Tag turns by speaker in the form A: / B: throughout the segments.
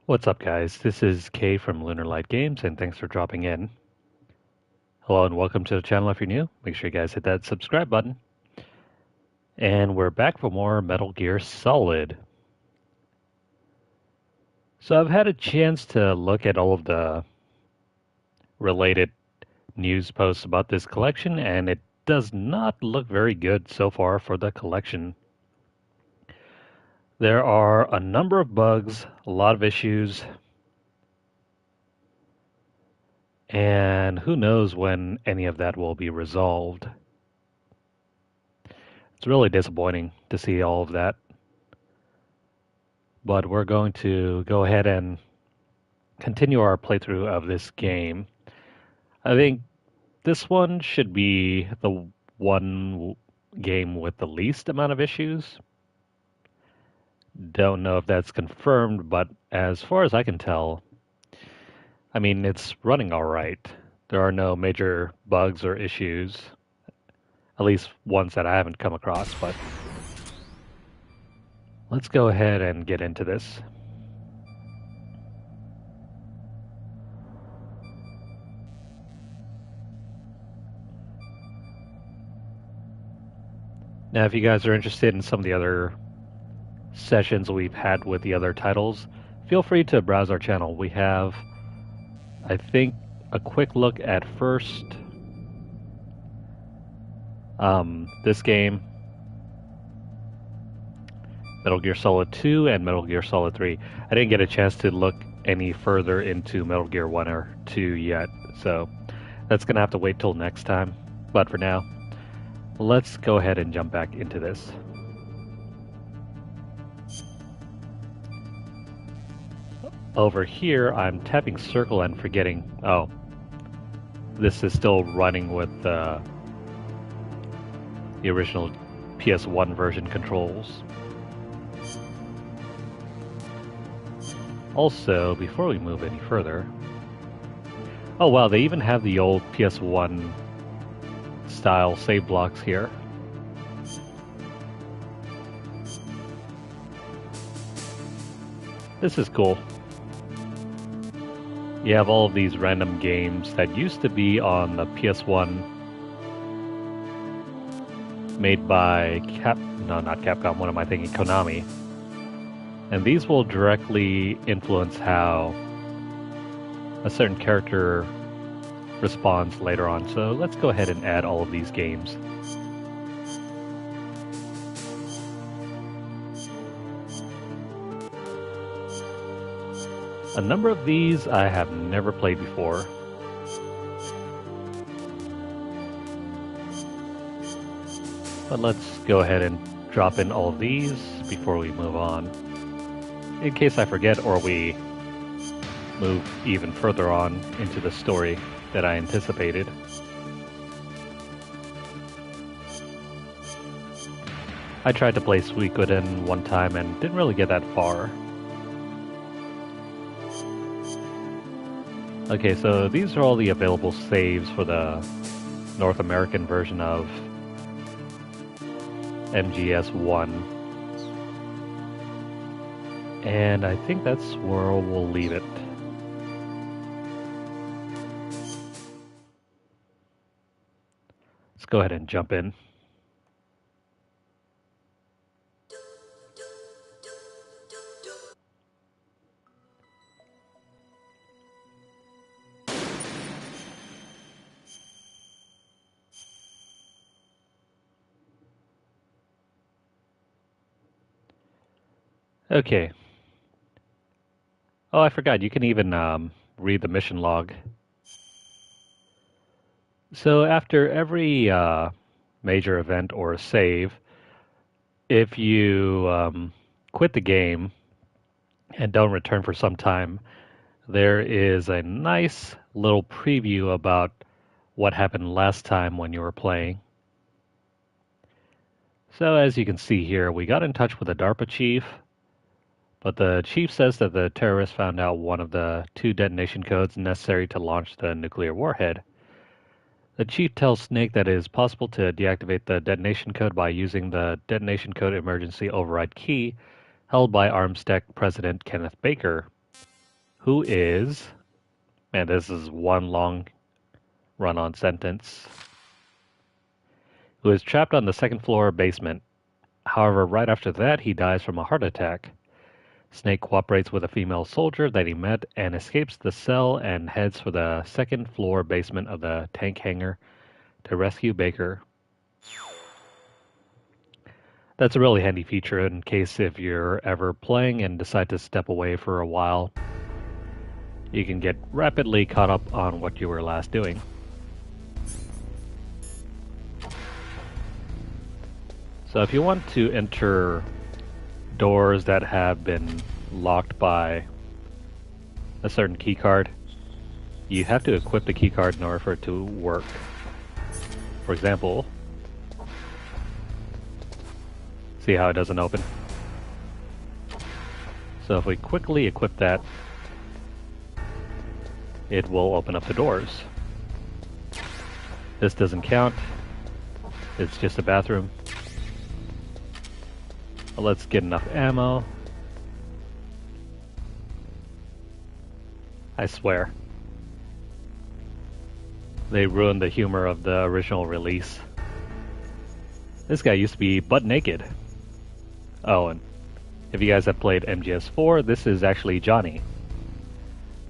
A: What's up, guys? This is Kay from Lunarlight Games, and thanks for dropping in. Hello, and welcome to the channel if you're new. Make sure you guys hit that subscribe button. And we're back for more Metal Gear Solid. So I've had a chance to look at all of the related news posts about this collection, and it does not look very good so far for the collection. There are a number of bugs, a lot of issues, and who knows when any of that will be resolved. It's really disappointing to see all of that. But we're going to go ahead and continue our playthrough of this game. I think this one should be the one game with the least amount of issues. Don't know if that's confirmed, but as far as I can tell, I mean, it's running all right. There are no major bugs or issues, at least ones that I haven't come across, but let's go ahead and get into this. Now, if you guys are interested in some of the other sessions we've had with the other titles, feel free to browse our channel. We have, I think, a quick look at first this game, Metal Gear Solid 2, and Metal Gear Solid 3. I didn't get a chance to look any further into Metal Gear 1 or 2 yet, so that's going to have to wait till next time. But for now, let's go ahead and jump back into this. Over here, I'm tapping circle and forgetting, oh, this is still running with the original PS1 version controls. Also, before we move any further, oh wow, they even have the old PS1 style save blocks here. This is cool. You have all of these random games that used to be on the PS1 made by not Capcom, what am I thinking? Konami. And these will directly influence how a certain character responds later on. So let's go ahead and add all of these games. A number of these I have never played before. But let's go ahead and drop in all of these before we move on, in case I forget or we move even further on into the story that I anticipated. I tried to play Suikoden one time and didn't really get that far. Okay, so these are all the available saves for the North American version of MGS1. And I think that's where we'll leave it. Let's go ahead and jump in. Okay. Oh, I forgot. You can even read the mission log. So after every major event or save, if you quit the game and don't return for some time, there is a nice little preview about what happened last time when you were playing. So as you can see here, we got in touch with the DARPA chief, but the chief says that the terrorists found out one of the 2 detonation codes necessary to launch the nuclear warhead. The chief tells Snake that it is possible to deactivate the detonation code by using the detonation code emergency override key held by Armstec President Kenneth Baker. who is, man, this is one long run-on sentence, who is trapped on the second floor basement. However, right after that, he dies from a heart attack. Snake cooperates with a female soldier that he met and escapes the cell and heads for the second floor basement of the tank hangar to rescue Baker. That's a really handy feature in case if you're ever playing and decide to step away for a while. You can get rapidly caught up on what you were last doing. So if you want to enter doors that have been locked by a certain keycard, you have to equip the keycard in order for it to work. For example, see how it doesn't open? So if we quickly equip that, it will open up the doors. This doesn't count. It's just a bathroom. Let's get enough ammo. I swear. They ruined the humor of the original release. This guy used to be butt naked. Oh, and if you guys have played MGS4, this is actually Johnny.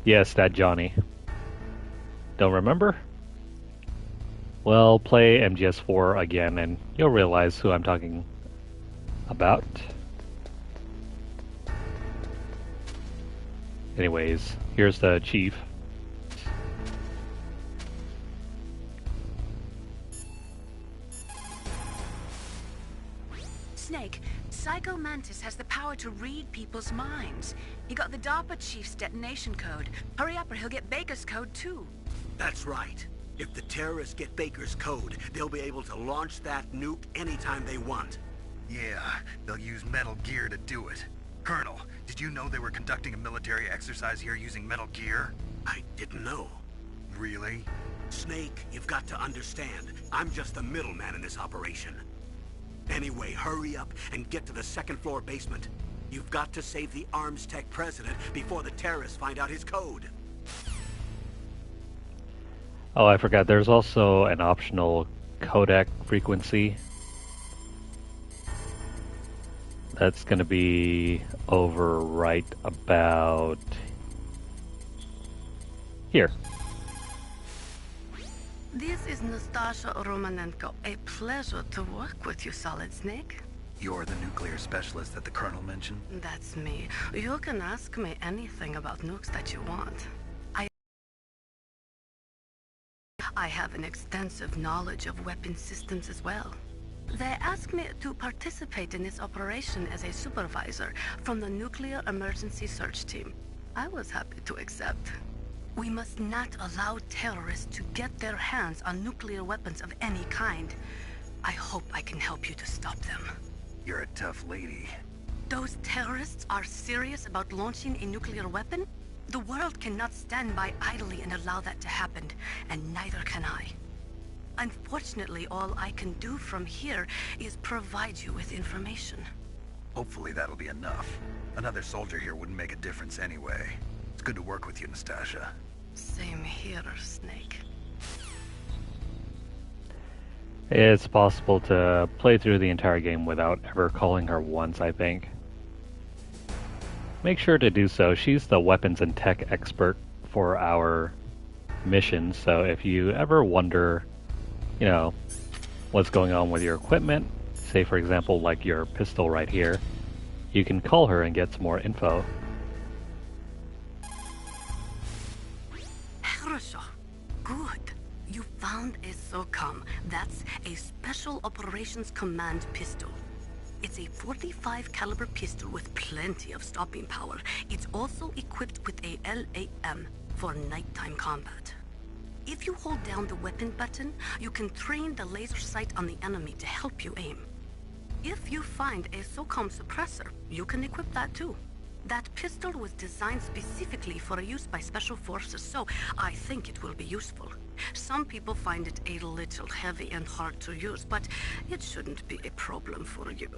A: Yes, that Johnny. Don't remember? Well, play MGS4 again and you'll realize who I'm talking about. Anyways, here's the chief.
B: Snake, Psycho Mantis has the power to read people's minds. He got the DARPA chief's detonation code. Hurry up or he'll get Baker's code too.
C: That's right. If the terrorists get Baker's code, they'll be able to launch that nuke anytime they want.
D: Yeah, they'll use Metal Gear to do it. Colonel, did you know they were conducting a military exercise here using Metal Gear?
C: I didn't know.
D: Really?
C: Snake, you've got to understand. I'm just the middleman in this operation. Anyway, hurry up and get to the second floor basement. You've got to save the Arms Tech president before the terrorists find out his code.
A: Oh, I forgot. There's also an optional codec frequency. That's going to be over right about here.
E: This is Nastasha Romanenko. A pleasure to work with you, Solid Snake.
D: You're the nuclear specialist that the Colonel mentioned?
E: That's me. You can ask me anything about nukes that you want. I have an extensive knowledge of weapon systems as well. They asked me to participate in this operation as a supervisor from the Nuclear Emergency Search Team. I was happy to accept. We must not allow terrorists to get their hands on nuclear weapons of any kind. I hope I can help you to stop them.
D: You're a tough lady.
E: Those terrorists are serious about launching a nuclear weapon? The world cannot stand by idly and allow that to happen, and neither can I. Unfortunately, all I can do from here is provide you with information.
D: Hopefully that'll be enough. Another soldier here wouldn't make a difference anyway. It's good to work with you, Nastasha.
E: Same here, Snake.
A: It's possible to play through the entire game without ever calling her once, I think. Make sure to do so. She's the weapons and tech expert for our mission, so if you ever wonder, you know, what's going on with your equipment, say for example like your pistol right here, you can call her and get some more info.
E: Good. You found a SOCOM. That's a Special Operations Command pistol. It's a 45 caliber pistol with plenty of stopping power. It's also equipped with a LAM for nighttime combat. If you hold down the weapon button, you can train the laser sight on the enemy to help you aim. If you find a SOCOM suppressor, you can equip that too. That pistol was designed specifically for use by special forces, so I think it will be useful. Some people find it a little heavy and hard to use, but it shouldn't be a problem for you.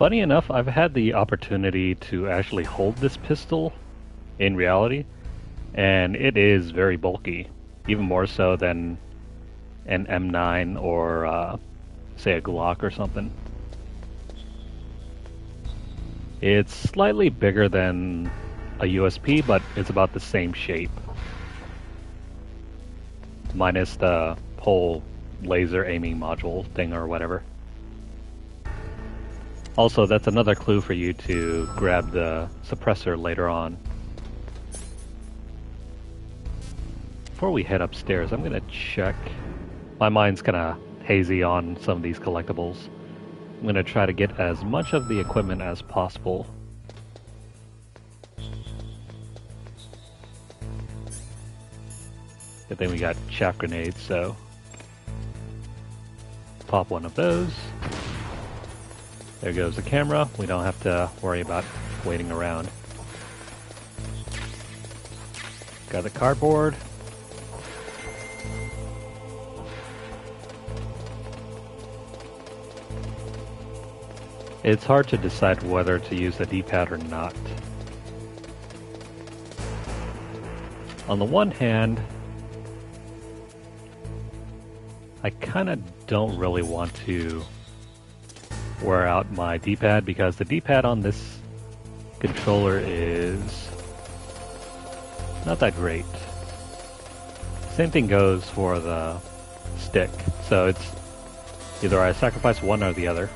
A: Funny enough, I've had the opportunity to actually hold this pistol in reality, and it is very bulky, even more so than an M9 or, say, a Glock or something. It's slightly bigger than a USP, but it's about the same shape, minus the whole laser aiming module thing or whatever. Also, that's another clue for you to grab the suppressor later on. Before we head upstairs, I'm gonna check. My mind's kinda hazy on some of these collectibles. I'm gonna try to get as much of the equipment as possible. Good thing we got chaff grenades, so pop one of those. There goes the camera. We don't have to worry about waiting around. Got the cardboard. It's hard to decide whether to use the D-pad or not. On the one hand, I kind of don't really want to wear out my D-pad because the D-pad on this controller is not that great. Same thing goes for the stick, so it's either I sacrifice one or the other.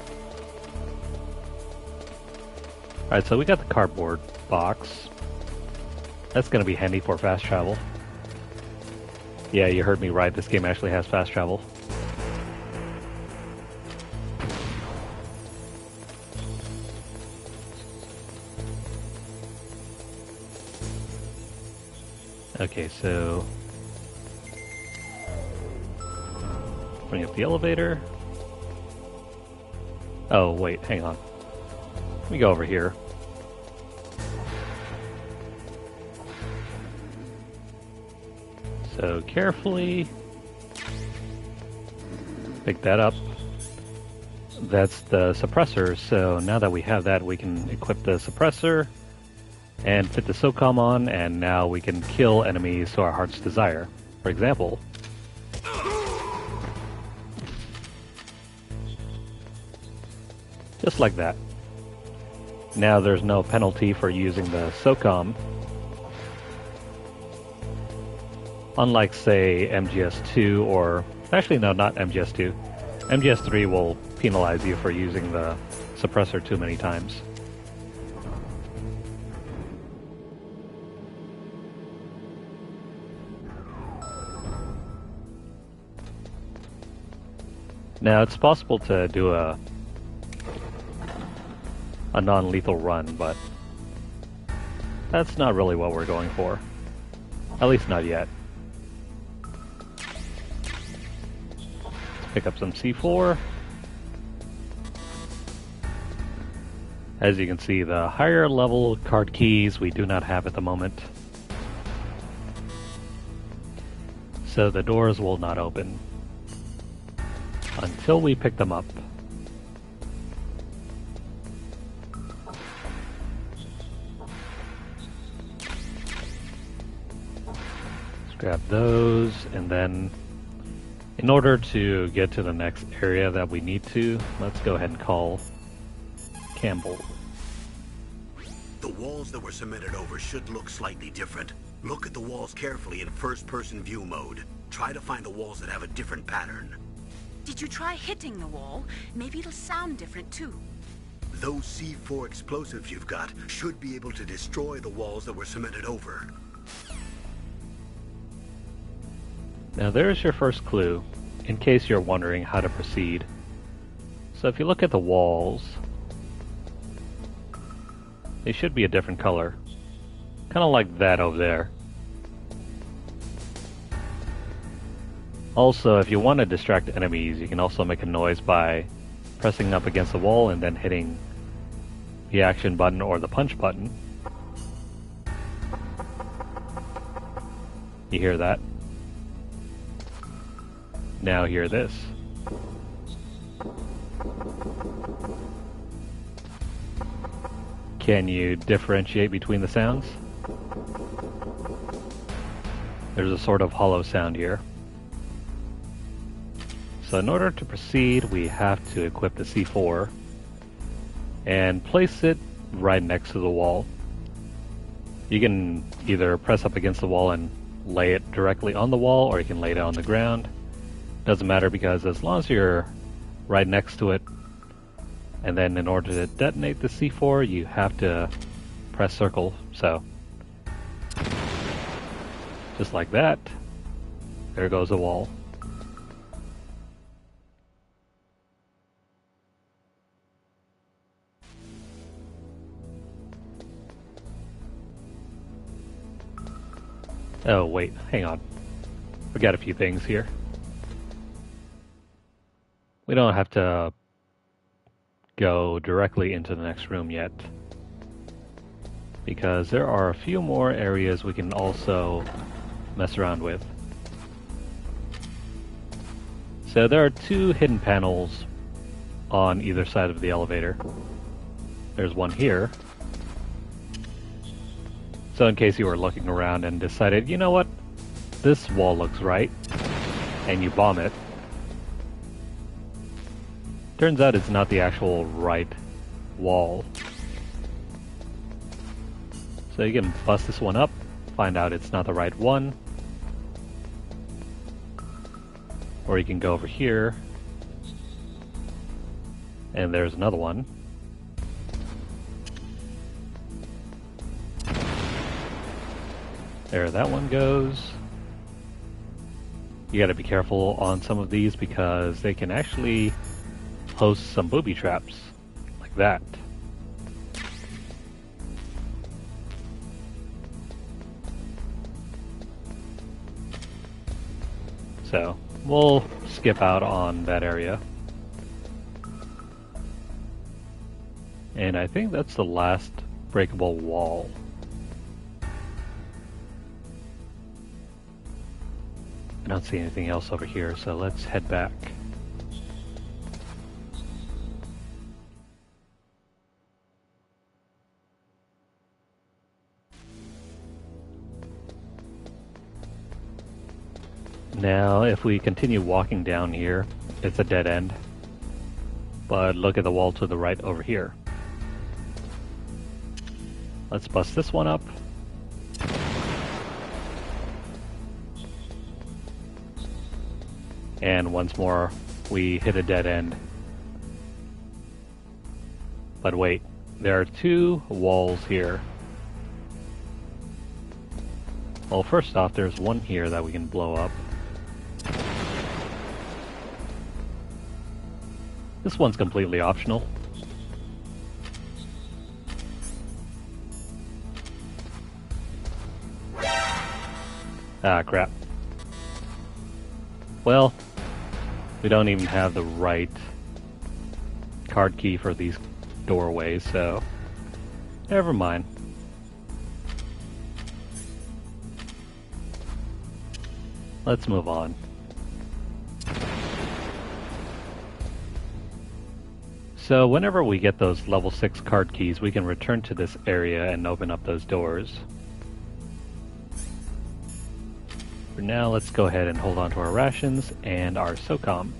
A: Alright, so we got the cardboard box. That's gonna be handy for fast travel. Yeah, you heard me right, this game actually has fast travel. Okay, so bring up the elevator. Oh, wait, hang on. Let me go over here. So carefully pick that up. That's the suppressor, so now that we have that, we can equip the suppressor and fit the SOCOM on, and now we can kill enemies to our heart's desire. For example, just like that. Now there's no penalty for using the SOCOM. Unlike, say, MGS2 or... Actually, no, not MGS2. MGS3 will penalize you for using the suppressor too many times. Now, it's possible to do a non-lethal run, but that's not really what we're going for. At least not yet. Pick up some C4. As you can see, the higher level card keys we do not have at the moment. So the doors will not open until we pick them up. Let's grab those, and then in order to get to the next area that we need to, let's go ahead and call Campbell.
C: The walls that were cemented over should look slightly different. Look at the walls carefully in first-person view mode. Try to find the walls that have a different pattern.
B: Did you try hitting the wall? Maybe it'll sound different too.
C: Those C4 explosives you've got should be able to destroy the walls that were cemented over.
A: Now there's your first clue, in case you're wondering how to proceed. So if you look at the walls, they should be a different color. Kind of like that over there. Also, if you want to distract enemies, you can also make a noise by pressing up against the wall and then hitting the action button or the punch button. You hear that? Now hear this. Can you differentiate between the sounds? There's a sort of hollow sound here. So in order to proceed, we have to equip the C4 and place it right next to the wall. You can either press up against the wall and lay it directly on the wall, or you can lay it on the ground. Doesn't matter, because as long as you're right next to it, and then in order to detonate the C4, you have to press circle. So just like that, there goes the wall. Oh wait, hang on. Forgot a few things here. We don't have to go directly into the next room yet, because there are a few more areas we can also mess around with. So there are 2 hidden panels on either side of the elevator. There's one here. So in case you were looking around and decided, you know what, this wall looks right, and you bomb it, turns out it's not the actual right wall. So you can bust this one up, find out it's not the right one, or you can go over here, and there's another one. There that one goes. You gotta be careful on some of these because they can actually host some booby traps, like that. So, we'll skip out on that area. And I think that's the last breakable wall. I don't see anything else over here, so let's head back. Now, if we continue walking down here, it's a dead end. But look at the wall to the right over here. Let's bust this one up. And once more, we hit a dead end. But wait, there are 2 walls here. Well, first off, there's one here that we can blow up. This one's completely optional. Ah, crap. Well, we don't even have the right card key for these doorways, so never mind. Let's move on. So whenever we get those level 6 card keys, we can return to this area and open up those doors. For now, let's go ahead and hold on to our rations and our SOCOM.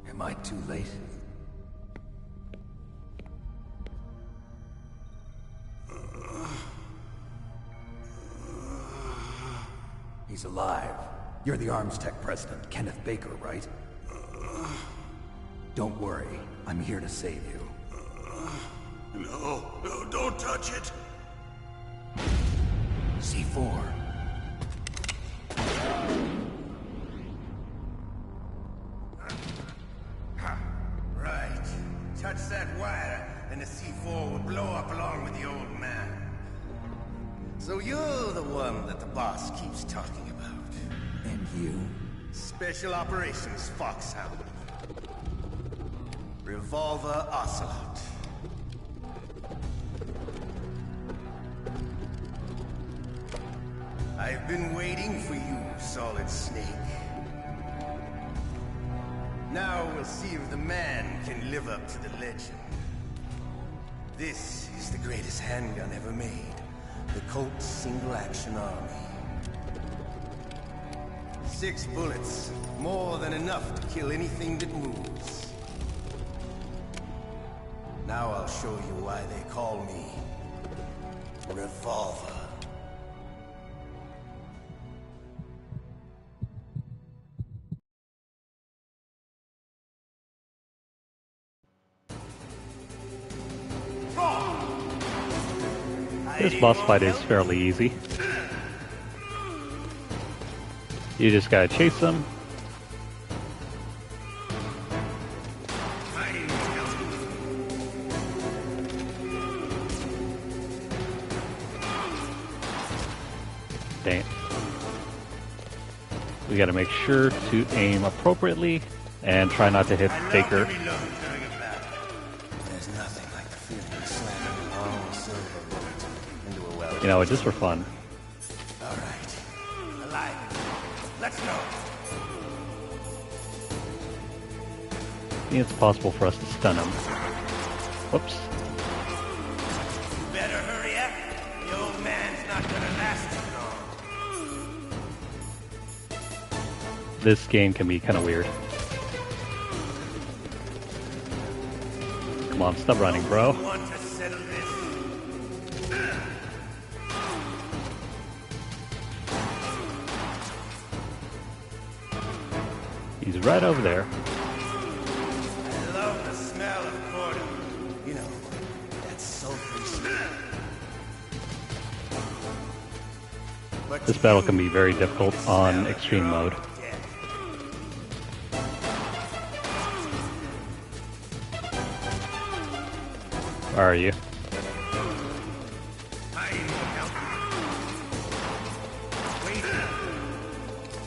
D: Am I too late? He's alive. You're the Arms Tech president, Kenneth Baker, right? Don't worry. I'm here to save you.
C: No, don't touch it!
D: C4.
F: Right. Touch that wire, and the C4 will blow up along with the old man. So you're the one that the boss keeps talking about.
D: And you?
F: Special Operations Foxhound. Revolver Ocelot. I've been waiting for you, solid snake. Now we'll see if the man can live up to the legend. This is the greatest handgun ever made. The Colt's single-action army. 6 bullets, more than enough to kill anything that moves. Now I'll show you why they call me Revolver.
A: This boss fight is fairly easy. You just gotta chase them. Dang it. We gotta make sure to aim appropriately and try not to hit Baker.
F: There's nothing like the feeling of slamming a long silver bullet into a well.
A: You know, just for fun.
F: All right. Alive. Let's go.
A: I think it's possible for us to stun him. Whoops.
F: Better hurry up. The old man's not gonna last too long.
A: This game can be kind of weird. Come on, stop running, bro.
F: Want to settle this?
A: He's right over there.
F: I love the smell of corn. You know, that sulfur smell. But
A: This battle can be very difficult on extreme mode. Where are you?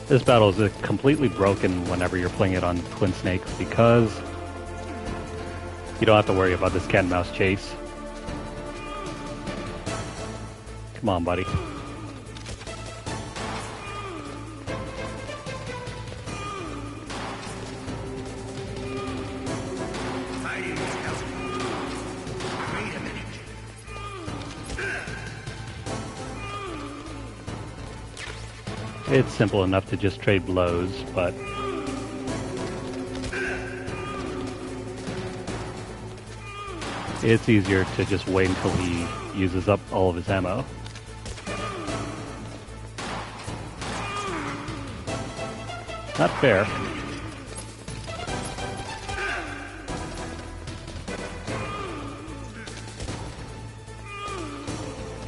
A: This battle is completely broken whenever you're playing it on Twin Snakes because you don't have to worry about this cat and mouse chase. Come on, buddy. It's simple enough to just trade blows, but it's easier to just wait until he uses up all of his ammo. Not fair.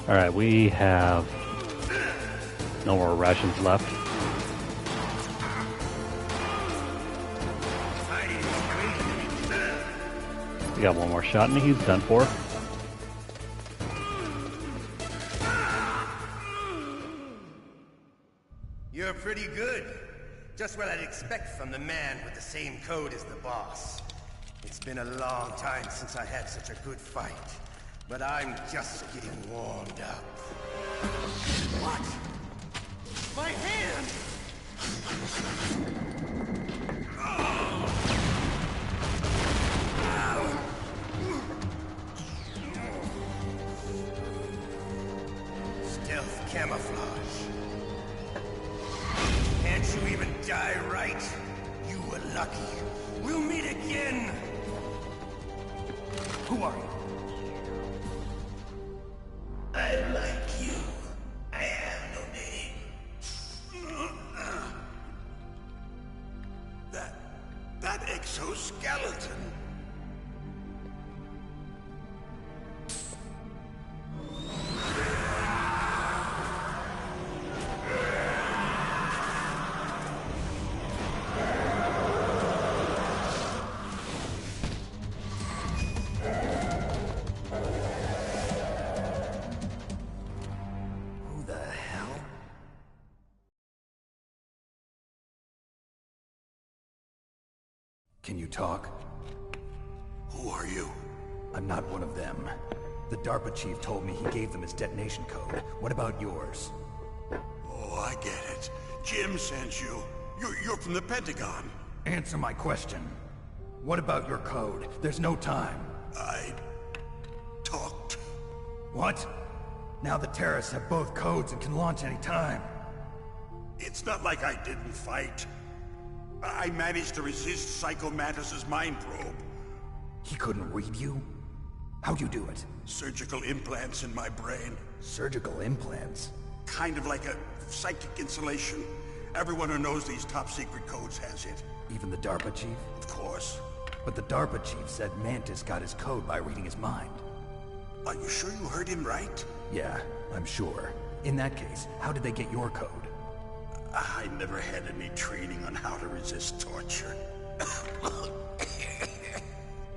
A: Alright, we have no more rations left. We got one more shot and he's done for.
F: You're pretty good. Just what I'd expect from the man with the same code as the boss. It's been a long time since I had such a good fight, but I'm just getting warmed up. What? My hand! Stealth camouflage. Can't you even die right? You were lucky. We'll meet again! Who are you? I like you. I have no name. That exoskeleton. Who the hell?
G: Can you talk?
C: Who are you?
G: I'm not one of them. The DARPA chief told me he gave them his detonation code. What about yours?
C: Oh, I get it. Jim sent you. You're from the Pentagon.
G: Answer my question. What about your code? There's no time.
C: I talked.
G: What? Now the terrorists have both codes and can launch any time.
C: It's not like I didn't fight. I managed to resist Psycho Mantis's mind probe.
G: He couldn't read you? How'd you do it?
C: Surgical implants in my brain.
G: Surgical implants?
C: Kind of like a psychic insulation. Everyone who knows these top secret codes has it.
G: Even the DARPA chief?
C: Of course.
G: But the DARPA chief said Mantis got his code by reading his mind.
C: Are you sure you heard him right?
G: Yeah, I'm sure. In that case, how did they get your code?
C: I never had any training on how to resist torture.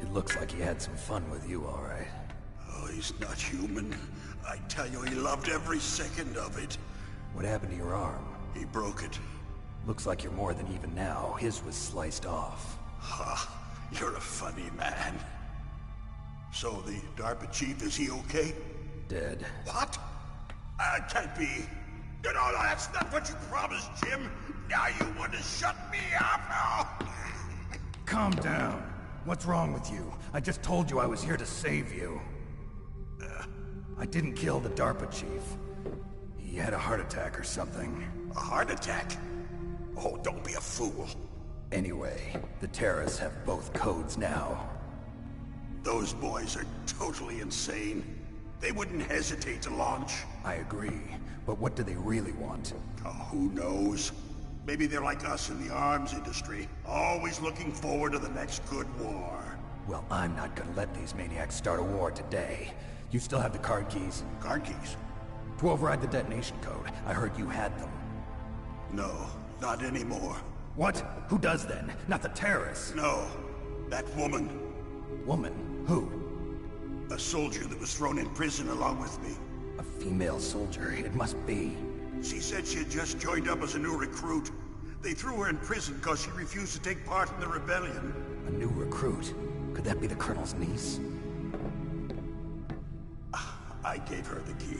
G: It looks like he had some fun with you, all right.
C: Oh, he's not human. I tell you, he loved every second of it.
G: What happened to your arm?
C: He broke it.
G: Looks like you're more than even now. His was sliced off.
C: Ha, you're a funny man. So the DARPA chief, is he okay?
G: Dead.
C: What? Can't be. No, that's not what you promised, Jim. Now you want to shut me up?
G: Calm down. What's wrong with you? I just told you I was here to save you. I didn't kill the DARPA chief. He had a heart attack or something.
C: A heart attack? Oh, don't be a fool.
G: Anyway, the terrorists have both codes now.
C: Those boys are totally insane. They wouldn't hesitate to launch.
G: I agree, but what do they really want?
C: Oh, who knows? Maybe they're like us in the arms industry, always looking forward to the next good war.
G: Well, I'm not gonna let these maniacs start a war today. You still have the card keys?
C: Card keys?
G: To override the detonation code. I heard you had them.
C: No, not anymore.
G: What? Who does then? Not the terrorists.
C: No, that woman.
G: Woman? Who?
C: A soldier that was thrown in prison along with me.
G: A female soldier. It must be.
C: She said she had just joined up as a new recruit. They threw her in prison because she refused to take part in the rebellion.
G: A new recruit? Could that be the Colonel's niece?
C: I gave her the key.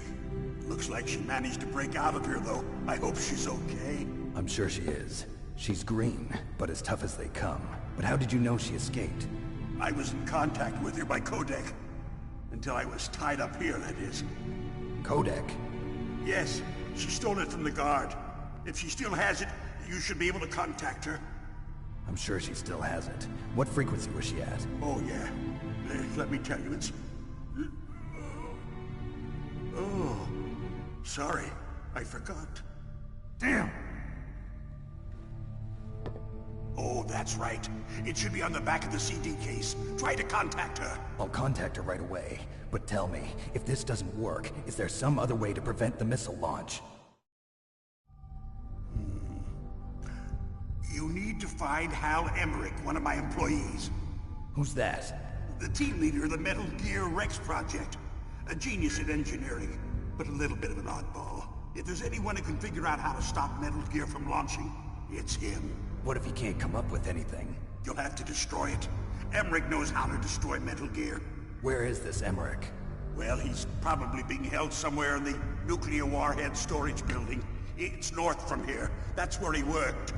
C: Looks like she managed to break out of here, though. I hope she's okay.
G: I'm sure she is. She's green, but as tough as they come. But how did you know she escaped?
C: I was in contact with her by codec. Until I was tied up here, that is.
G: Codec?
C: Yes, she stole it from the guard. If she still has it, you should be able to contact her.
G: I'm sure she still has it. What frequency was she at?
C: Oh, yeah. Let me tell you, it's... Oh, sorry. I forgot.
G: Damn!
C: Oh, that's right. It should be on the back of the CD case. Try to contact her.
G: I'll contact her right away. But tell me, if this doesn't work, is there some other way to prevent the missile launch?
C: You need to find Hal Emmerich, one of my employees.
G: Who's that?
C: The team leader of the Metal Gear Rex project. A genius at engineering, but a little bit of an oddball. If there's anyone who can figure out how to stop Metal Gear from launching, it's him.
G: What if he can't come up with anything?
C: You'll have to destroy it. Emmerich knows how to destroy Metal Gear.
G: Where is this Emmerich?
C: Well, he's probably being held somewhere in the nuclear warhead storage building. It's north from here. That's where he worked.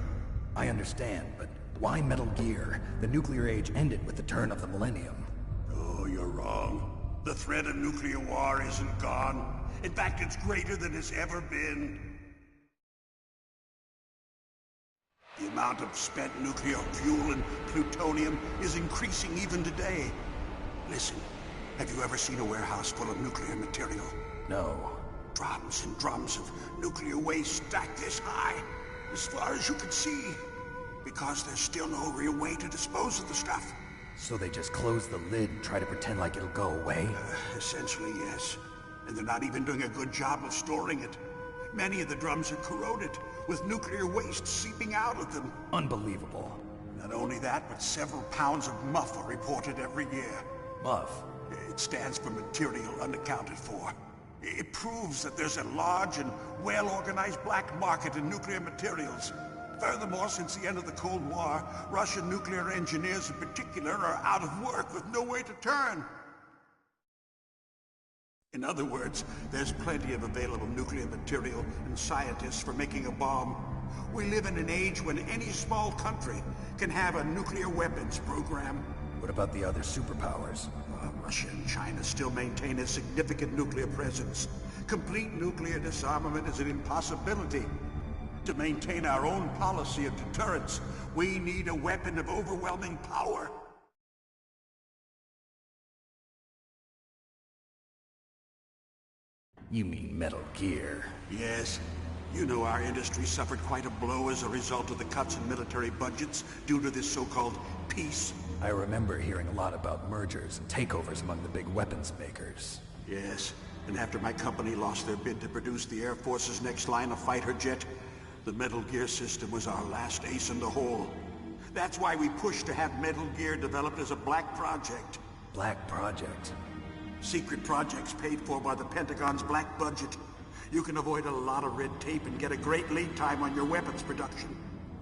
G: I understand, but why Metal Gear? The nuclear age ended with the turn of the millennium.
C: Oh, you're wrong. The threat of nuclear war isn't gone. In fact, it's greater than it's ever been. The amount of spent nuclear fuel and plutonium is increasing even today. Listen, have you ever seen a warehouse full of nuclear material?
G: No.
C: Drums and drums of nuclear waste stacked this high, as far as you can see. Because there's still no real way to dispose of the stuff.
G: So they just close the lid and try to pretend like it'll go away?
C: Essentially, yes. And they're not even doing a good job of storing it. Many of the drums are corroded, with nuclear waste seeping out of them.
G: Unbelievable.
C: Not only that, but several pounds of MUF are reported every year.
G: MUF?
C: It stands for material unaccounted for. It proves that there's a large and well-organized black market in nuclear materials. Furthermore, since the end of the Cold War, Russian nuclear engineers in particular are out of work with no way to turn. In other words, there's plenty of available nuclear material and scientists for making a bomb. We live in an age when any small country can have a nuclear weapons program.
G: What about the other superpowers?
C: Russia and China still maintain a significant nuclear presence. Complete nuclear disarmament is an impossibility. To maintain our own policy of deterrence, we need a weapon of overwhelming power.
G: You mean Metal Gear?
C: Yes. You know our industry suffered quite a blow as a result of the cuts in military budgets due to this so-called peace.
G: I remember hearing a lot about mergers and takeovers among the big weapons makers.
C: Yes, and after my company lost their bid to produce the Air Force's next line of fighter jet, the Metal Gear system was our last ace in the hole. That's why we pushed to have Metal Gear developed as a black project.
G: Black Project?
C: Secret projects paid for by the Pentagon's black budget. You can avoid a lot of red tape and get a great lead time on your weapons production.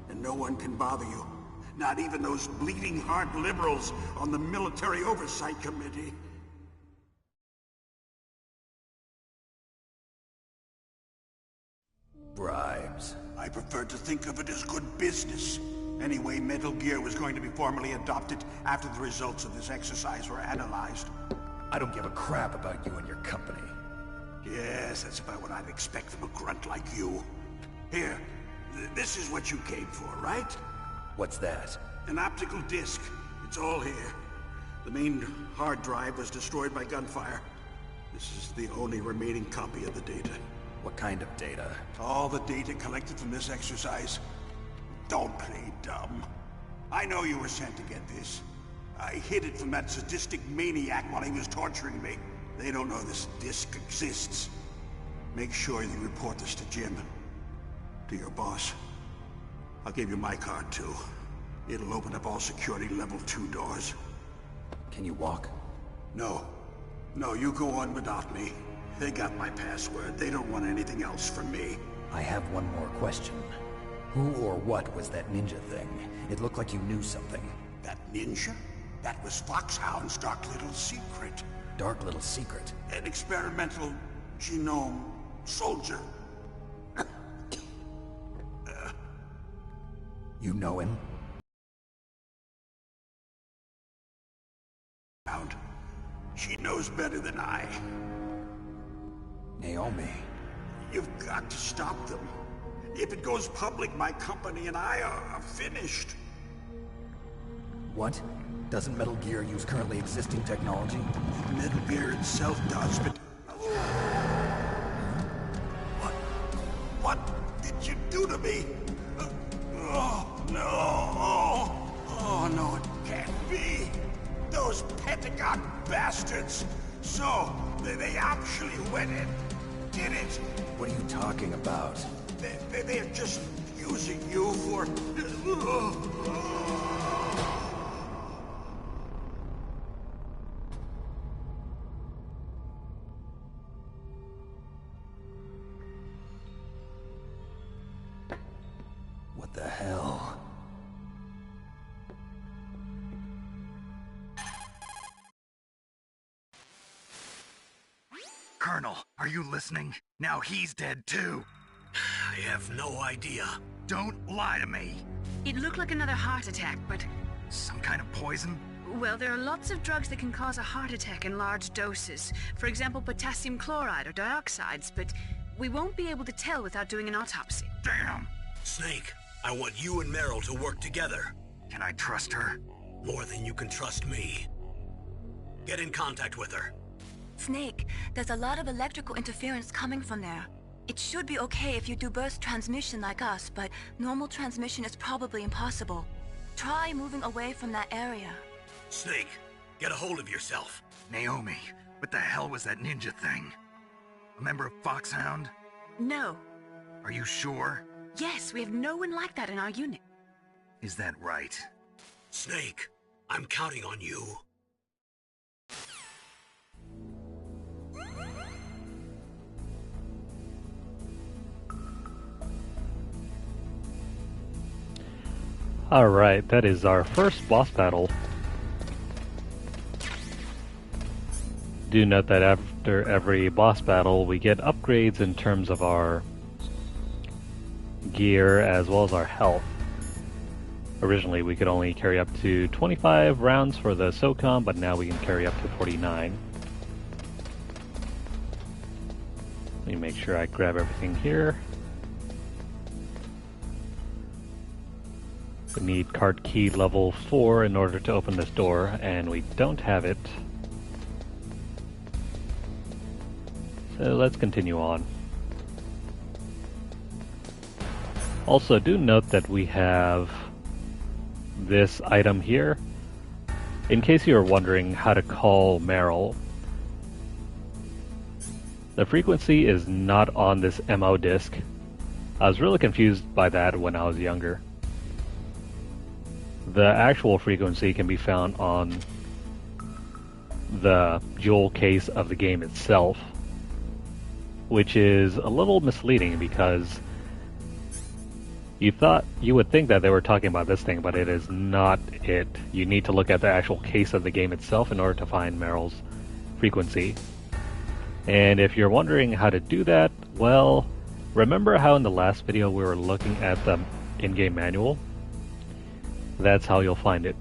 C: And no one can bother you. Not even those bleeding heart liberals on the Military Oversight Committee.
G: Bribes.
C: I prefer to think of it as good business. Anyway, Metal Gear was going to be formally adopted after the results of this exercise were analyzed.
G: I don't give a crap about you and your company.
C: Yes, that's about what I'd expect from a grunt like you. Here, this is what you came for, right?
G: What's that?
C: An optical disc. It's all here. The main hard drive was destroyed by gunfire. This is the only remaining copy of the data.
G: What kind of data?
C: All the data collected from this exercise. Don't play dumb. I know you were sent to get this. I hid it from that sadistic maniac while he was torturing me. They don't know this disc exists. Make sure you report this to Jim. To your boss. I'll give you my card too. It'll open up all security level 2 doors.
G: Can you walk?
C: No. No, you go on without me. They got my password. They don't want anything else from me.
G: I have one more question. Who or what was that ninja thing? It looked like you knew something.
C: That ninja? That was Foxhound's dark little secret.
G: Dark little secret?
C: An experimental genome soldier.
G: You know him?
C: She knows better than I.
G: Naomi.
C: You've got to stop them. If it goes public, my company and I are finished.
G: What? Doesn't Metal Gear use currently existing technology?
C: Metal Gear itself does, but... What did you do to me? Oh, no. Oh, no, it can't be. Those Pentagon bastards. So, they actually went and did it.
G: What are you talking about?
C: They're just using you for...
G: What the hell?
D: Colonel, are you listening? Now he's dead too.
C: I have no idea.
D: Don't lie to me.
B: It looked like another heart attack, but...
D: Some kind of poison?
B: Well, there are lots of drugs that can cause a heart attack in large doses. For example, potassium chloride or dioxides, but we won't be able to tell without doing an autopsy.
D: Damn!
C: Snake, I want you and Meryl to work together.
D: Can I trust her?
C: More than you can trust me. Get in contact with her.
H: Snake, there's a lot of electrical interference coming from there. It should be okay if you do burst transmission like us, but normal transmission is probably impossible. Try moving away from that area.
C: Snake, get a hold of yourself.
D: Naomi, what the hell was that ninja thing? A member of Foxhound?
B: No.
D: Are you sure?
B: Yes, we have no one like that in our unit.
D: Is that right?
C: Snake, I'm counting on you.
A: Alright, that is our first boss battle. Do note that after every boss battle we get upgrades in terms of our gear as well as our health. Originally, we could only carry up to 25 rounds for the SOCOM, but now we can carry up to 49. Let me make sure I grab everything here. We need card key level 4 in order to open this door, and we don't have it. So let's continue on. Also, do note that we have this item here. In case you are wondering how to call Meryl, the frequency is not on this MO disc. I was really confused by that when I was younger. The actual frequency can be found on the jewel case of the game itself, which is a little misleading because you would think that they were talking about this thing, but it is not it. You need to look at the actual case of the game itself in order to find Meryl's frequency. And if you're wondering how to do that, well, remember how in the last video we were looking at the in-game manual? That's how you'll find it.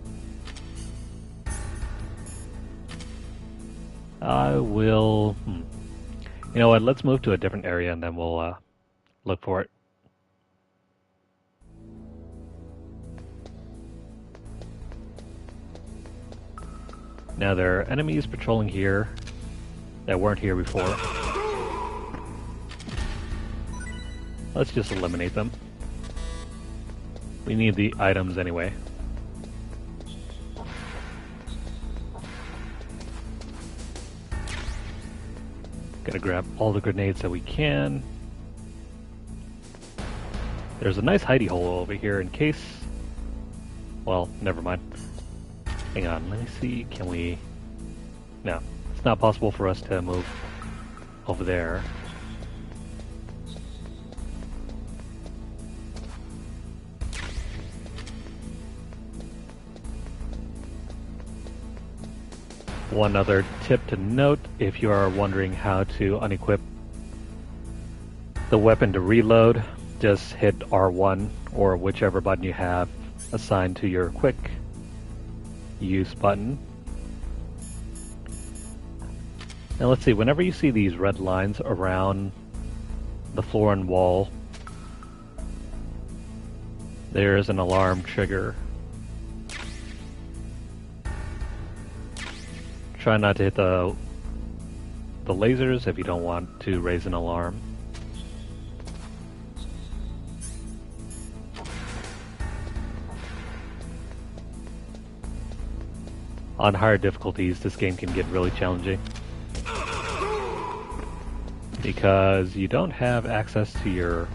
A: I will... You know what, let's move to a different area and then we'll look for it. Now there are enemies patrolling here that weren't here before. Let's just eliminate them. We need the items anyway. Gotta grab all the grenades that we can. There's a nice hidey hole over here in case... Well, never mind. Hang on, let me see, can we... No, it's not possible for us to move over there. One other tip to note, if you are wondering how to unequip the weapon to reload, just hit R1 or whichever button you have assigned to your quick use button. Now let's see, whenever you see these red lines around the floor and wall, there is an alarm trigger. Try not to hit the lasers if you don't want to raise an alarm. On higher difficulties, this game can get really challenging because you don't have access to your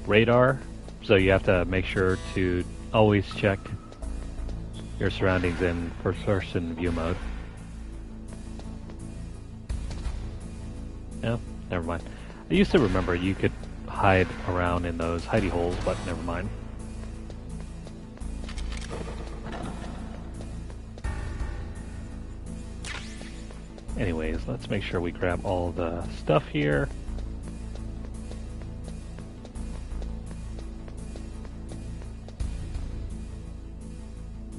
A: radar, so you have to make sure to always check your surroundings in first-person view mode. No, never mind. I used to remember you could hide around in those hidey holes, but never mind. Anyways, let's make sure we grab all the stuff here.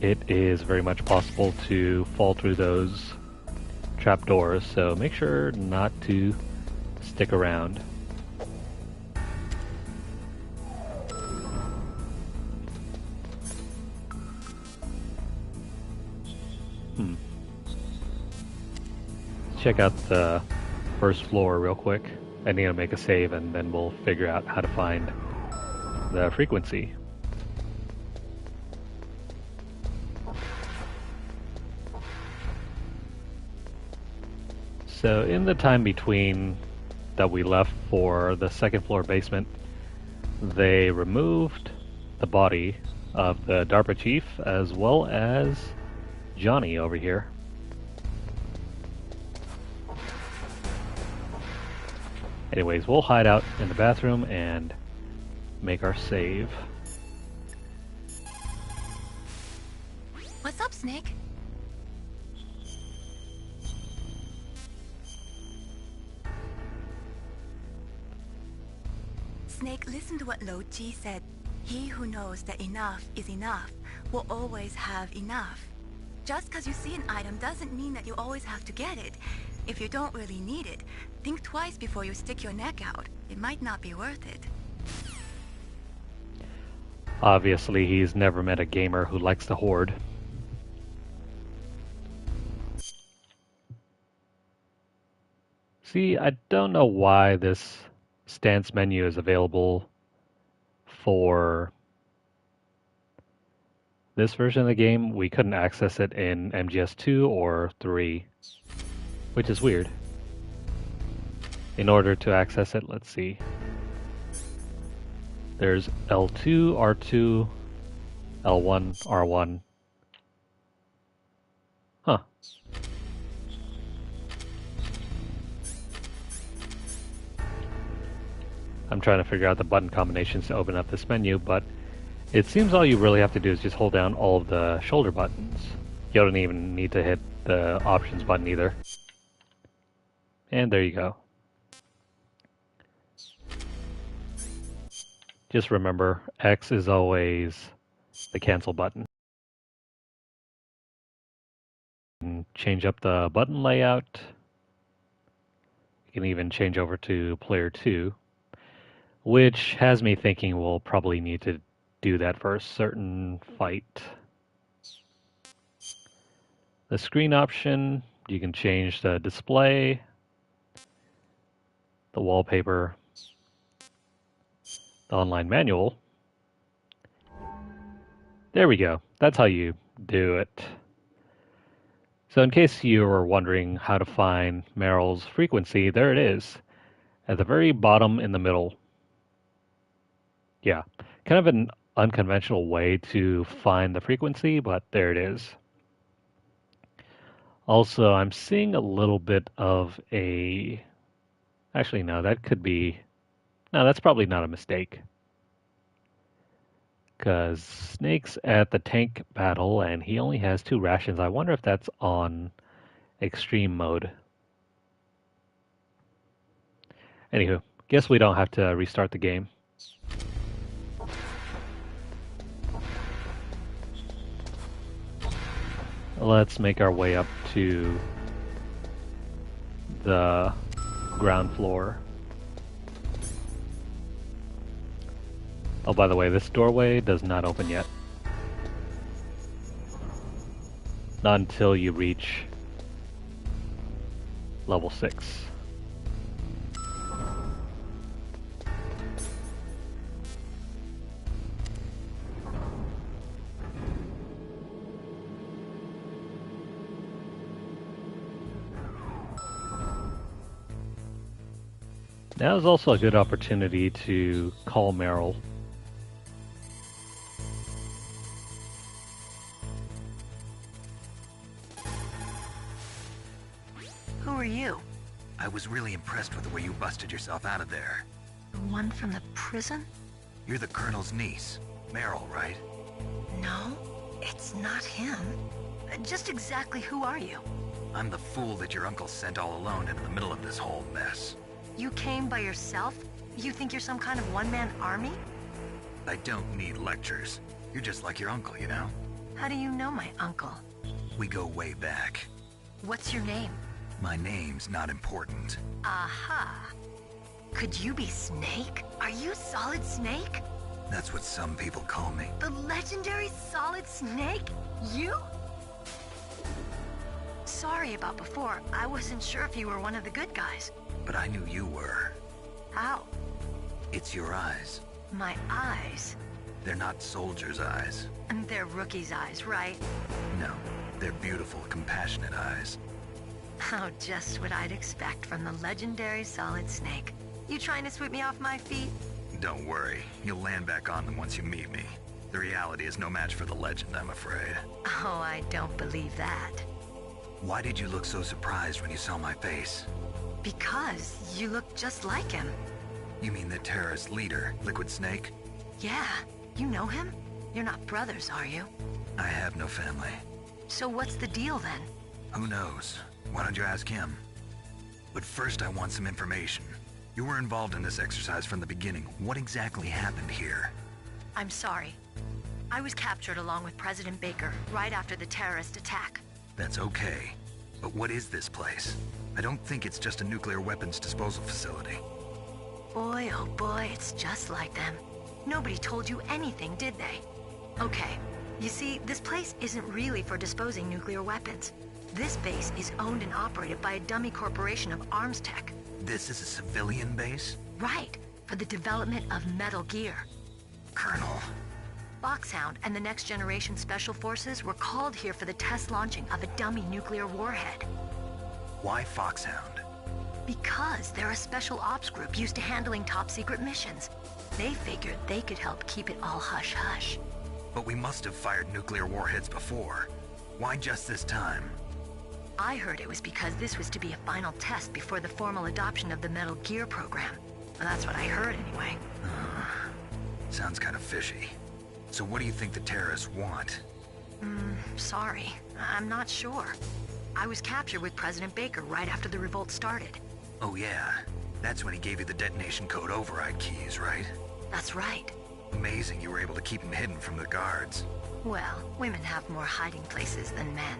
A: It is very much possible to fall through those trapdoors, so make sure not to stick around. Check out the first floor real quick. I need to make a save and then we'll figure out how to find the frequency. So in the time between that we left for the second floor basement, they removed the body of the DARPA chief as well as Johnny over here. Anyways, we'll hide out in the bathroom and make our save.
H: What's up, Snake? Snake, listen to what Lo Ji said. He who knows that enough is enough will always have enough. Just because you see an item doesn't mean that you always have to get it. If you don't really need it, think twice before you stick your neck out. It might not be worth it.
A: Obviously, he's never met a gamer who likes to hoard. See, I don't know why this stance menu is available for this version of the game. We couldn't access it in MGS2 or 3, which is weird. In order to access it, let's see. There's L2, R2, L1, R1. Huh. I'm trying to figure out the button combinations to open up this menu, but it seems all you really have to do is just hold down all of the shoulder buttons. You don't even need to hit the options button either. And there you go. Just remember, X is always the cancel button. And change up the button layout. You can even change over to player 2, which has me thinking we'll probably need to do that for a certain fight. The screen option, you can change the display, the wallpaper, the online manual. There we go. That's how you do it. So in case you were wondering how to find Meryl's frequency, there it is. At the very bottom in the middle. Yeah, kind of an unconventional way to find the frequency, but there it is. Also, I'm seeing a little bit of a... Actually, no, that could be... No, that's probably not a mistake. Because Snake's at the tank battle, and he only has 2 rations. I wonder if that's on extreme mode. Anywho, guess we don't have to restart the game. Let's make our way up to the ground floor. Oh, by the way, this doorway does not open yet. Not until you reach level 6. Now is also a good opportunity to call Meryl.
I: Who are you?
D: I was really impressed with the way you busted yourself out of there.
I: The one from the prison?
D: You're the Colonel's niece, Meryl, right?
I: No, it's not him. Just exactly who are you?
D: I'm the fool that your uncle sent all alone into the middle of this whole mess.
I: You came by yourself? You think you're some kind of one-man army?
D: I don't need lectures. You're just like your uncle, you know?
I: How do you know my uncle?
D: We go way back.
I: What's your name?
D: My name's not important.
I: Aha. Could you be Snake? Are you Solid Snake?
D: That's what some people call me.
I: The legendary Solid Snake? You? Sorry about before. I wasn't sure if you were one of the good guys.
D: But I knew you were.
I: How?
D: It's your eyes.
I: My eyes?
D: They're not soldiers' eyes.
I: And they're rookies' eyes, right?
D: No, they're beautiful, compassionate eyes.
I: Oh, just what I'd expect from the legendary Solid Snake. You trying to sweep me off my feet?
D: Don't worry, you'll land back on them once you meet me. The reality is no match for the legend, I'm afraid.
I: Oh, I don't believe that.
D: Why did you look so surprised when you saw my face?
I: Because you look just like him.
D: You mean the terrorist leader, Liquid Snake?
I: Yeah, you know him? You're not brothers, are you?
D: I have no family.
I: So what's the deal then?
D: Who knows? Why don't you ask him? But first I want some information. You were involved in this exercise from the beginning. What exactly happened here?
I: I'm sorry. I was captured along with President Baker right after the terrorist attack.
D: That's okay. But what is this place? I don't think it's just a nuclear weapons disposal facility.
I: Boy, oh boy, it's just like them. Nobody told you anything, did they? Okay, you see, this place isn't really for disposing nuclear weapons. This base is owned and operated by a dummy corporation of arms tech.
D: This is a civilian base?
I: Right, for the development of Metal Gear.
D: Colonel.
I: Foxhound and the Next Generation Special Forces were called here for the test launching of a dummy nuclear warhead.
D: Why Foxhound?
I: Because they're a special ops group used to handling top-secret missions. They figured they could help keep it all hush-hush.
D: But we must have fired nuclear warheads before. Why just this time?
I: I heard it was because this was to be a final test before the formal adoption of the Metal Gear program. Well, that's what I heard anyway.
D: Sounds kind of fishy. So what do you think the terrorists want?
I: Sorry. I'm not sure. I was captured with President Baker right after the revolt started.
D: Oh yeah, that's when he gave you the detonation code override keys, right?
I: That's right.
D: Amazing you were able to keep him hidden from the guards.
I: Well, women have more hiding places than men.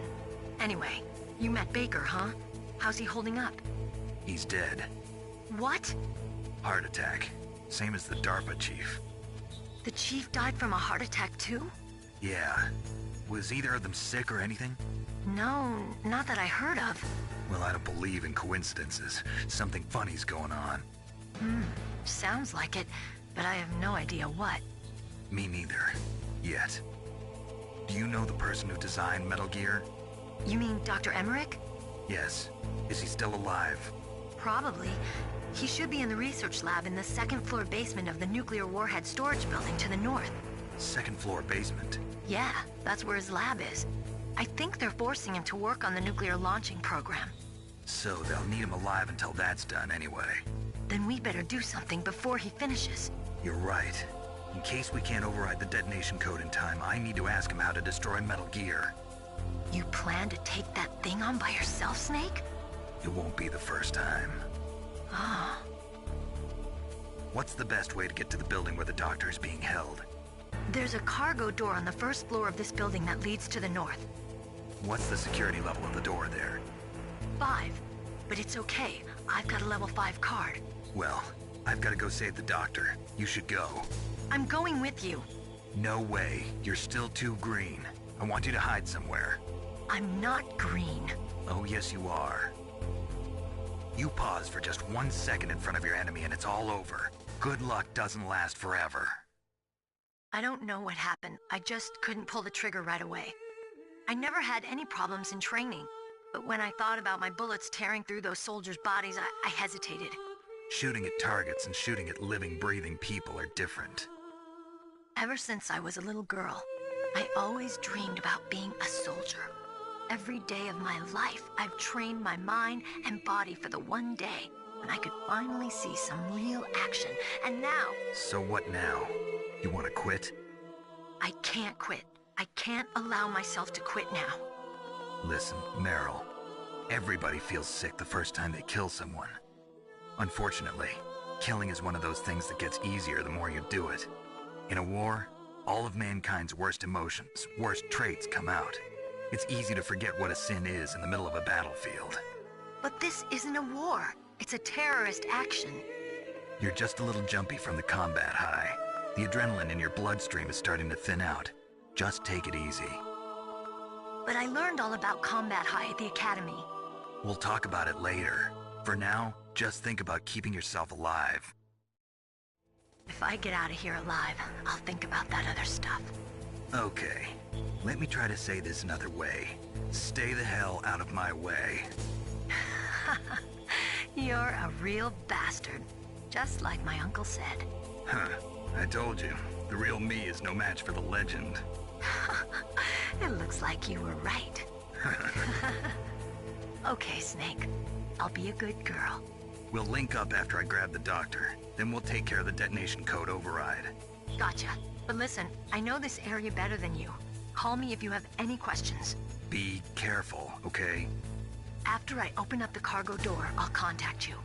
I: Anyway, you met Baker, huh? How's he holding up?
D: He's dead.
I: What?
D: Heart attack. Same as the DARPA chief.
I: The chief died from a heart attack too?
D: Yeah. Was either of them sick or anything?
I: No, not that I heard of.
D: Well, I don't believe in coincidences. Something funny's going on.
I: Sounds like it, but I have no idea what.
D: Me neither. Yet. Do you know the person who designed Metal Gear?
I: You mean Dr. Emmerich?
D: Yes. Is he still alive?
I: Probably. He should be in the research lab in the second floor basement of the nuclear warhead storage building to the north.
D: Second floor basement?
I: Yeah, that's where his lab is. I think they're forcing him to work on the nuclear launching program.
D: So they'll need him alive until that's done anyway.
I: Then we better do something before he finishes.
D: You're right. In case we can't override the detonation code in time, I need to ask him how to destroy Metal Gear.
I: You plan to take that thing on by yourself, Snake?
D: It won't be the first time.
I: Oh.
D: What's the best way to get to the building where the doctor is being held?
I: There's a cargo door on the first floor of this building that leads to the north.
D: What's the security level of the door there?
I: 5. But it's okay. I've got a level 5 card.
D: Well, I've got to go save the doctor. You should go.
I: I'm going with you.
D: No way. You're still too green. I want you to hide somewhere.
I: I'm not green.
D: Oh, yes you are. You pause for just 1 second in front of your enemy and it's all over. Good luck doesn't last forever.
I: I don't know what happened. I just couldn't pull the trigger right away. I never had any problems in training, but when I thought about my bullets tearing through those soldiers' bodies, I hesitated.
D: Shooting at targets and shooting at living, breathing people are different.
I: Ever since I was a little girl, I always dreamed about being a soldier. Every day of my life, I've trained my mind and body for the one day when I could finally see some real action, and now...
D: So what now? You want to quit?
I: I can't quit. I can't allow myself to quit now.
D: Listen, Meryl, everybody feels sick the first time they kill someone. Unfortunately, killing is one of those things that gets easier the more you do it. In a war, all of mankind's worst emotions, worst traits come out. It's easy to forget what a sin is in the middle of a battlefield.
I: But this isn't a war. It's a terrorist action.
D: You're just a little jumpy from the combat high. The adrenaline in your bloodstream is starting to thin out. Just take it easy.
I: But I learned all about combat high at the academy.
D: We'll talk about it later. For now, just think about keeping yourself alive.
I: If I get out of here alive, I'll think about that other stuff.
D: Okay. Let me try to say this another way. Stay the hell out of my way.
I: You're a real bastard. Just like my uncle said.
D: Huh. I told you. The real me is no match for the legend.
I: It looks like you were right. Okay, Snake. I'll be a good girl.
D: We'll link up after I grab the doctor. Then we'll take care of the detonation code override.
I: Gotcha. But listen, I know this area better than you. Call me if you have any questions.
D: Be careful, okay?
I: After I open up the cargo door, I'll contact you.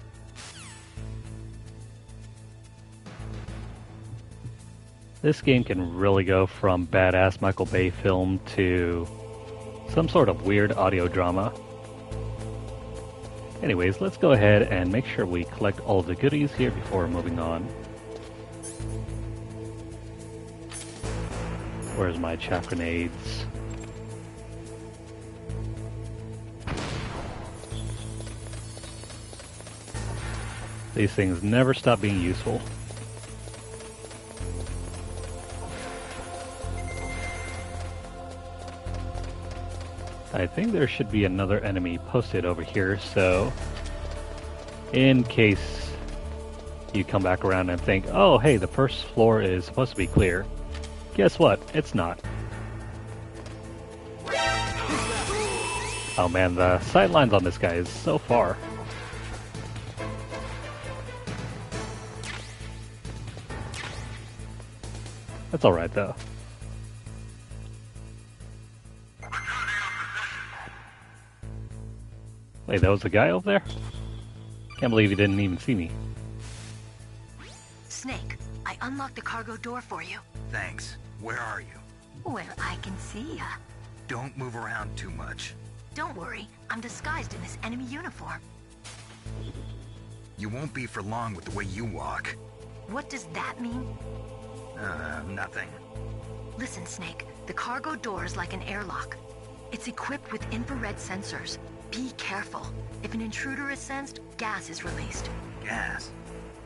A: This game can really go from badass Michael Bay film to some sort of weird audio drama. Anyways, let's go ahead and make sure we collect all of the goodies here before moving on. Where's my chaff grenades? These things never stop being useful. I think there should be another enemy posted over here, so in case you come back around and think, oh hey, the first floor is supposed to be clear. Guess what? It's not. Oh man, the sightlines on this guy is so far. That's alright though. Wait, that was the guy over there? Can't believe he didn't even see me.
I: Snake, I unlocked the cargo door for you.
D: Thanks. Where are you?
I: Well, I can see ya.
D: Don't move around too much.
I: Don't worry, I'm disguised in this enemy uniform.
D: You won't be for long with the way you walk.
I: What does that mean?
D: Nothing.
I: Listen, Snake, the cargo door is like an airlock. It's equipped with infrared sensors. Be careful. If an intruder is sensed, gas is released.
D: Gas?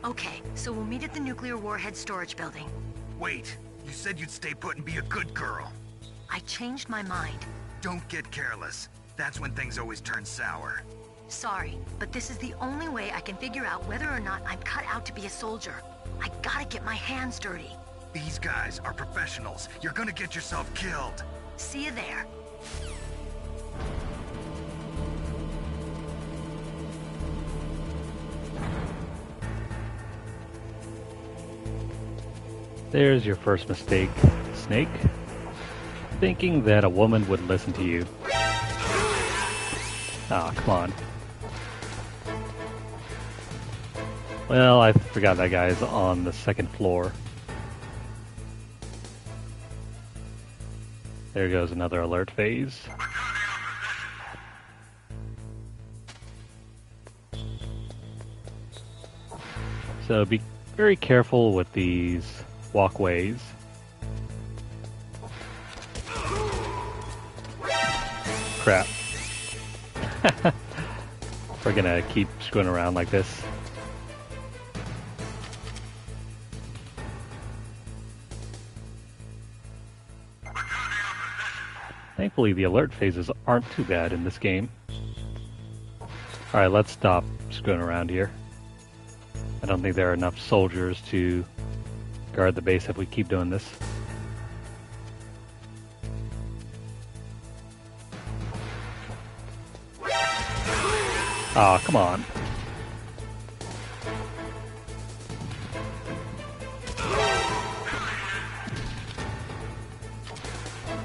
I: Okay, so we'll meet at the nuclear warhead storage building.
D: Wait, you said you'd stay put and be a good girl.
I: I changed my mind.
D: Don't get careless. That's when things always turn sour.
I: Sorry, but this is the only way I can figure out whether or not I'm cut out to be a soldier. I gotta get my hands dirty.
D: These guys are professionals. You're gonna get yourself killed.
I: See you there.
A: There's your first mistake, Snake. Thinking that a woman would listen to you. Ah, come on. Well, I forgot that guy's on the second floor. There goes another alert phase. So be very careful with these walkways. Crap. We're gonna keep screwing around like this. Thankfully, the alert phases aren't too bad in this game. Alright, let's stop screwing around here. I don't think there are enough soldiers to guard the base if we keep doing this. Aw, come on.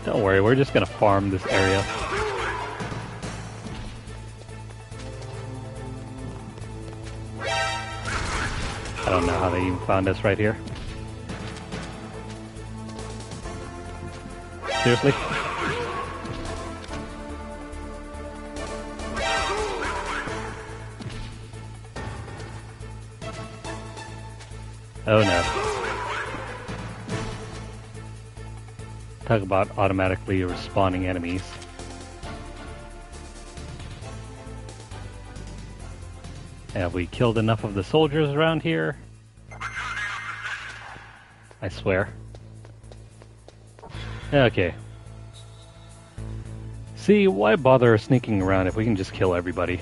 A: Don't worry, we're just gonna farm this area. I don't know how they even found us right here. Seriously? Oh no. Talk about automatically respawning enemies. Have we killed enough of the soldiers around here? I swear. Okay. See, why bother sneaking around if we can just kill everybody?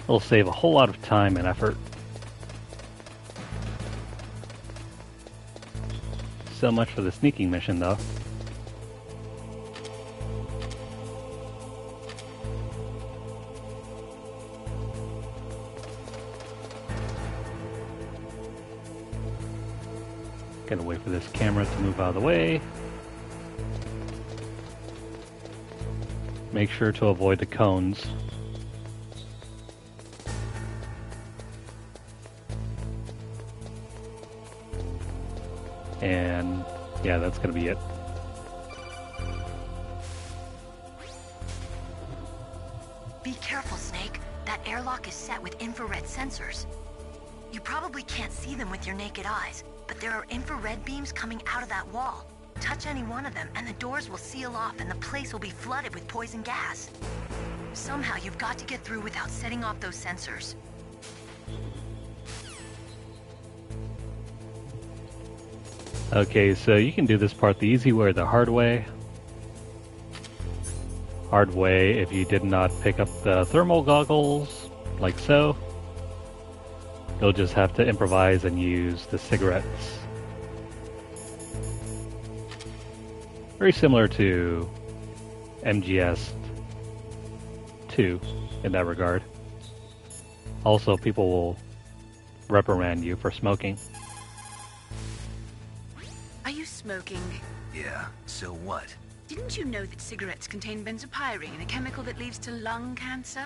A: It'll save a whole lot of time and effort. So much for the sneaking mission, though. Gotta wait for this camera to move out of the way. Make sure to avoid the cones. And yeah, that's going to be it.
I: Be careful, Snake. That airlock is set with infrared sensors. You probably can't see them with your naked eyes, but there are infrared beams coming out of that wall. Touch any one of them, and the doors will seal off, and the place will be flooded with poison gas. Somehow, you've got to get through without setting off those sensors.
A: Okay, so you can do this part the easy way or the hard way. Hard way if you did not pick up the thermal goggles, like so. You'll just have to improvise and use the cigarettes. Very similar to MGS 2 in that regard. Also, people will reprimand you for smoking.
B: Are you smoking?
D: Yeah, so what?
B: Didn't you know that cigarettes contain benzopyrene, a chemical that leads to lung cancer?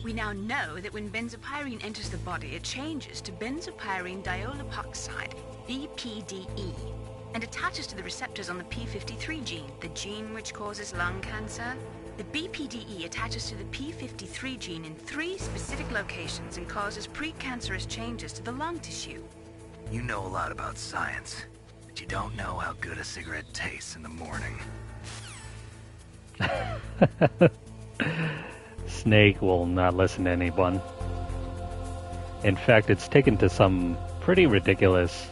B: We now know that when benzopyrene enters the body, it changes to benzopyrene diolipoxide, BPDE, and attaches to the receptors on the P53 gene, the gene which causes lung cancer. The BPDE attaches to the P53 gene in 3 specific locations and causes precancerous changes to the lung tissue.
D: You know a lot about science, but you don't know how good a cigarette tastes in the morning.
A: Snake will not listen to anyone. In fact, it's taken to some pretty ridiculous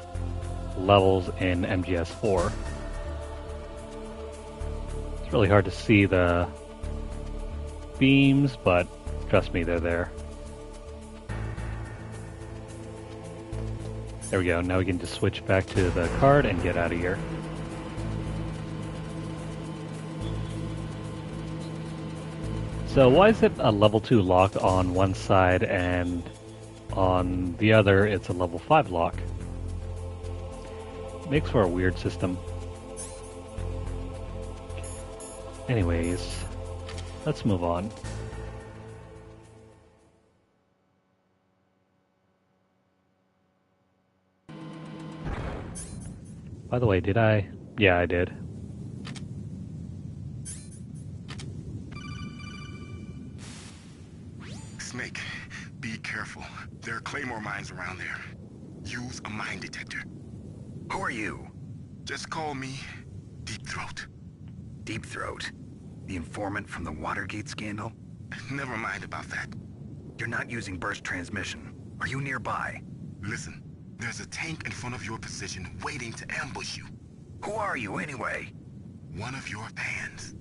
A: levels in MGS4. It's really hard to see the beams, but trust me, they're there. There we go. Now we can just switch back to the card and get out of here. So why is it a level 2 lock on one side and on the other it's a level 5 lock? Makes for a weird system. Anyways, let's move on. By the way, did I? Yeah, I did.
J: Snake, be careful. There are claymore mines around there. Use a mine detector.
D: Who are you?
J: Just call me Deep Throat.
D: Deep Throat? The informant from the Watergate scandal?
J: Never mind about that.
D: You're not using burst transmission. Are you nearby?
J: Listen, there's a tank in front of your position waiting to ambush you.
D: Who are you anyway?
J: One of your fans.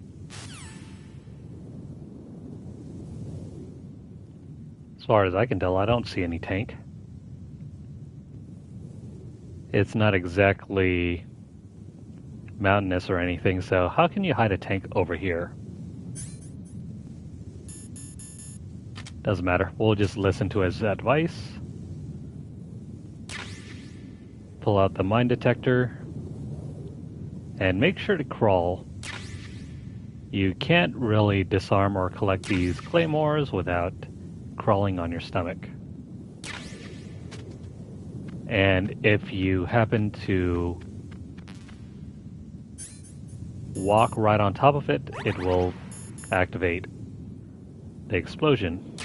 A: As far as I can tell, I don't see any tank. It's not exactly mountainous or anything, so how can you hide a tank over here? Doesn't matter. We'll just listen to his advice. Pull out the mine detector. And make sure to crawl. You can't really disarm or collect these claymores without crawling on your stomach. And if you happen to walk right on top of it, it will activate the explosion.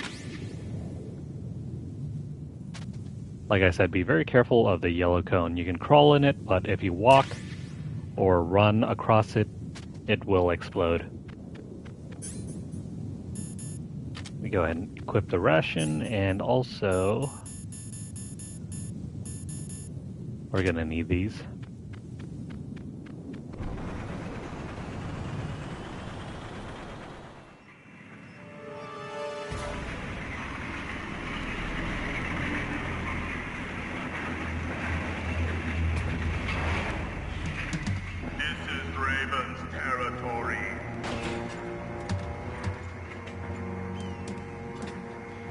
A: Like I said, be very careful of the yellow cone. You can crawl in it, but if you walk or run across it, it will explode. We go ahead and equip the ration, and also we're gonna need these.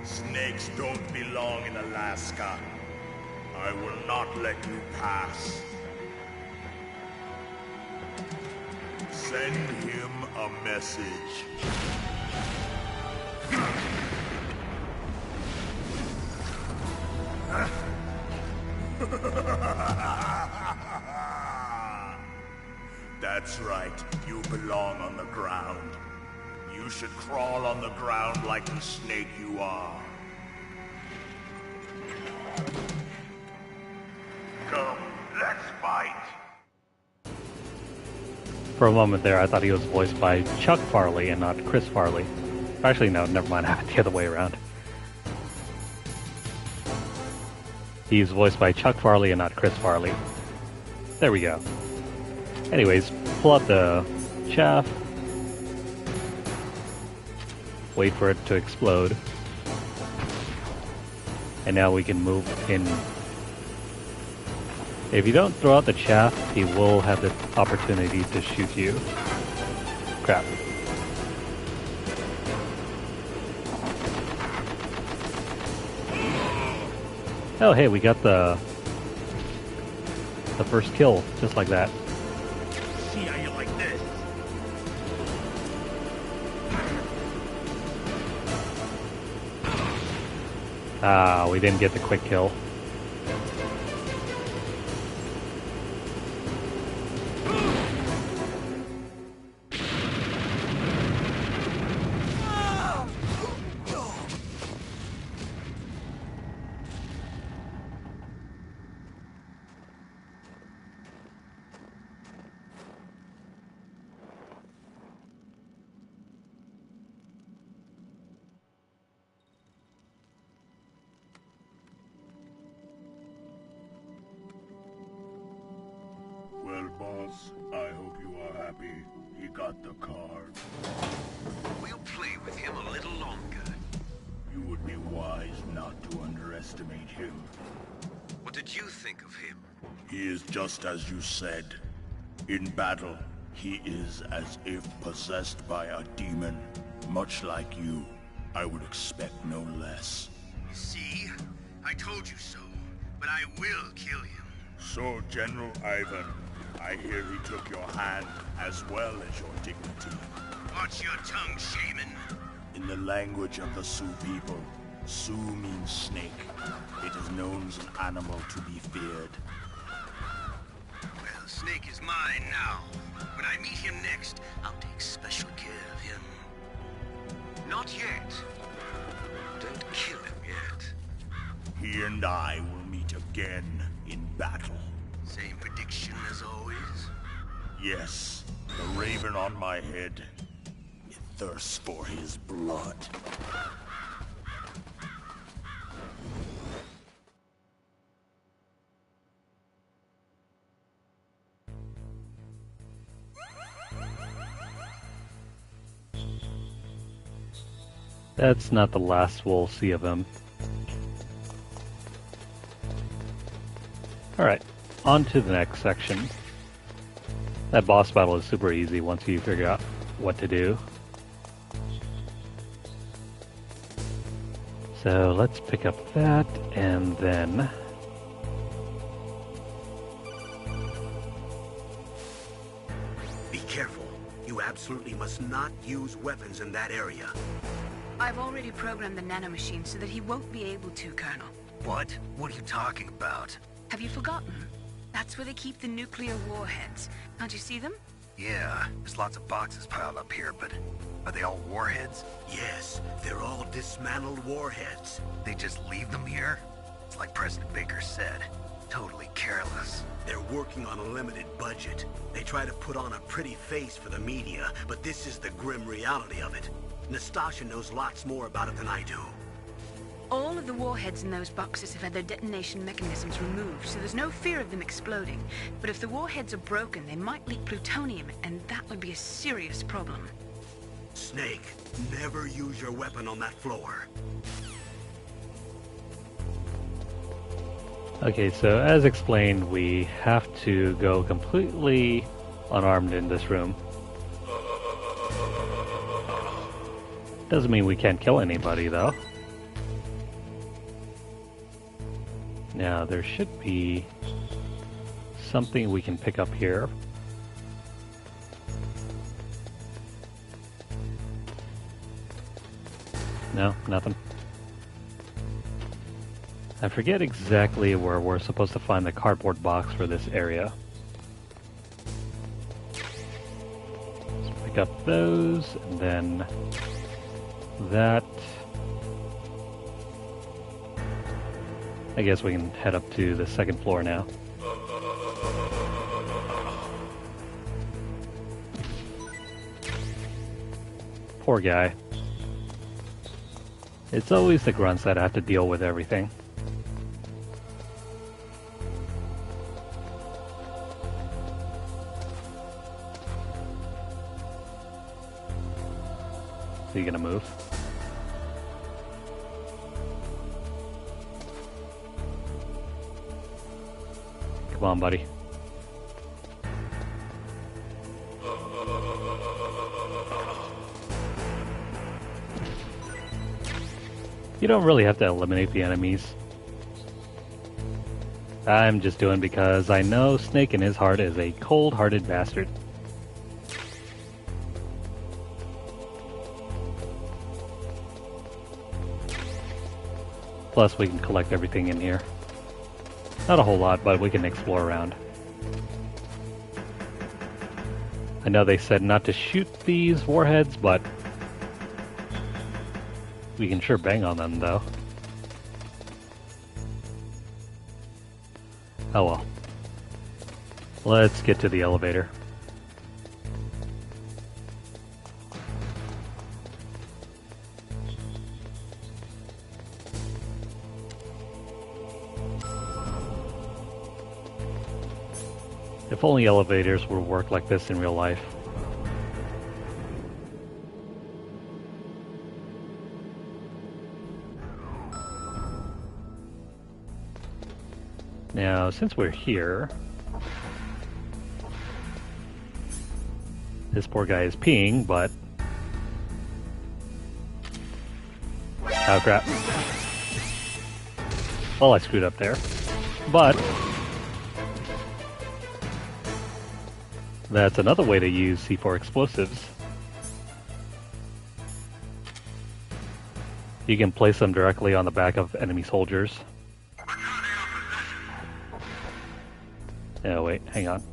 K: Snakes don't belong in Alaska. I will not let you pass. Send him a message. That's right. You belong on the ground. You should crawl on the ground like the snake you are. Come, let's fight.
A: For a moment there, I thought he was voiced by Chuck Farley and not Chris Farley. Actually, no, never mind. I have it the other way around. He's voiced by Chuck Farley and not Chris Farley. There we go. Anyways, pull out the chaff. Wait for it to explode. And now we can move in. If you don't throw out the chaff, he will have the opportunity to shoot you. Crap. Oh hey, we got the first kill, just like that.
K: See how you like this?
A: Ah, we didn't get the quick kill.
K: Well, boss, I hope you are happy. He got the card.
C: We'll play with him a little longer.
K: You would be wise not to underestimate him.
C: What did you think of him?
K: He is just as you said. In battle, he is as if possessed by a demon. Much like you, I would expect no less.
F: See? I told you so. But I will kill him.
K: So, General Ivan, I hear he took your hand as well as your dignity.
F: Watch your tongue, shaman.
K: In the language of the Sioux people, Sioux means snake. It is known as an animal to be feared.
F: Well, Snake is mine now. When I meet him next, I'll take special care of him.
C: Not yet. Don't kill him yet.
K: He and I will meet again in battle.
F: Same prediction as always?
K: Yes, the raven on my head. It thirsts for his blood.
A: That's not the last we'll see of him. Alright, on to the next section. That boss battle is super easy once you figure out what to do. So let's pick up that, and then...
C: Be careful. You absolutely must not use weapons in that area.
B: I've already programmed the nanomachine so that he won't be able to, Colonel.
D: What? What are you talking about?
B: Have you forgotten? That's where they keep the nuclear warheads. Can't you see them?
D: Yeah, there's lots of boxes piled up here, but are they all warheads?
C: Yes, they're all dismantled warheads.
D: They just leave them here? It's like President Baker said. Totally careless.
C: They're working on a limited budget. They try to put on a pretty face for the media, but this is the grim reality of it. Nastasha knows lots more about it than I do.
B: All of the warheads in those boxes have had their detonation mechanisms removed, so there's no fear of them exploding. But if the warheads are broken, they might leak plutonium, and that would be a serious problem.
C: Snake, never use your weapon on that floor.
A: Okay, so as explained, we have to go completely unarmed in this room. Doesn't mean we can't kill anybody, though. Now, there should be something we can pick up here. No, nothing. I forget exactly where we're supposed to find the cardboard box for this area. pick up those, and then that. I guess we can head up to the second floor now. Poor guy. It's always the grunts that have to deal with everything. So you gonna move? Come on, buddy. You don't really have to eliminate the enemies. I'm just doing because I know Snake in his heart is a cold-hearted bastard. Plus, we can collect everything in here. Not a whole lot, but we can explore around. I know they said not to shoot these warheads, but we can sure bang on them, though. Oh well. Let's get to the elevator. If only elevators would work like this in real life. Now, since we're here, this poor guy is peeing, but... Oh crap. Well, I screwed up there. But... that's another way to use C4 explosives. You can place them directly on the back of enemy soldiers. Oh wait, hang on.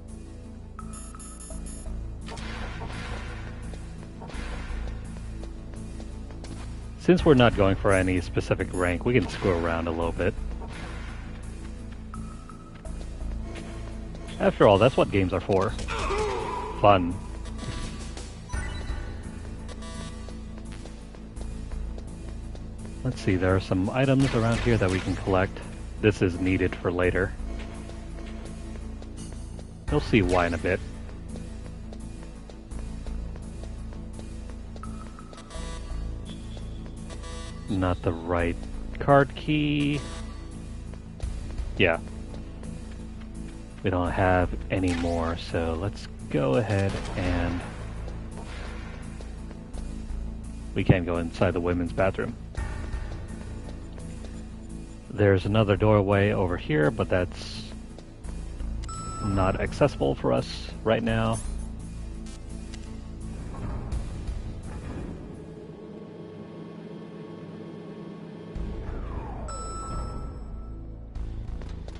A: Since we're not going for any specific rank, we can screw around a little bit. After all, that's what games are for. Fun. Let's see, there are some items around here that we can collect. This is needed for later. You'll see why in a bit. Not the right card key. Yeah. We don't have any more, so let's go ahead and... we can't go inside the women's bathroom. There's another doorway over here, but that's not accessible for us right now.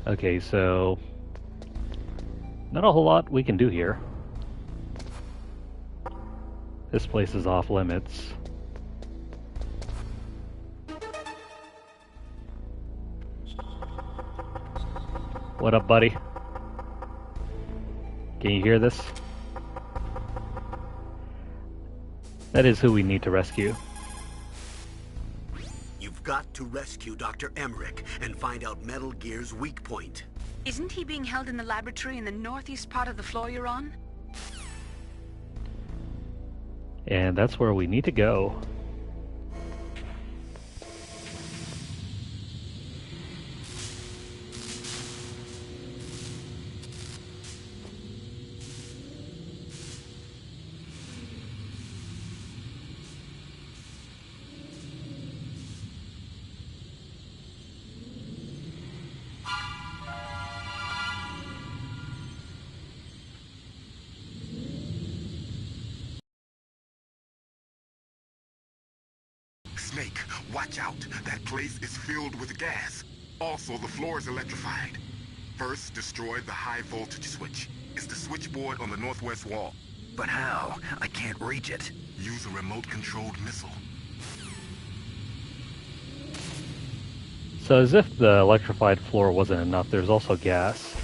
A: Okay, so not a whole lot we can do here. This place is off limits. What up, buddy? Can you hear this? That is who we need to rescue.
C: You've got to rescue Dr. Emmerich and find out Metal Gear's weak point.
B: Isn't he being held in the laboratory in the northeast part of the floor you're on?
A: And that's where we need to go.
J: Snake, watch out. That place is filled with gas. Also, the floor is electrified. First, destroy the high voltage switch. It's the switchboard on the northwest wall.
D: But how? I can't reach it.
J: Use a remote-controlled missile.
A: So as if the electrified floor wasn't enough, there's also gas.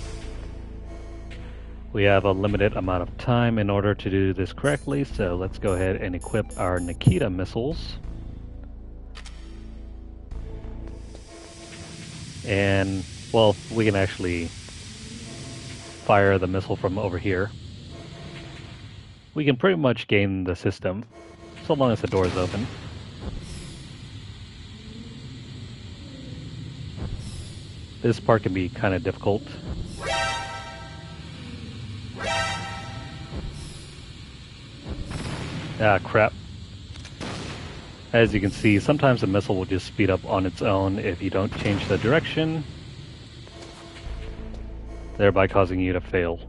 A: We have a limited amount of time in order to do this correctly, so let's go ahead and equip our Nikita missiles. And, well, we can actually fire the missile from over here. We can pretty much gain the system, so long as the door is open. This part can be kind of difficult. Ah, crap. As you can see, sometimes the missile will just speed up on its own if you don't change the direction, thereby causing you to fail.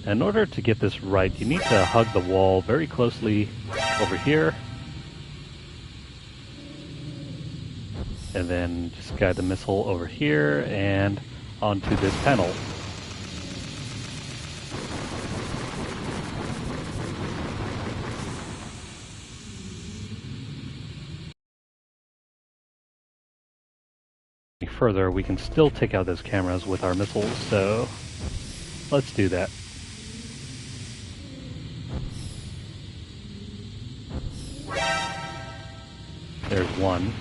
A: In order to get this right, you need to hug the wall very closely over here. And then just guide the missile over here and onto this panel. Further, we can still take out those cameras with our missiles, so let's do that. There's one.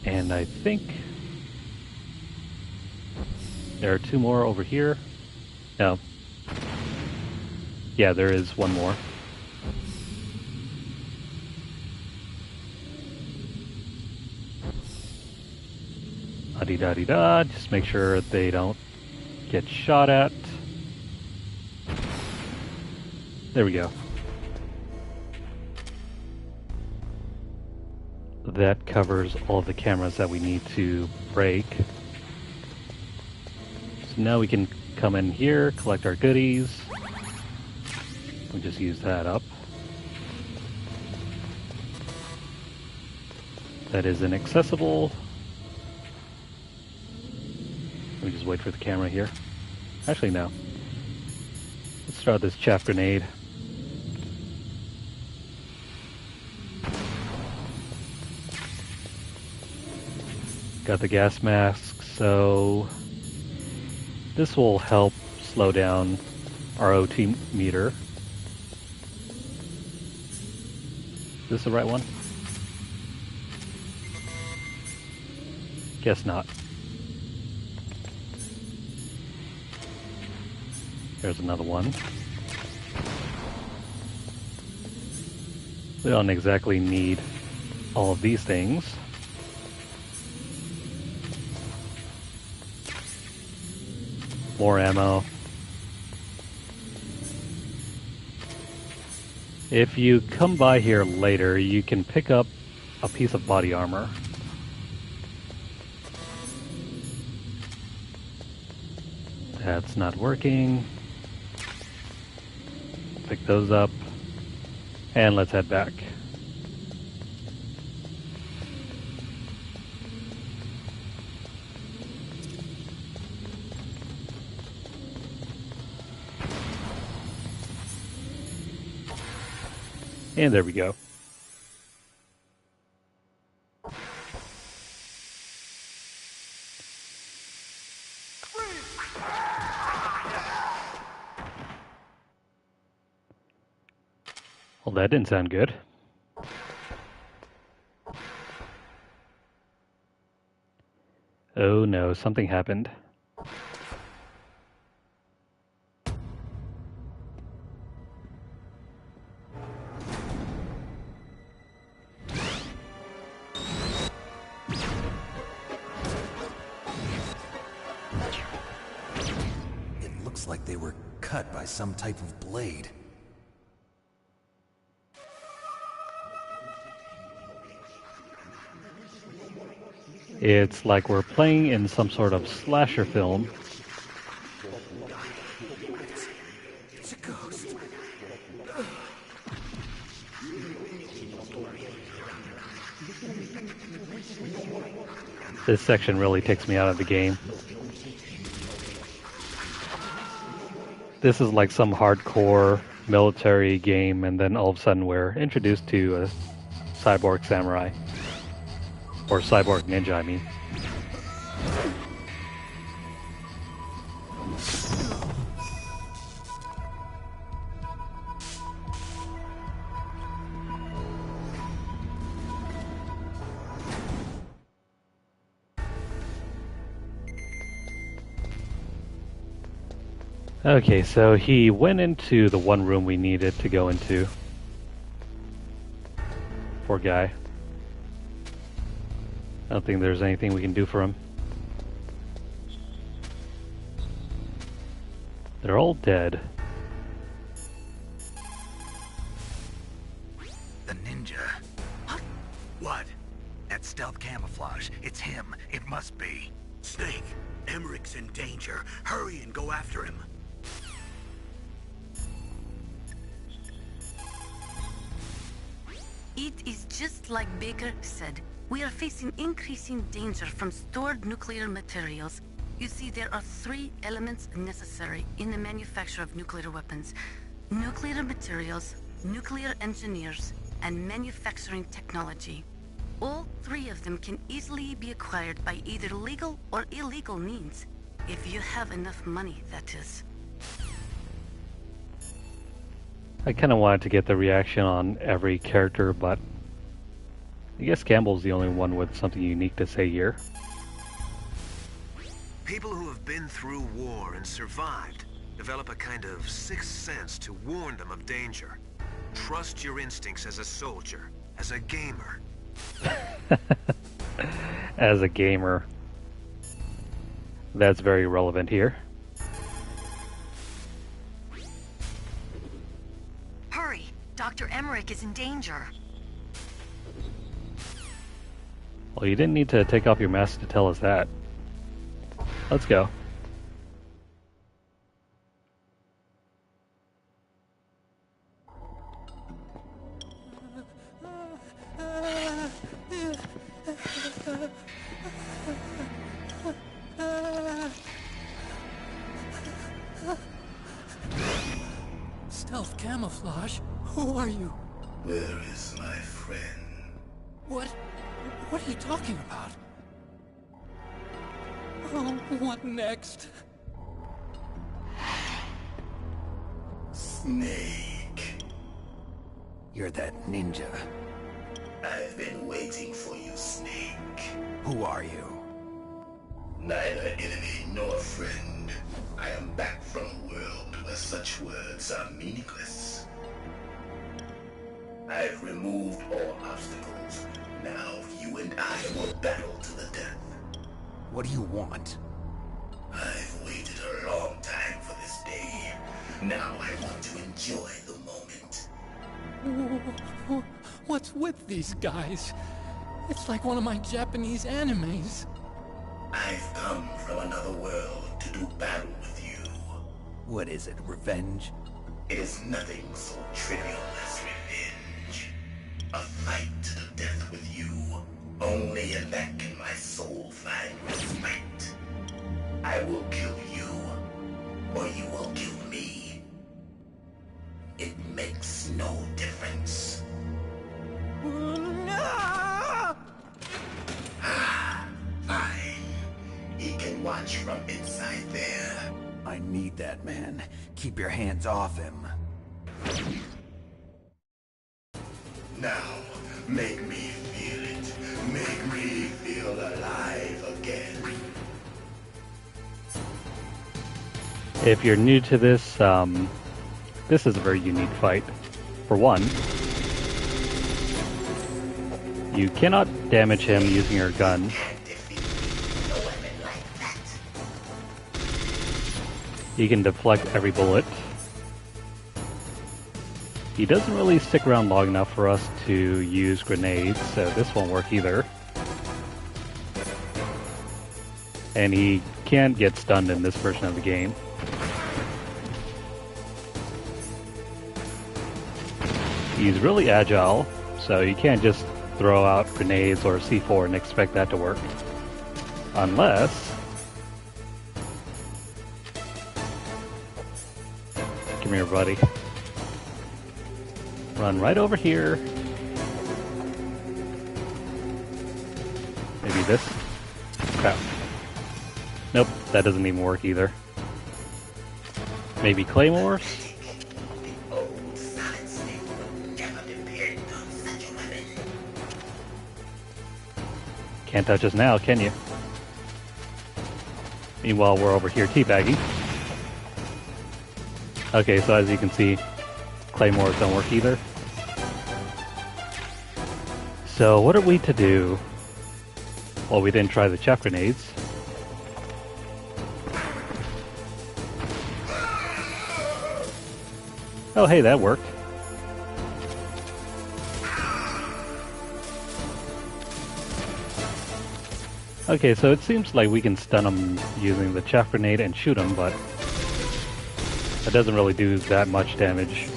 A: And I think there are two more over here. No. Yeah, there is one more. La-di-da-di-da, just make sure they don't get shot at. There we go. That covers all of the cameras that we need to break. So now we can come in here, collect our goodies. We just use that up. That is inaccessible. We just wait for the camera here. Actually, no. Let's start this chaff grenade. Got the gas mask, so this will help slow down our OT meter. Is this the right one? Guess not. There's another one. We don't exactly need all of these things. More ammo. If you come by here later, you can pick up a piece of body armor. That's not working. Pick those up. And let's head back. And there we go. Well, that didn't sound good. Oh no, something happened.
G: It looks like they were cut by some type of blade.
A: It's like we're playing in some sort of slasher film.
G: It's a ghost.
A: This section really takes me out of the game. This is like some hardcore military game, and then all of a sudden we're introduced to a cyborg samurai. Or cyborg ninja, I mean. Okay, so he went into the one room we needed to go into. Poor guy. I don't think there's anything we can do for him. They're all dead.
D: The ninja.
C: What?
D: That stealth camouflage. It's him. It must be.
C: Snake, Emmerich's in danger. Hurry and go after him.
E: It is just like Baker said. We are facing increasing danger from stored nuclear materials. You see, there are 3 elements necessary in the manufacture of nuclear weapons. Nuclear materials, nuclear engineers, and manufacturing technology. All 3 of them can easily be acquired by either legal or illegal means. If you have enough money, that is.
A: I kind of wanted to get the reaction on every character, but I guess Campbell's the only one with something unique to say here.
L: People who have been through war and survived develop a kind of sixth sense to warn them of danger. Trust your instincts as a soldier, as a gamer.
A: As a gamer. That's very relevant here.
I: Hurry! Dr. Emmerich is in danger.
A: Well, you didn't need to take off your mask to tell us that. Let's go.
M: Stealth camouflage? Who are you?
K: Where is my friend?
M: What are you talking about? Oh, what next?
K: Snake.
G: You're that ninja.
K: I've been waiting for you, Snake.
G: Who are you?
K: Neither enemy nor friend. I am back from a world where such words are meaningless. I've removed all obstacles. Now you and I will battle to the death.
G: What do you want?
K: I've waited a long time for this day. Now I want to enjoy the moment.
M: What's with these guys? It's like one of my Japanese animes.
K: I've come from another world to do battle with you.
G: What is it, revenge?
K: It is nothing so trivial as revenge. A fight to the death with you. Only in that can my soul find respite. I will kill you, or you will kill me. It makes no difference. Fine. He can watch from inside there.
G: I need that man. Keep your hands off him.
K: Now, make me feel it. Make me feel alive again.
A: If you're new to this, this is a very unique fight. For one, you cannot damage him using your gun. You can deflect every bullet. He doesn't really stick around long enough for us to use grenades, so this won't work either. And he can't get stunned in this version of the game. He's really agile, so you can't just throw out grenades or C4 and expect that to work. Unless... Come here, buddy. Run right over here. Maybe this? Crap. Nope, that doesn't even work either. Maybe claymores? Can't touch us now, can you? Meanwhile, we're over here teabagging. Okay, so as you can see, claymores don't work either. So what are we to do? Well, we didn't try the chaff grenades. Oh, hey, that worked. Okay, so it seems like we can stun them using the chaff grenade and shoot them, but it doesn't really do that much damage.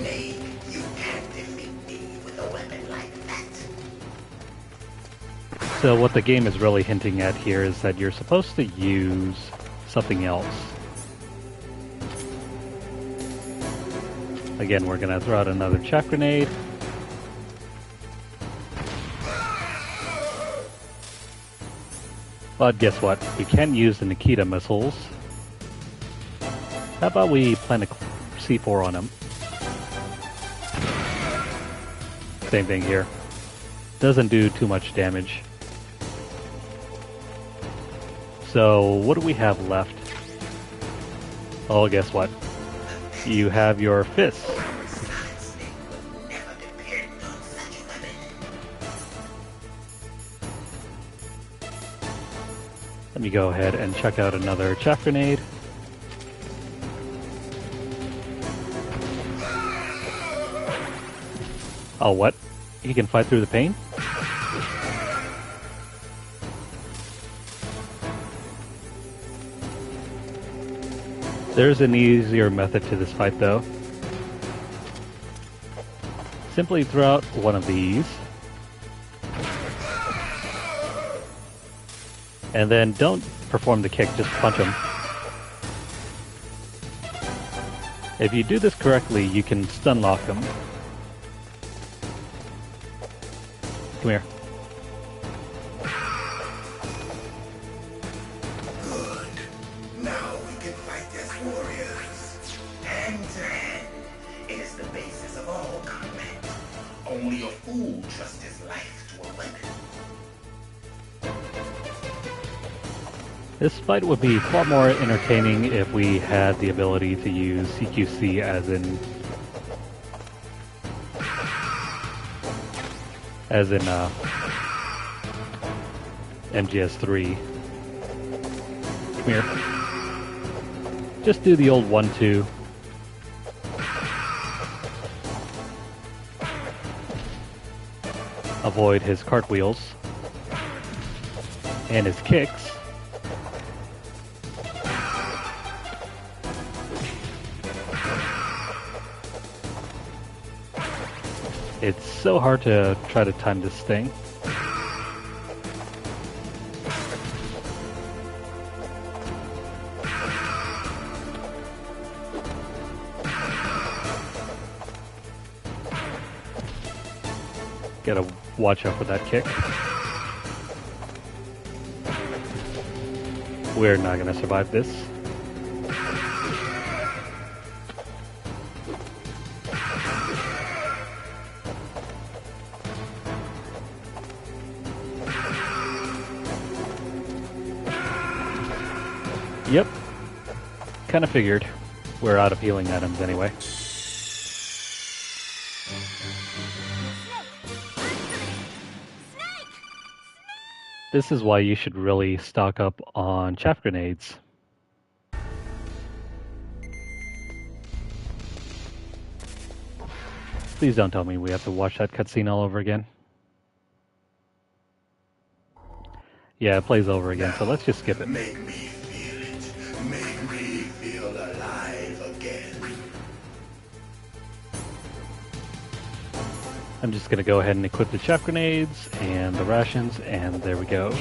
A: So what the game is really hinting at here is that you're supposed to use something else. Again, we're going to throw out another chaff grenade. But guess what? We can use the Nikita missiles. How about we plant a C4 on them? Same thing here. Doesn't do too much damage. So, what do we have left? Oh, guess what? You have your fists. Let me go ahead and check out another chaff grenade. Oh, what? He can fight through the pain? There's an easier method to this fight, though. Simply throw out one of these. And then don't perform the kick, just punch him. If you do this correctly, you can stun lock him. Come here.
K: Good. Now we can fight as warriors. Hand to hand. It is the basis of all combat. Only a fool trusts his life to a weapon.
A: This fight would be far more entertaining if we had the ability to use CQC as in MGS3. Come here. Just do the old 1-2. Avoid his cartwheels and his kicks. It's so hard to try to time this thing. Gotta watch out for that kick. We're not gonna survive this. Yep. Kinda figured. We're out of healing items anyway. This is why you should really stock up on chaff grenades. Please don't tell me we have to watch that cutscene all over again. Yeah, it plays over again, so let's just skip it.
K: Make me feel it. Make me feel alive again.
A: I'm just gonna go ahead and equip the chaff grenades and the rations, and there we go.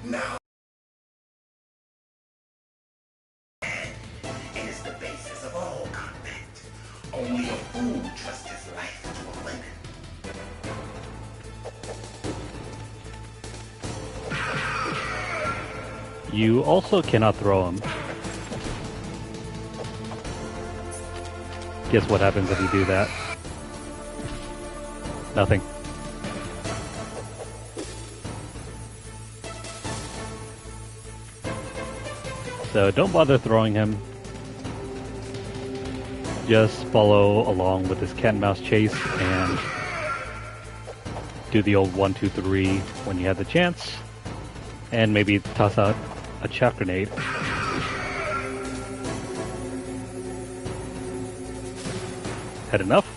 K: Now is the basis of all combat. Only a fool trusts his life to a weapon.
A: You also cannot throw him. Guess what happens if you do that? Nothing. So don't bother throwing him. Just follow along with this cat and mouse chase and do the old 1, 2, 3 when you have the chance. And maybe toss out a chaff grenade. Had enough?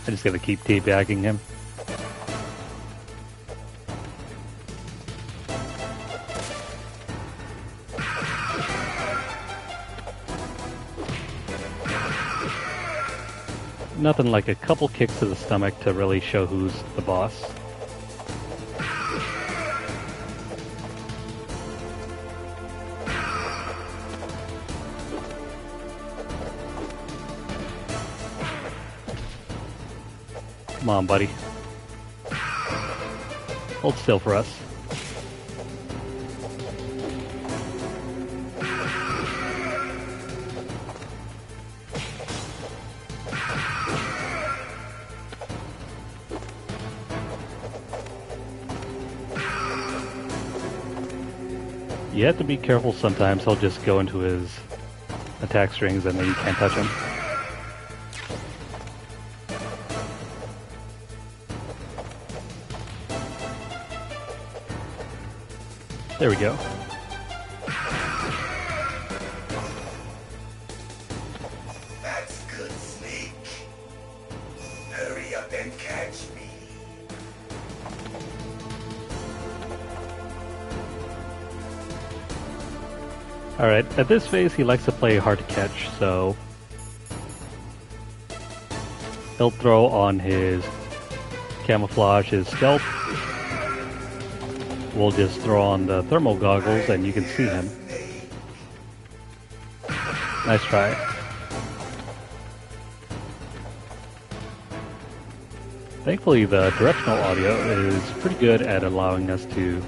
A: I just gotta keep teabagging him. Nothing like a couple kicks to the stomach to really show who's the boss. Come on, buddy. Hold still for us. You have to be careful sometimes. He'll just go into his attack strings and then you can't touch him. There we go.
K: That's good, Snake. Hurry up and catch me.
A: Alright, at this phase he likes to play hard to catch, so he'll throw on his camouflage, his stealth. We'll just throw on the thermal goggles and you can see him. Nice try. Thankfully the directional audio is pretty good at allowing us to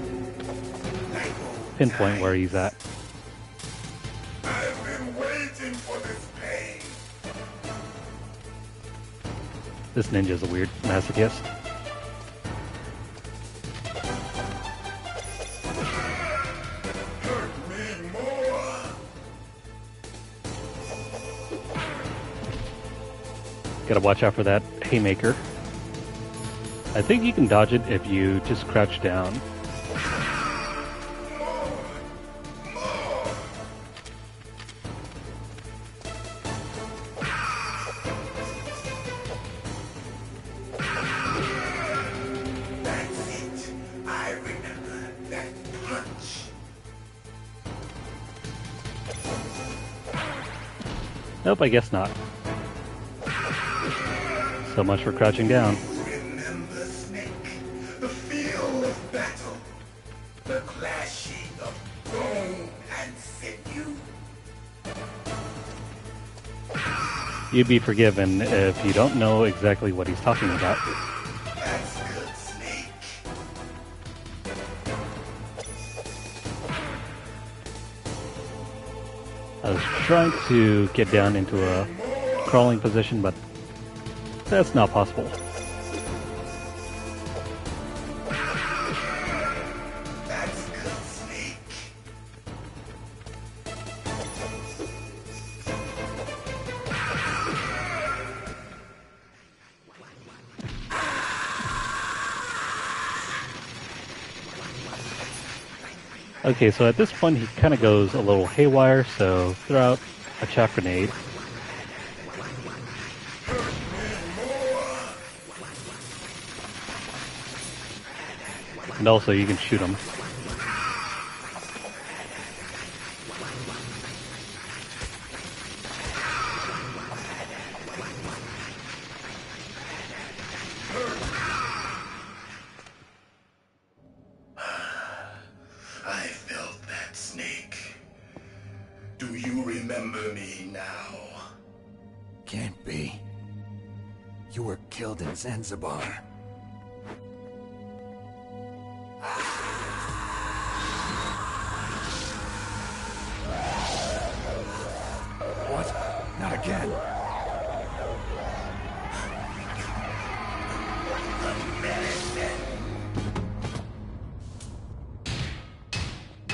A: pinpoint where he's at.
K: I've been waiting for this pain.
A: This ninja's a weird masochist. Gotta watch out for that haymaker. I think you can dodge it if you just crouch down.
K: That's it. I remember that punch.
A: Nope, I guess not. So much for crouching down.
K: Remember, Snake, the feel of battle, the clashing of bone and sinew.
A: You'd be forgiven if you don't know exactly what he's talking about.
K: That's good, Snake.
A: I was trying to get down into a crawling position, but that's not possible.
K: That's good, Snake.
A: Okay, so at this point he kind of goes a little haywire, so throw out a chaff grenade. And also you can shoot him.
K: Do you remember me now?
G: Can't be. You were killed in Zanzibar. What? Not again.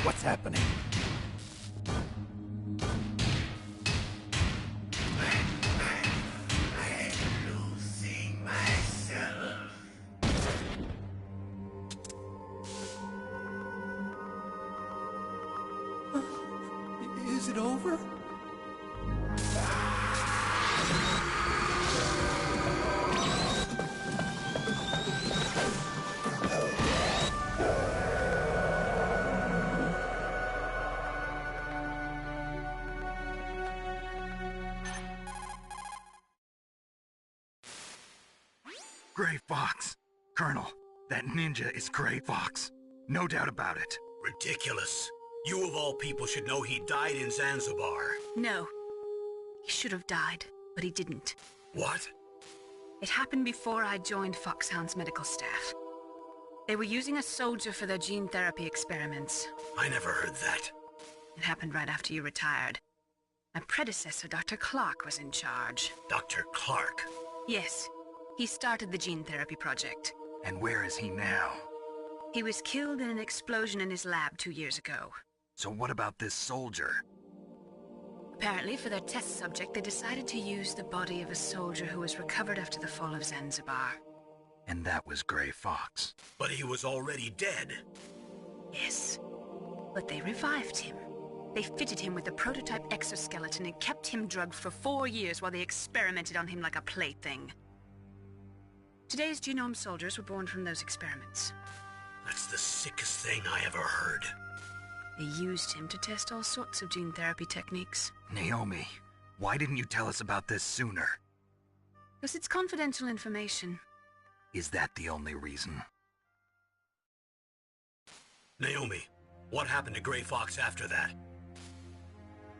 G: What's happening?
M: Is it over?
D: Gray Fox. Colonel, that ninja is Gray Fox. No doubt about it.
C: Ridiculous. You of all people should know he died in Zanzibar.
B: No. He should have died, but he didn't.
C: What?
B: It happened before I joined Foxhound's medical staff. They were using a soldier for their gene therapy experiments.
C: I never heard that.
B: It happened right after you retired. My predecessor, Dr. Clark, was in charge.
C: Dr. Clark?
B: Yes. He started the gene therapy project.
D: And where is he now?
B: He was killed in an explosion in his lab 2 years ago.
D: So what about this soldier?
B: Apparently, for their test subject, they decided to use the body of a soldier who was recovered after the fall of Zanzibar.
D: And that was Gray Fox.
C: But he was already dead.
B: Yes. But they revived him. They fitted him with a prototype exoskeleton and kept him drugged for 4 years while they experimented on him like a plaything. Today's genome soldiers were born from those experiments.
C: That's the sickest thing I ever heard.
B: They used him to test all sorts of gene therapy techniques.
D: Naomi, why didn't you tell us about this sooner?
B: Because it's confidential information.
D: Is that the only reason?
C: Naomi, what happened to Gray Fox after that?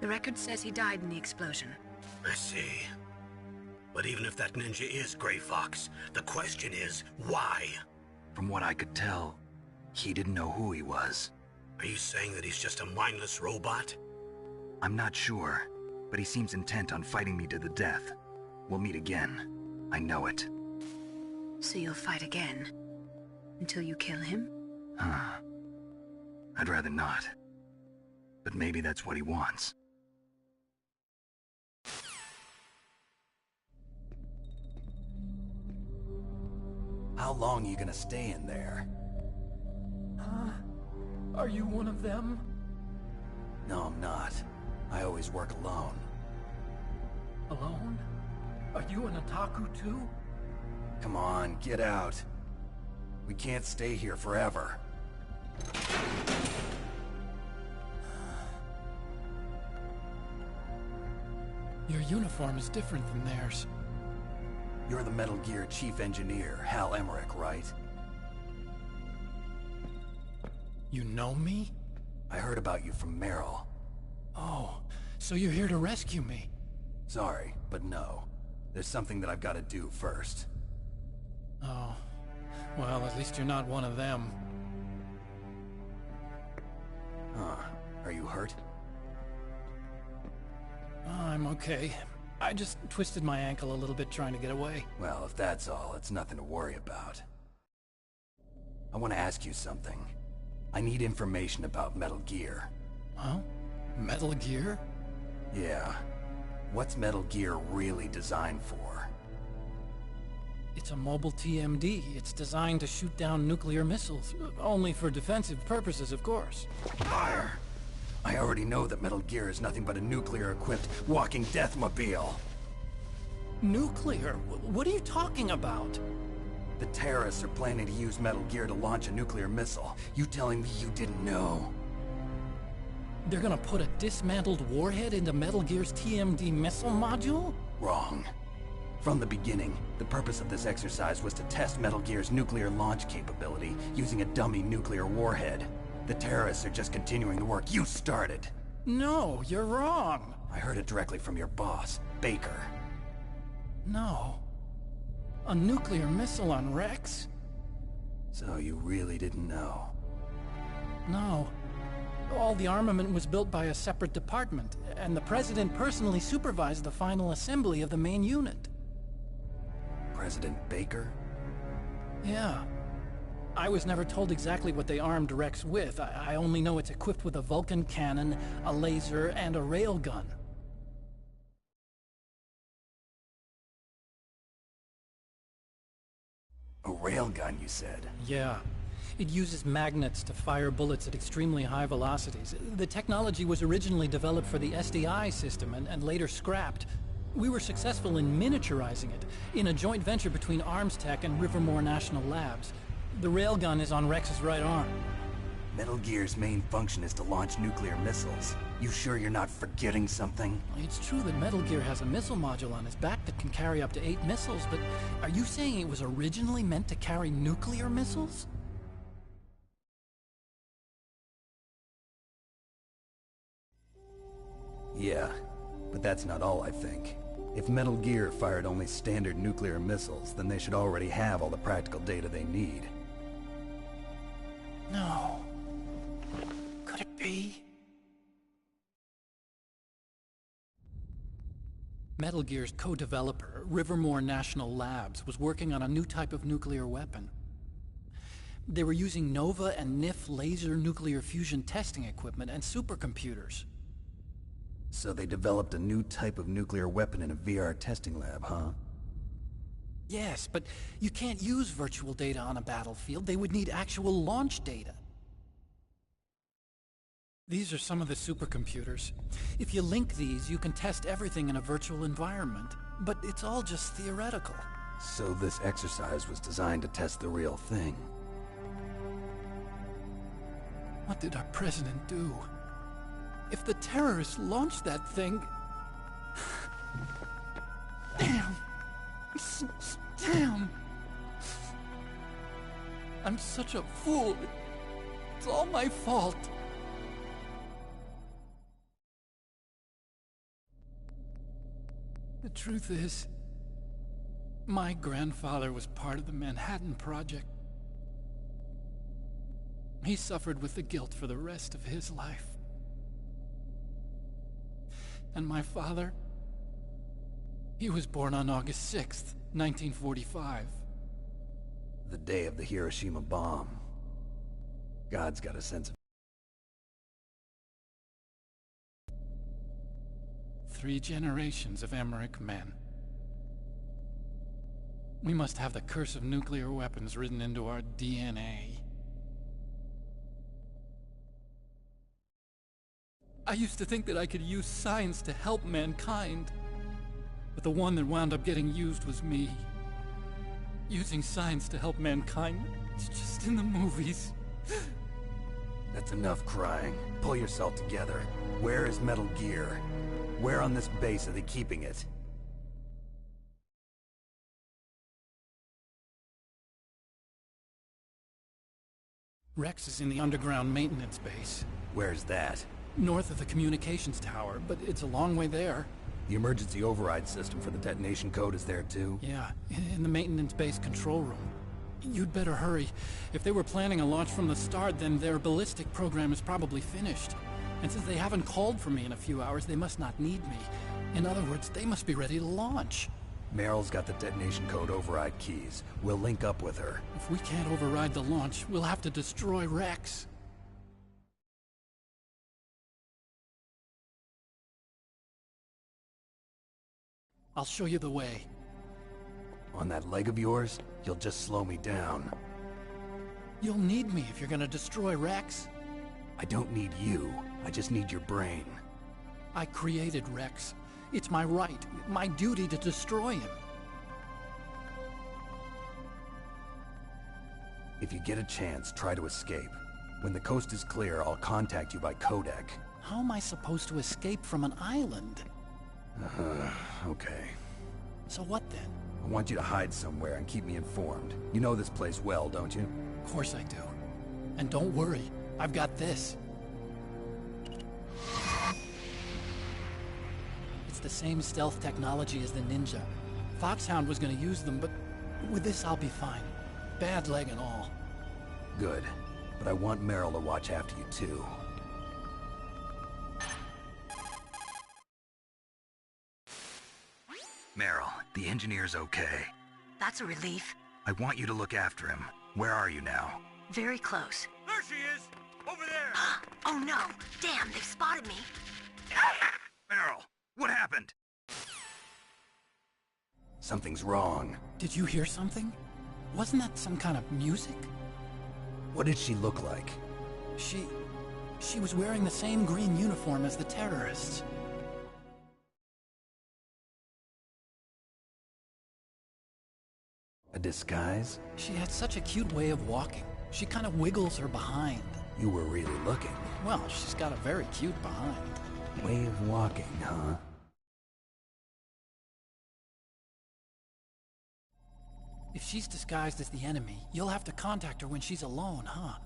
B: The record says he died in the explosion.
C: I see. But even if that ninja is Gray Fox, the question is, why?
D: From what I could tell, he didn't know who he was.
C: Are you saying that he's just a mindless robot?
D: I'm not sure, but he seems intent on fighting me to the death. We'll meet again. I know it.
B: So you'll fight again? Until you kill him?
D: I'd rather not. But maybe that's what he wants.
G: How long are you gonna stay in there?
M: Are you one of them?
G: No, I'm not. I always work alone.
M: Alone? Are you an otaku too?
G: Come on, get out. We can't stay here forever.
M: Your uniform is different than theirs.
G: You're the Metal Gear Chief Engineer, Hal Emmerich, right?
M: You know me?
G: I heard about you from Meryl.
M: Oh, so you're here to rescue me?
G: Sorry, but no. There's something that I've got to do first.
M: Oh, well, at least you're not one of them.
G: Are you hurt?
M: I'm okay. I just twisted my ankle a little bit trying to get away.
G: Well, if that's all, it's nothing to worry about. I want to ask you something. I need information about Metal Gear.
M: Huh? Metal Gear?
G: Yeah. What's Metal Gear really designed for?
M: It's a mobile TMD. It's designed to shoot down nuclear missiles. Only for defensive purposes, of course.
G: Fire! I already know that Metal Gear is nothing but a nuclear-equipped walking deathmobile.
M: Nuclear? What are you talking about?
G: The terrorists are planning to use Metal Gear to launch a nuclear missile. You telling me you didn't know?
M: They're gonna put a dismantled warhead into Metal Gear's TMD missile module?
G: Wrong. From the beginning, the purpose of this exercise was to test Metal Gear's nuclear launch capability using a dummy nuclear warhead. The terrorists are just continuing the work you started.
M: No, you're wrong.
G: I heard it directly from your boss, Baker.
M: No. A nuclear missile on Rex?
G: So you really didn't know?
M: No. All the armament was built by a separate department, and the President personally supervised the final assembly of the main unit.
G: President Baker?
M: Yeah. I was never told exactly what they armed Rex with. I only know it's equipped with a Vulcan cannon, a laser, and a railgun.
G: A railgun, you said?
M: Yeah. It uses magnets to fire bullets at extremely high velocities. The technology was originally developed for the SDI system and later scrapped. We were successful in miniaturizing it, in a joint venture between ArmsTech and Rivermore National Labs. The railgun is on Rex's right arm.
G: Metal Gear's main function is to launch nuclear missiles. You sure you're not forgetting something?
M: It's true that Metal Gear has a missile module on its back that can carry up to 8 missiles, but are you saying it was originally meant to carry nuclear missiles?
G: Yeah, but that's not all I think. If Metal Gear fired only standard nuclear missiles, then they should already have all the practical data they need.
M: No. Could it be? Metal Gear's co-developer, Rivermore National Labs, was working on a new type of nuclear weapon. They were using NOVA and NIF laser nuclear fusion testing equipment and supercomputers.
G: So they developed a new type of nuclear weapon in a VR testing lab, huh?
M: Yes, but you can't use virtual data on a battlefield. They would need actual launch data. These are some of the supercomputers. If you link these, you can test everything in a virtual environment. But it's all just theoretical.
G: So this exercise was designed to test the real thing.
M: What did our president do? If the terrorists launched that thing... Damn. Damn. I'm such a fool. It's all my fault. The truth is, my grandfather was part of the Manhattan Project. He suffered with the guilt for the rest of his life. And my father, he was born on August 6th, 1945.
G: The day of the Hiroshima bomb. God's got a sense of...
M: 3 generations of Emmerich men. We must have the curse of nuclear weapons written into our DNA. I used to think that I could use science to help mankind. But the one that wound up getting used was me. Using science to help mankind, it's just in the movies.
G: That's enough crying. Pull yourself together. Where is Metal Gear? Where on this base are they keeping it?
M: Rex is in the underground maintenance base.
G: Where's that?
M: North of the communications tower, but it's a long way there.
G: The emergency override system for the detonation code is there too?
M: Yeah, in the maintenance base control room. You'd better hurry. If they were planning a launch from the start, then their ballistic program is probably finished. And since they haven't called for me in a few hours, they must not need me. In other words, they must be ready to launch.
G: Meryl's got the detonation code override keys. We'll link up with her.
M: If we can't override the launch, we'll have to destroy Rex. I'll show you the way.
G: On that leg of yours, you'll just slow me down.
M: You'll need me if you're gonna destroy Rex.
G: I don't need you. I just need your brain.
M: I created Rex. It's my right, my duty to destroy him.
G: If you get a chance, try to escape. When the coast is clear, I'll contact you by codec.
M: How am I supposed to escape from an island?
G: Okay.
M: So what then?
G: I want you to hide somewhere and keep me informed. You know this place well, don't you?
M: Of course I do. And don't worry, I've got this. It's the same stealth technology as the Ninja. Foxhound was gonna use them, but with this I'll be fine. Bad leg and all.
G: Good. But I want Meryl to watch after you too.
D: Meryl, the engineer's okay.
I: That's a relief.
D: I want you to look after him. Where are you now?
I: Very close.
F: There she is! Over there!
I: Oh no! Damn, they've spotted me!
D: Meryl, what happened?
G: Something's wrong.
M: Did you hear something? Wasn't that some kind of music?
G: What did she look like?
M: She was wearing the same green uniform as the terrorists.
G: A disguise?
M: She had such a cute way of walking. She kind of wiggles her behind.
G: You were really looking.
M: Well, she's got a very cute behind.
G: Way of walking, huh?
M: If she's disguised as the enemy, you'll have to contact her when she's alone, huh?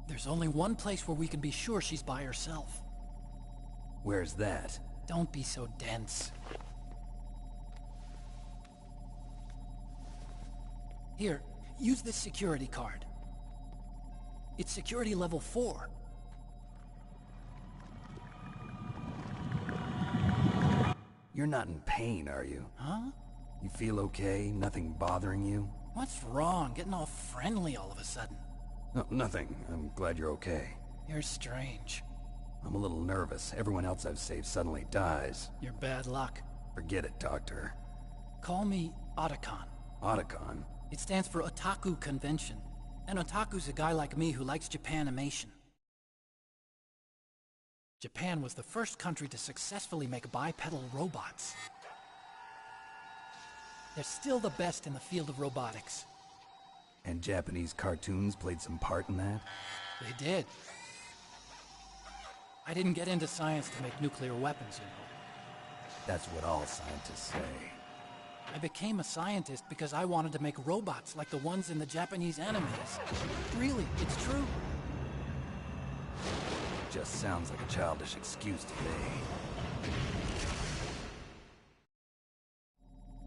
M: There's only one place where we can be sure she's by herself.
G: Where's that?
M: Don't be so dense. Here, use this security card. It's security level 4.
G: You're not in pain, are you?
M: Huh?
G: You feel okay? Nothing bothering you?
M: What's wrong? Getting all friendly all of a sudden.
G: No, nothing. I'm glad you're okay.
M: You're strange.
G: I'm a little nervous. Everyone else I've saved suddenly dies.
M: You're bad luck.
G: Forget it, Doctor.
M: Call me Otacon.
G: Otacon?
M: It stands for Otaku Convention. An otaku's a guy like me who likes Japanimation. Japan was the first country to successfully make bipedal robots. They're still the best in the field of robotics.
G: And Japanese cartoons played some part in that?
M: They did. I didn't get into science to make nuclear weapons, you know.
G: That's what all scientists say.
M: I became a scientist because I wanted to make robots like the ones in the Japanese animes. Really, it's true.
G: Just sounds like a childish excuse to me.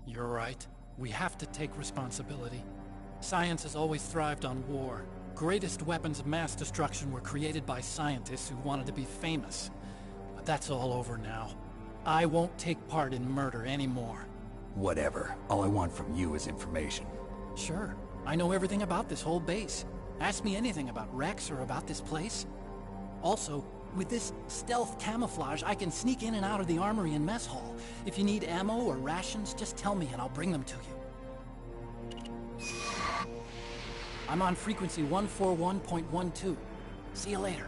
M: You're right. We have to take responsibility. Science has always thrived on war. Greatest weapons of mass destruction were created by scientists who wanted to be famous. But that's all over now. I won't take part in murder anymore.
G: Whatever. All I want from you is information.
M: Sure. I know everything about this whole base. Ask me anything about Rex or about this place. Also, with this stealth camouflage, I can sneak in and out of the armory and mess hall. If you need ammo or rations, just tell me and I'll bring them to you. I'm on frequency 141.12. See you later.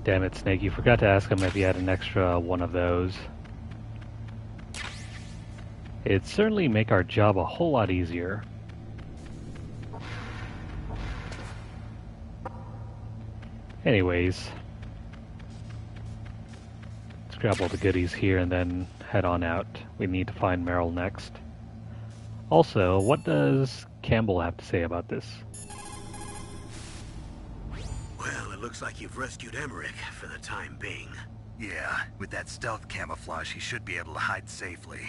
A: Damn it, Snake, you forgot to ask him if he had an extra one of those. It'd certainly make our job a whole lot easier. Anyways, let's grab all the goodies here and then head on out. We need to find Meryl next. Also, what does Campbell have to say about this?
C: Well, it looks like you've rescued Emmerich for the time being.
D: Yeah, with that stealth camouflage, he should be able to hide safely.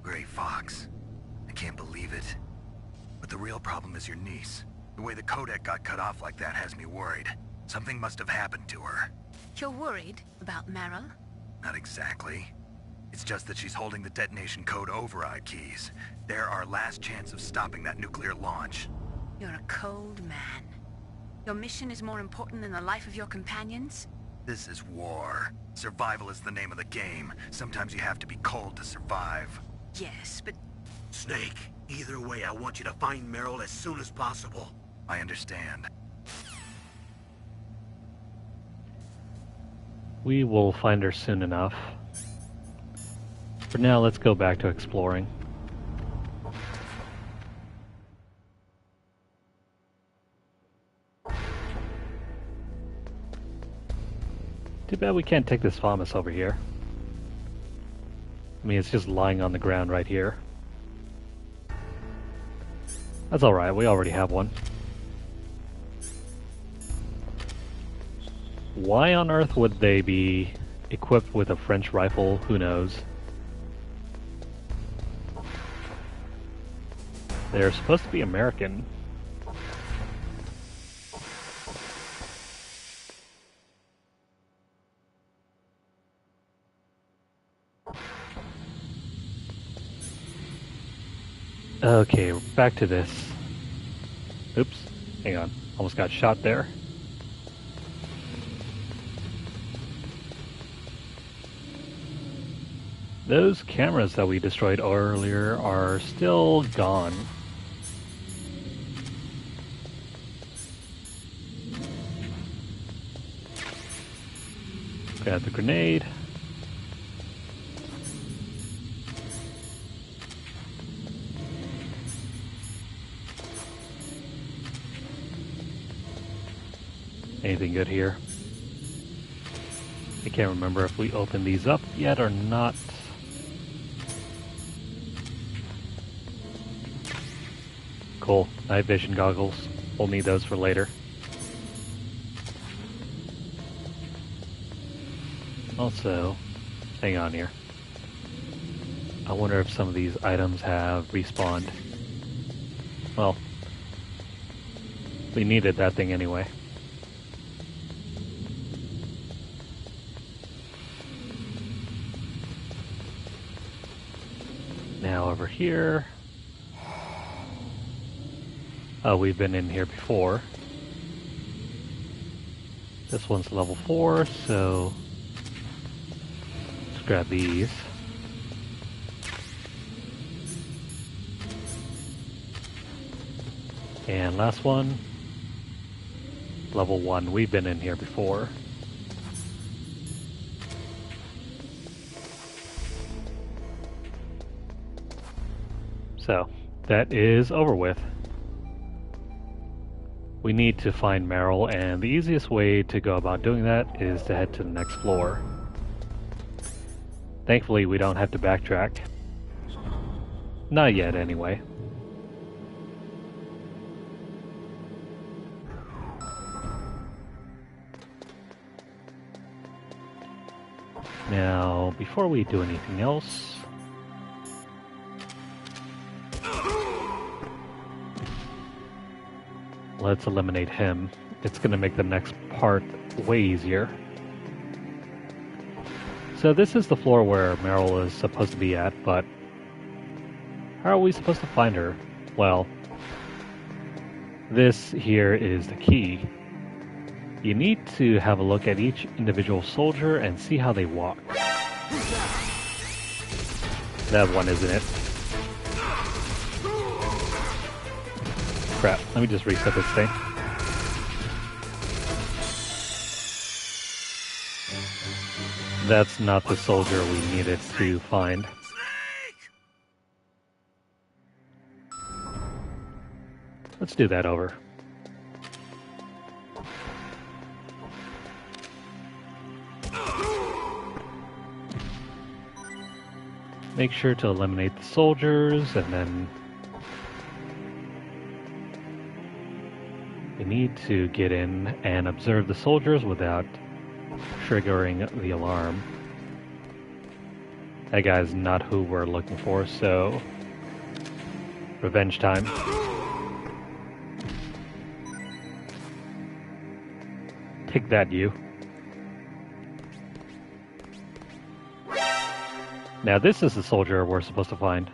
D: Gray Fox. I can't believe it. But the real problem is your niece. The way the codec got cut off like that has me worried. Something must have happened to her.
B: You're worried about Meryl?
D: Not exactly. It's just that she's holding the detonation code override keys. They're our last chance of stopping that nuclear launch.
B: You're a cold man. Your mission is more important than the life of your companions?
D: This is war. Survival is the name of the game. Sometimes you have to be cold to survive.
B: Yes, but...
C: Snake, either way, I want you to find Meryl as soon as possible.
D: I understand.
A: We will find her soon enough. For now, let's go back to exploring. Too bad we can't take this Thomas over here. I mean, it's just lying on the ground right here. That's alright, we already have one. Why on earth would they be equipped with a French rifle? Who knows? They're supposed to be American. Okay, back to this. Oops, hang on. Almost got shot there. Those cameras that we destroyed earlier are still gone. Got the grenade. Anything good here? I can't remember if we opened these up yet or not. Cool. Night vision goggles. We'll need those for later. Also, hang on here. I wonder if some of these items have respawned. Well, we needed that thing anyway. Now over here. Oh, we've been in here before. This one's level 4, so let's grab these. And last one, level 1. We've been in here before. So, that is over with. We need to find Meryl, and the easiest way to go about doing that is to head to the next floor. Thankfully, we don't have to backtrack. Not yet, anyway. Now, before we do anything else, let's eliminate him. It's going to make the next part way easier. So this is the floor where Meryl is supposed to be at, but how are we supposed to find her? Well, this here is the key. You need to have a look at each individual soldier and see how they walk. That one, isn't it? Crap, let me just reset this thing. That's not the soldier we needed to find. Let's do that over. Make sure to eliminate the soldiers, and then we need to get in and observe the soldiers without triggering the alarm. That guy's not who we're looking for, so revenge time. Take that, you. Now this is the soldier we're supposed to find.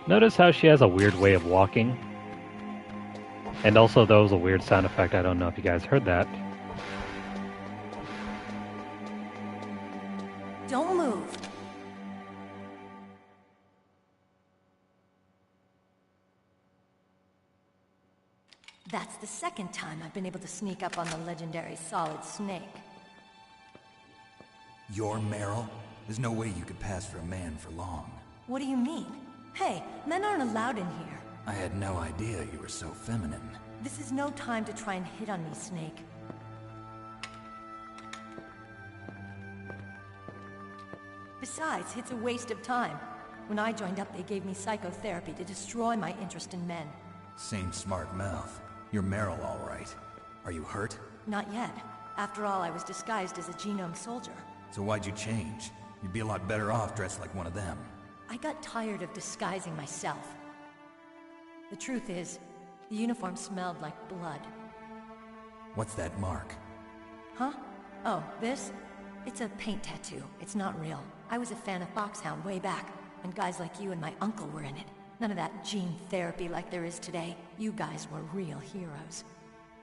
A: Notice how she has a weird way of walking? And also there was a weird sound effect, I don't know if you guys heard that.
H: Don't move. That's the second time I've been able to sneak up on the legendary Solid Snake.
G: You're Meryl? There's no way you could pass for a man for long.
H: What do you mean? Hey, men aren't allowed in here.
G: I had no idea you were so feminine.
H: This is no time to try and hit on me, Snake.
N: Besides, it's a waste of time. When I joined up, they gave me psychotherapy to destroy my interest in men.
G: Same smart mouth. You're Meryl, all right. Are you hurt?
N: Not yet. After all, I was disguised as a genome soldier.
G: So why'd you change? You'd be a lot better off dressed like one of them.
N: I got tired of disguising myself. The truth is, the uniform smelled like blood.
G: What's that mark?
N: Huh? Oh, this? It's a paint tattoo. It's not real. I was a fan of Foxhound way back, and guys like you and my uncle were in it. None of that gene therapy like there is today. You guys were real heroes.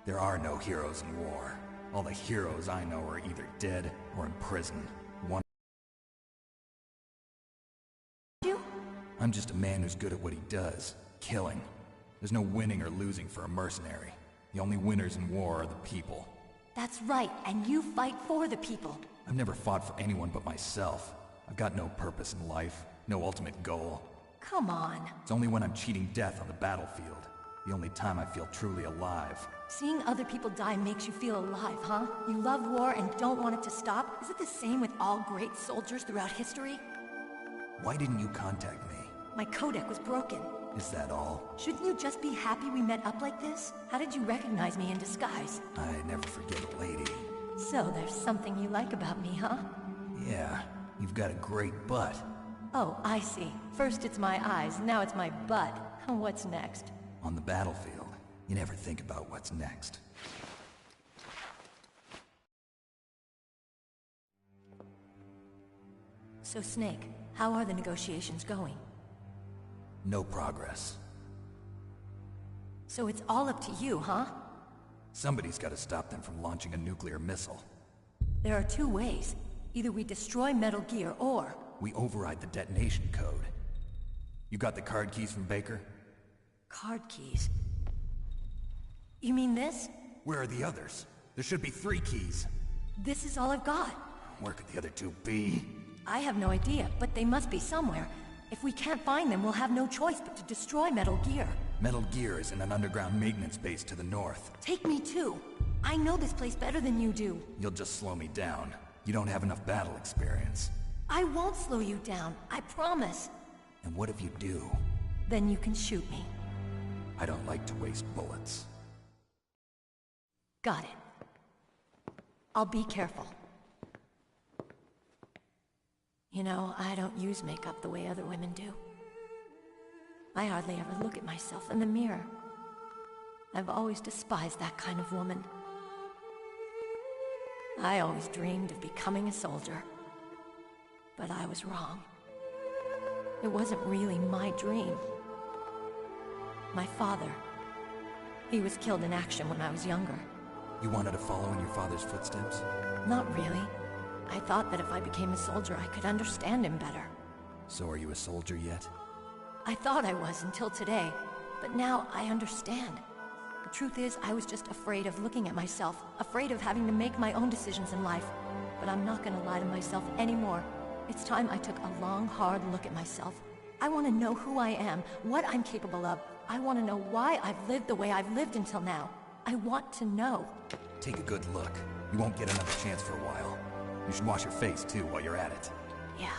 G: There are no heroes in war. All the heroes I know are either dead or in prison. One.
N: You?
G: I'm just a man who's good at what he does. Killing. There's no winning or losing for a mercenary. The only winners in war are the people.
N: That's right, and you fight for the people.
G: I've never fought for anyone but myself. I've got no purpose in life, no ultimate goal.
N: Come on.
G: It's only when I'm cheating death on the battlefield. The only time I feel truly alive.
N: Seeing other people die makes you feel alive, huh? You love war and don't want it to stop? Is it the same with all great soldiers throughout history?
G: Why didn't you contact me?
N: My codec was broken.
G: Is that all?
N: Shouldn't you just be happy we met up like this? How did you recognize me in disguise?
G: I never forget a lady.
N: So there's something you like about me, huh?
G: Yeah, you've got a great butt.
N: Oh, I see. First it's my eyes, now it's my butt. What's next?
G: On the battlefield, you never think about what's next.
N: So Snake, how are the negotiations going?
G: No progress.
N: So it's all up to you, huh?
G: Somebody's got to stop them from launching a nuclear missile.
N: There are two ways. Either we destroy Metal Gear, or...
G: we override the detonation code. You got the card keys from Baker?
N: Card keys? You mean this?
G: Where are the others? There should be 3 keys.
N: This is all I've got.
G: Where could the other 2 be?
N: I have no idea, but they must be somewhere. If we can't find them, we'll have no choice but to destroy Metal Gear.
G: Metal Gear is in an underground maintenance base to the north.
N: Take me too. I know this place better than you do.
G: You'll just slow me down. You don't have enough battle experience.
N: I won't slow you down, I promise.
G: And what if you do?
N: Then you can shoot me.
G: I don't like to waste bullets.
N: Got it. I'll be careful. You know, I don't use makeup the way other women do. I hardly ever look at myself in the mirror. I've always despised that kind of woman. I always dreamed of becoming a soldier. But I was wrong. It wasn't really my dream. My father, he was killed in action when I was younger.
G: You wanted to follow in your father's footsteps?
N: Not really. I thought that if I became a soldier, I could understand him better.
G: So are you a soldier yet?
N: I thought I was until today, but now I understand. The truth is, I was just afraid of looking at myself, afraid of having to make my own decisions in life. But I'm not gonna lie to myself anymore. It's time I took a long, hard look at myself. I want to know who I am, what I'm capable of. I want to know why I've lived the way I've lived until now. I want to know.
G: Take a good look. You won't get another chance for a while. You should wash your face, too, while you're at it.
N: Yeah.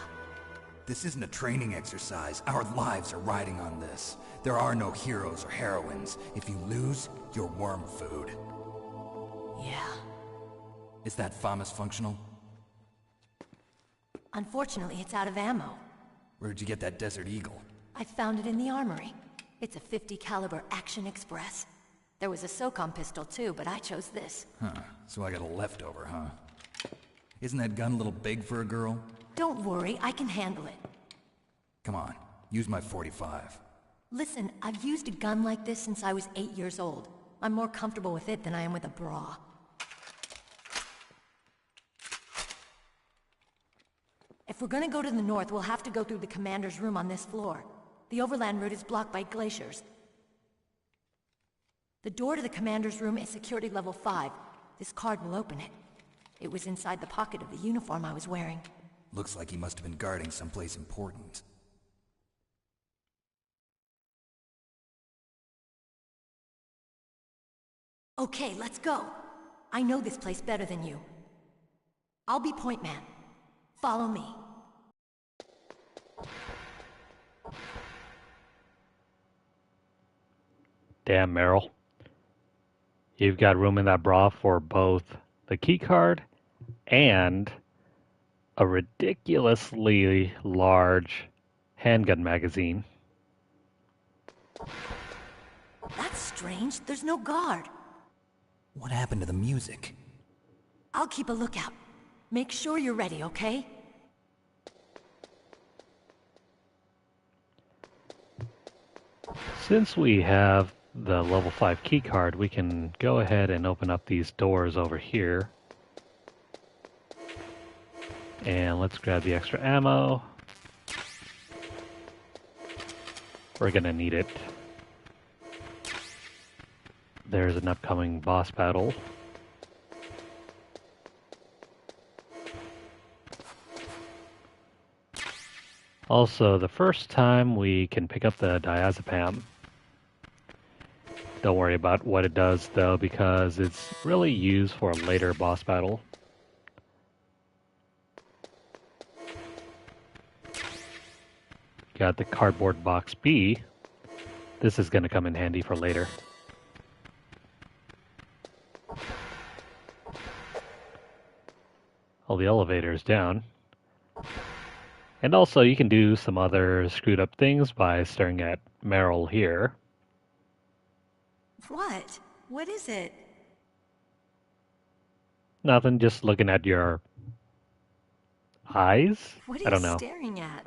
G: This isn't a training exercise. Our lives are riding on this. There are no heroes or heroines. If you lose, you're worm food.
N: Yeah.
G: Is that FAMAS functional?
N: Unfortunately, it's out of ammo.
G: Where'd you get that Desert Eagle?
N: I found it in the armory. It's a .50 caliber Action Express. There was a SOCOM pistol too, but I chose this.
G: Huh, so I got a leftover, huh? Isn't that gun a little big for a girl?
N: Don't worry, I can handle it.
G: Come on, use my .45.
N: Listen, I've used a gun like this since I was 8 years old. I'm more comfortable with it than I am with a bra. If we're gonna go to the north, we'll have to go through the commander's room on this floor. The overland route is blocked by glaciers. The door to the commander's room is security level 5. This card will open it. It was inside the pocket of the uniform I was wearing.
G: Looks like he must have been guarding someplace important.
N: Okay, let's go. I know this place better than you. I'll be point man. Follow me.
A: Damn, Meryl. You've got room in that bra for both the key card and a ridiculously large handgun magazine.
N: That's strange. There's no guard.
O: What happened to the music?
N: I'll keep a lookout. Make sure you're ready, okay?
A: Since we have the level 5 key card, we can go ahead and open up these doors over here. And let's grab the extra ammo. We're gonna need it. There's an upcoming boss battle. Also, the first time we can pick up the diazepam. Don't worry about what it does though, because it's really used for a later boss battle. Got the cardboard box B. This is going to come in handy for later. All the elevators down. And also you can do some other screwed up things by staring at Meryl here.
N: What? What is it?
A: Nothing, just looking at your eyes?
N: What are
A: I don't
N: you
A: know.
N: staring at?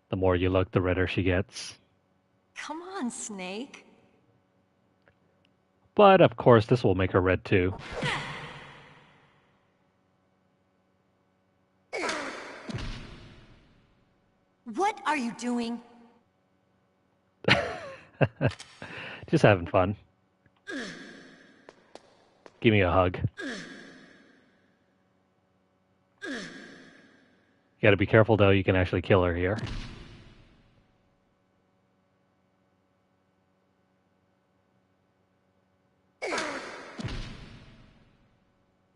A: The more you look, the redder she gets.
N: Come on, Snake.
A: But of course this will make her red too.
N: What are you doing?
A: Just having fun. Give me a hug. You gotta be careful though, you can actually kill her here.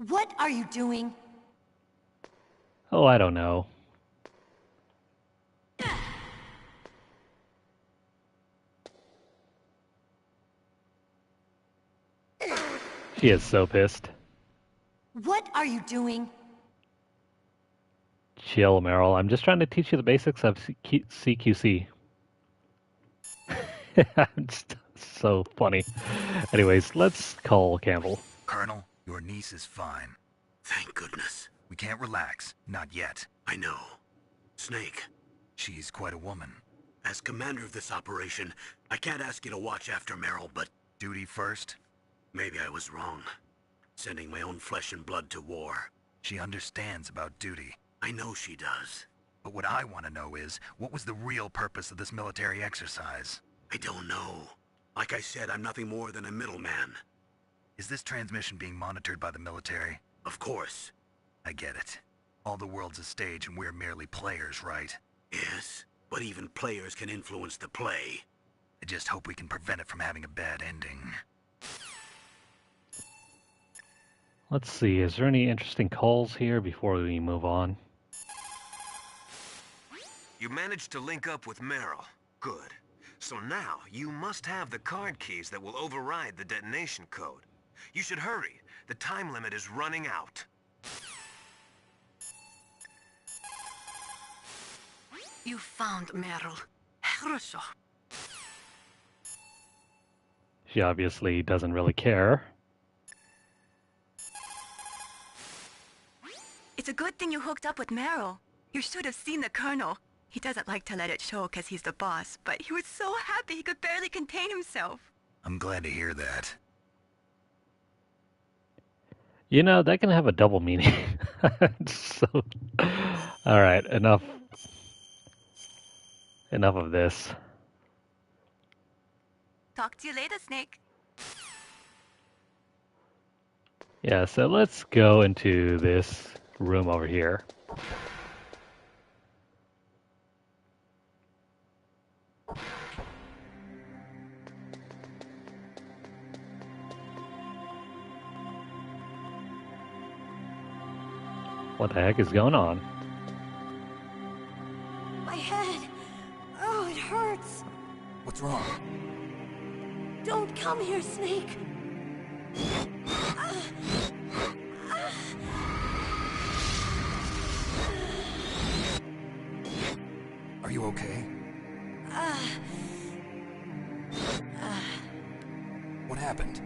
N: What are you doing?
A: Oh, I don't know. She is so pissed.
N: What are you doing?
A: Chill, Meryl. I'm just trying to teach you the basics of CQC. It's so funny. Anyways, let's call Campbell.
D: Colonel, your niece is fine.
C: Thank goodness.
D: We can't relax. Not yet.
C: I know. Snake.
D: She's quite a woman.
C: As commander of this operation, I can't ask you to watch after Meryl, but...
D: Duty first?
C: Maybe I was wrong. Sending my own flesh and blood to war.
D: She understands about duty.
C: I know she does.
D: But what I want to know is, what was the real purpose of this military exercise?
C: I don't know. Like I said, I'm nothing more than a middleman.
D: Is this transmission being monitored by the military?
C: Of course.
D: I get it. All the world's a stage and we're merely players, right?
C: Yes, but even players can influence the play.
D: I just hope we can prevent it from having a bad ending.
A: Let's see, is there any interesting calls here before we move on?
L: You managed to link up with Meryl. Good. So now, you must have the card keys that will override the detonation code. You should hurry. The time limit is running out.
E: You found Meryl. Хорошо.
A: She obviously doesn't really care.
H: It's a good thing you hooked up with Meryl. You should have seen the Colonel. He doesn't like to let it show because he's the boss, but he was so happy he could barely contain himself.
D: I'm glad to hear that.
A: You know, that can have a double meaning. So, alright, enough of this.
H: Talk to you later, Snake.
A: Yeah, so let's go into this room over here. What the heck is going on?
N: My head. Oh, it hurts. Come here, Snake.
G: Are you okay? What happened?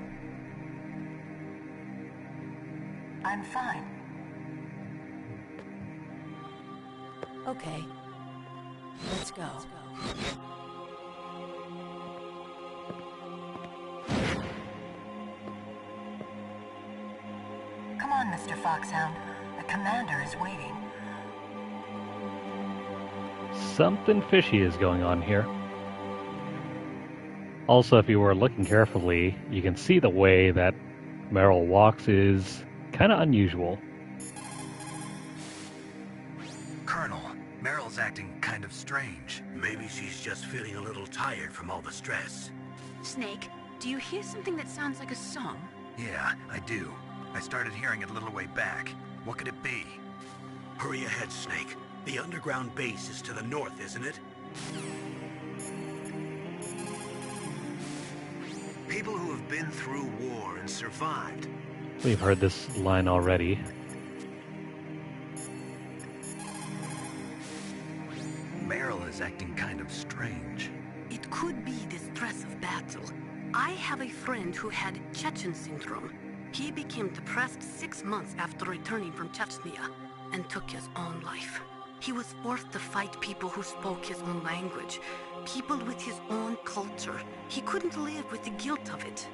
I: I'm fine.
N: Okay. Let's go.
I: Come on, Mr. Foxhound. The commander is waiting.
A: Something fishy is going on here. Also, if you were looking carefully, you can see the way that Meryl walks is kind of unusual.
D: Colonel, Meryl's acting kind of strange.
C: Maybe she's just feeling a little tired from all the stress.
B: Snake, do you hear something that sounds like a song?
D: Yeah, I do. I started hearing it a little way back. What could it be?
C: Hurry ahead, Snake. The underground base is to the north, isn't it?
L: People who have been through war and survived.
A: We've heard this line already.
D: Meryl is acting kind of strange.
E: It could be the stress of battle. I have a friend who had Chechen syndrome. He became depressed 6 months after returning from Chechnya and took his own life. He was forced to fight people who spoke his own language, people with his own culture. He couldn't live with the guilt of it.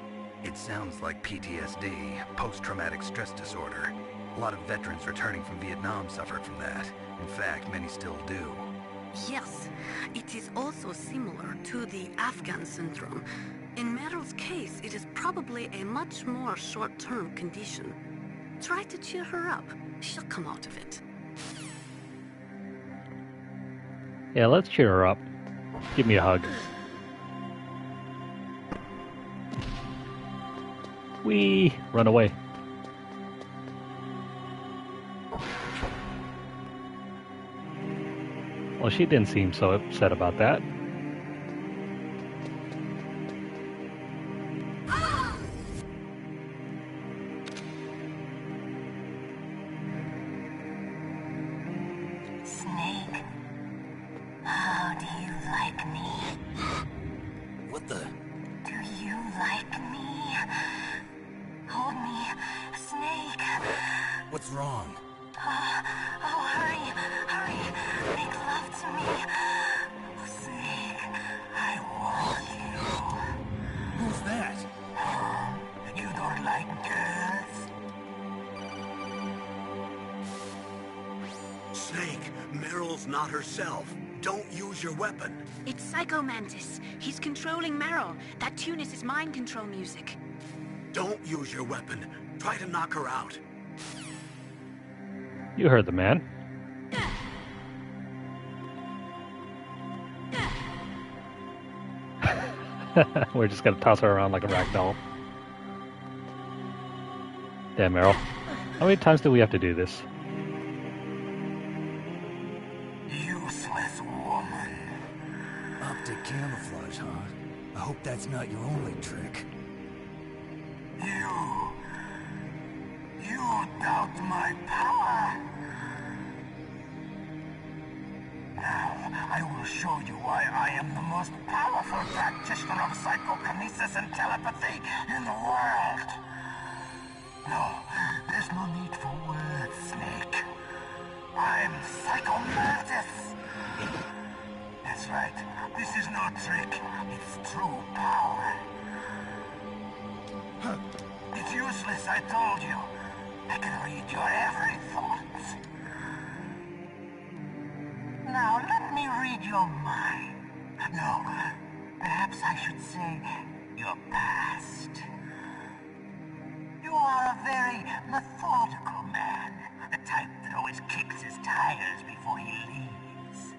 D: It sounds like PTSD, post-traumatic stress disorder. A lot of veterans returning from Vietnam suffered from that. In fact, many still do.
E: Yes, it is also similar to the Afghan syndrome. In Meryl's case, it is probably a much more short-term condition. Try to cheer her up. She'll come out of it.
A: Yeah, let's cheer her up. Give me a hug. Whee! Run away. Well, she didn't seem so upset about that.
I: Snake, how do you like me?
G: What the?
I: Do you like me? Hold me, Snake.
G: What's wrong?
I: Oh, hurry, hurry. Make love to me. Snake, I want you.
G: Who's that?
I: You don't like girls?
C: Snake, Meryl's not herself. Don't use your weapon.
B: It's Psycho Mantis. He's controlling Meryl. That tune is his mind control music.
C: Don't use your weapon. Try to knock her out.
A: You heard the man. We're just gonna toss her around like a rag doll. Damn, Meryl. How many times do we have to do this?
I: Useless woman.
G: Optic camouflage, huh? I hope that's not your only trick.
I: You doubt my power? Now, I will show you why I am the most powerful practitioner of psychokinesis and telepathy in the world. No, there's no need for words, Snake. I'm Psycho Mantis. That's right. This is no trick. It's true power. It's useless, I told you. I can read your every thought. Now, let me read your mind. No, perhaps I should say your past. You are a very methodical man. The type that always kicks his tires before he leaves.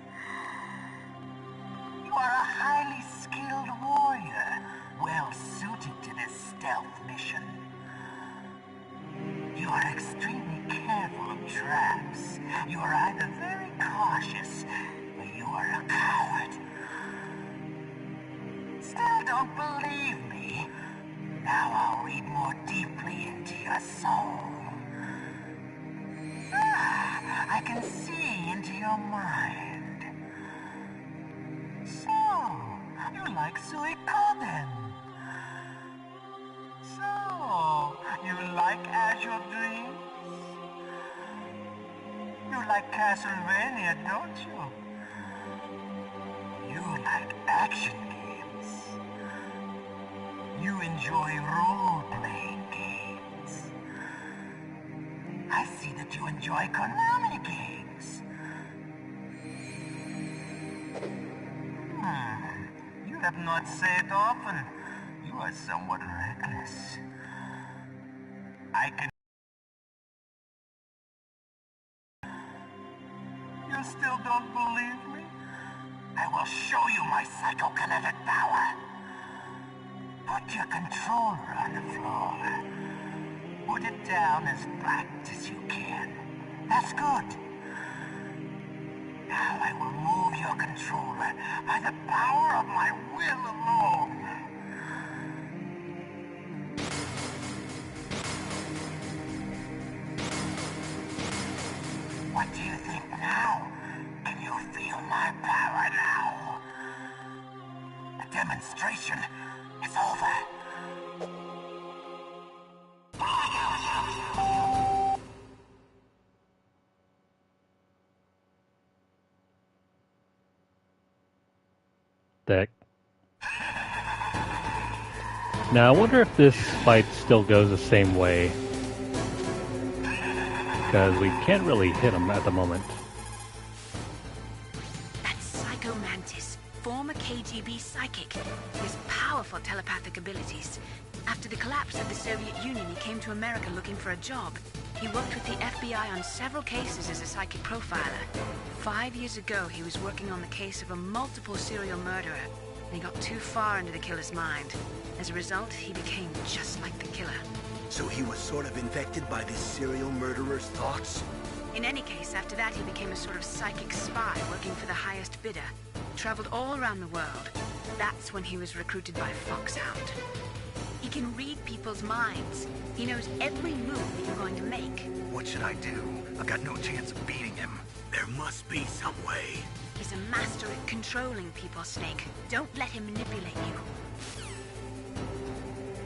I: You are a highly skilled warrior, well suited to this stealth mission. You are extremely careful of traps. You are either very cautious, or you are a coward. Still don't believe me?
K: a soul. Ah, I can see into your mind. So, you like Suikoden? So, you like Azure Dreams? You like Castlevania, don't you? You like action games. You enjoy role-playing games. I see that you enjoy Konami games. You have not said often. You are somewhat reckless. I can... You still don't believe me? I will show you my psychokinetic power. Put your controller on the floor. Put it down as flat as you can. That's good. Now I will move your controller by the power of my will alone. What do you think now? Can you feel my power now? The demonstration is over.
A: Deck. Now, I wonder if this fight still goes the same way. Because we can't really hit him at the moment.
B: That's Psycho Mantis, former KGB psychic. He has powerful telepathic abilities. After the collapse of the Soviet Union, he came to America looking for a job. He worked with the FBI on several cases as a psychic profiler. 5 years ago, he was working on the case of a multiple serial murderer, and he got too far into the killer's mind. As a result, he became just like the killer.
C: So he was sort of infected by this serial murderer's thoughts?
B: In any case, after that, he became a sort of psychic spy working for the highest bidder. Traveled all around the world. That's when he was recruited by Foxhound. He can read people's minds. He knows every move that you're going to make.
D: What should I do? I've got no chance of beating him.
C: There must be some way.
B: He's a master at controlling people, Snake. Don't let him manipulate you.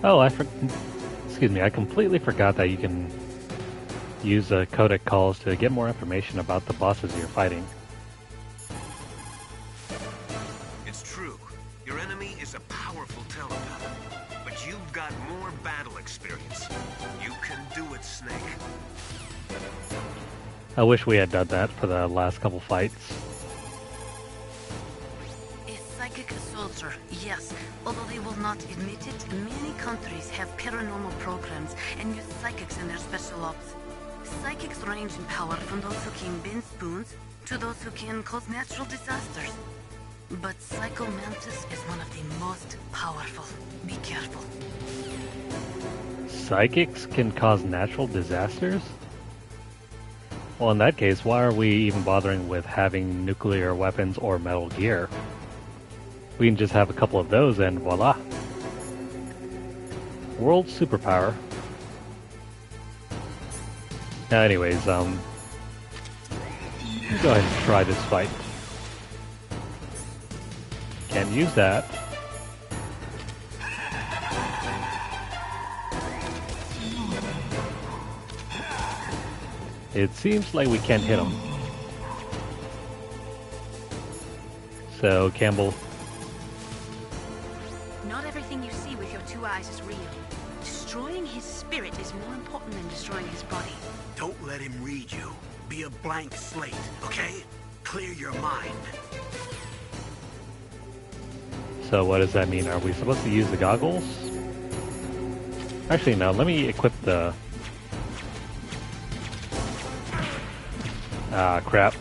A: Oh, excuse me, I completely forgot that you can use codec calls to get more information about the bosses you're fighting.
L: It's true. Your enemy is a powerful telepath. But you've got more battle experience. You can do it, Snake.
A: I wish we had done that for the last couple fights.
E: A psychic soldier, yes. Although they will not admit it, many countries have paranormal programs and use psychics in their special ops. Psychics range in power from those who can bend spoons to those who can cause natural disasters. But Psycho Mantis is one of the most powerful. Be careful.
A: Psychics can cause natural disasters? Well, in that case, why are we even bothering with having nuclear weapons or Metal Gear? We can just have a couple of those and voila. World superpower. Now anyways, go ahead and try this fight. Can't use that. It seems like we can't hit him. So, Campbell.
B: Not everything you see with your two eyes is real. Destroying his spirit is more important than destroying his body.
C: Don't let him read you. Be a blank slate, okay? Clear your mind.
A: So what does that mean? Are we supposed to use the goggles? Actually, no. Let me equip the... Ah, crap.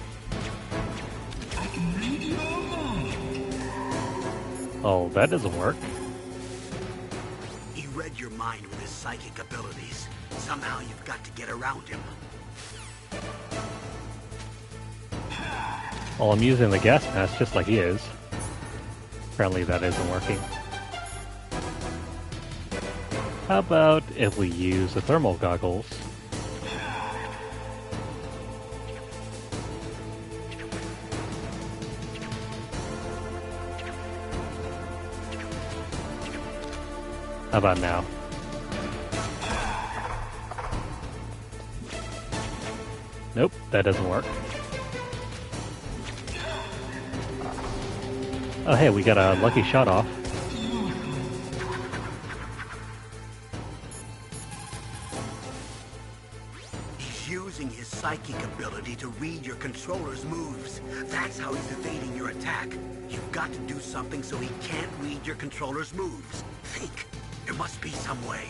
A: Oh, that doesn't work.
C: He read your mind with his psychic abilities. Somehow you've got to get around him.
A: Well, I'm using the gas mask just like he is. Apparently that isn't working. How about if we use the thermal goggles? How about now? Nope, that doesn't work. Oh hey, we got a lucky shot off.
C: He's using his psychic ability to read your controller's moves. That's how he's evading your attack. You've got to do something so he can't read your controller's moves. Think. There must be some way.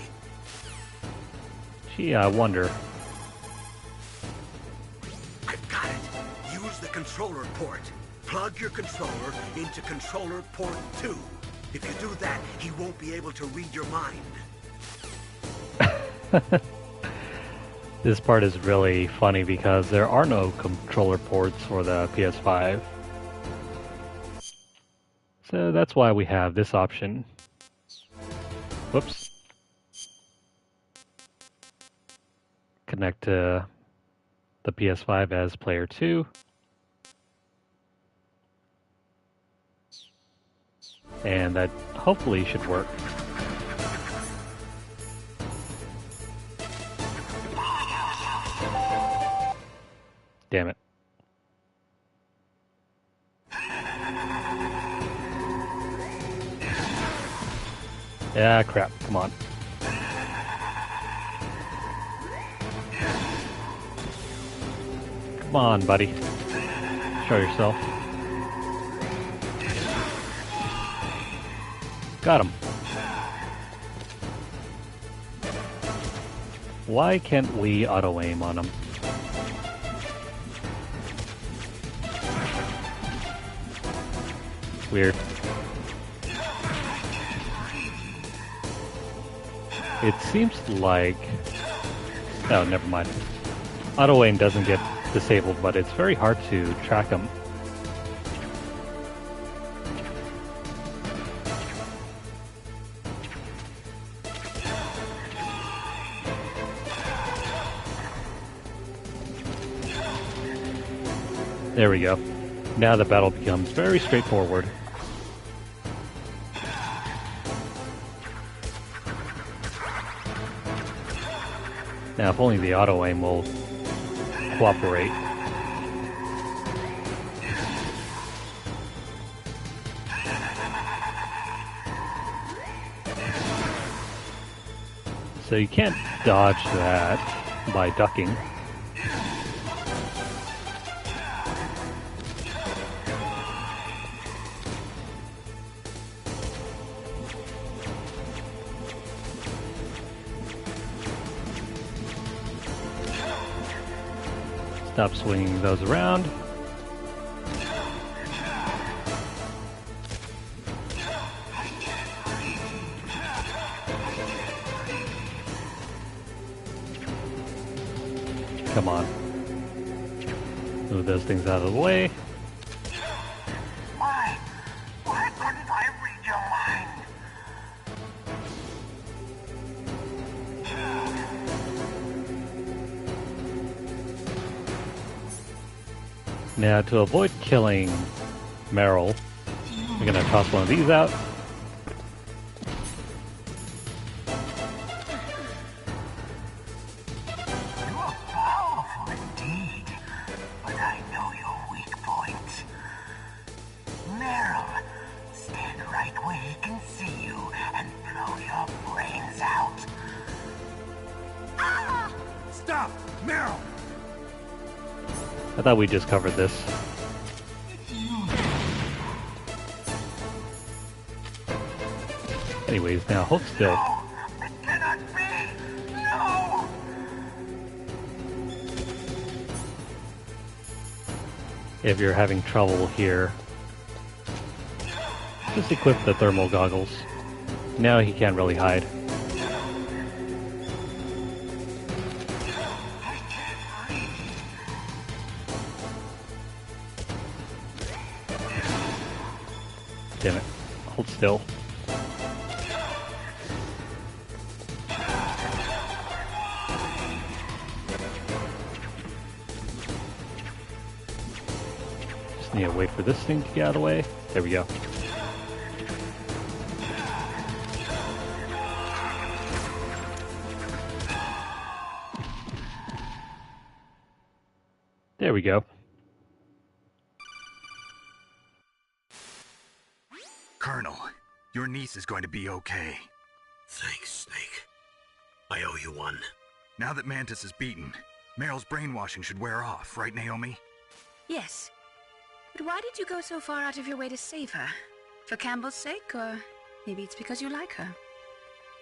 A: Gee, I wonder.
C: I've got it. Use the controller port. Plug your controller into controller port 2. If you do that, he won't be able to read your mind.
A: This part is really funny because there are no controller ports for the PS5. So that's why we have this option. Whoops. Connect to the PS5 as player 2. And that hopefully should work. Damn it. Yeah, crap. Come on. Come on, buddy. Show yourself. Got him. Why can't we auto-aim on him? Weird. It seems like... Oh, never mind. Auto-aim doesn't get disabled, but it's very hard to track them. There we go. Now the battle becomes very straightforward. Now, if only the auto-aim will cooperate. So you can't dodge that by ducking. Stop swinging those around. Come on. Move those things out of the way.
K: Why? Why couldn't I read your mind?
A: Now, to avoid killing Meryl, we're gonna toss one of these out.
K: You're powerful indeed, but I know your weak point. Meryl, stand right where he can see you and blow your brains out.
G: Ah! Stop! Meryl!
A: I thought we just covered this. Anyways, now hold still.
K: No! It cannot be! No!
A: If you're having trouble here, just equip the thermal goggles. Now he can't really hide. Damn it. Hold still. Yeah, wait for this thing to get out of the way. There we go. There we go.
D: Colonel, your niece is going to be okay.
C: Thanks, Snake. I owe you one.
D: Now that Mantis is beaten, Meryl's brainwashing should wear off, right, Naomi?
B: Yes. But why did you go so far out of your way to save her? For Campbell's sake, or maybe it's because you like her?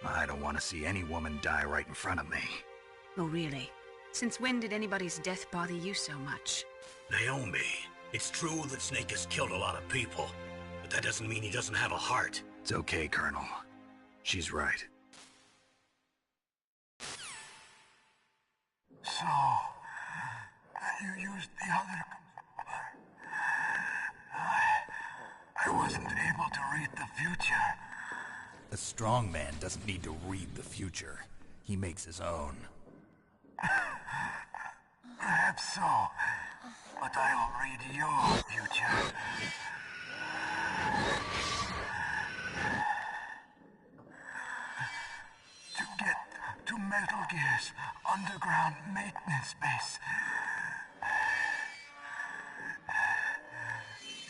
D: I don't want to see any woman die right in front of me.
B: Oh, really? Since when did anybody's death bother you so much?
C: Naomi, it's true that Snake has killed a lot of people, but that doesn't mean he doesn't have a heart.
D: It's okay, Colonel. She's right.
K: So, you used the other... I wasn't able to read the future.
O: A strong man doesn't need to read the future. He makes his own.
K: Perhaps so, but I'll read your future. To get to Metal Gear's underground maintenance base,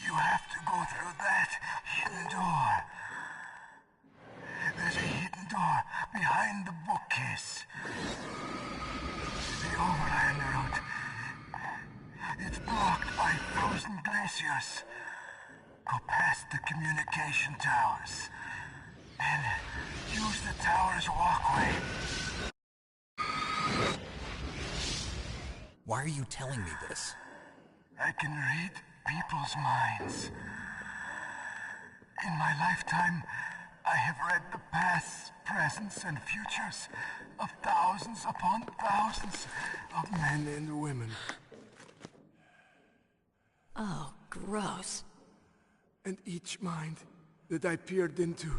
K: you have to go through that hidden door. There's a hidden door behind the bookcase. The overland route. It's blocked by frozen glaciers. Go past the communication towers. Then use the tower's walkway.
O: Why are you telling me this?
K: I can read people's minds. In my lifetime, I have read the pasts, presents, and futures of thousands upon thousands of men and women.
N: Oh, gross.
K: And each mind that I peered into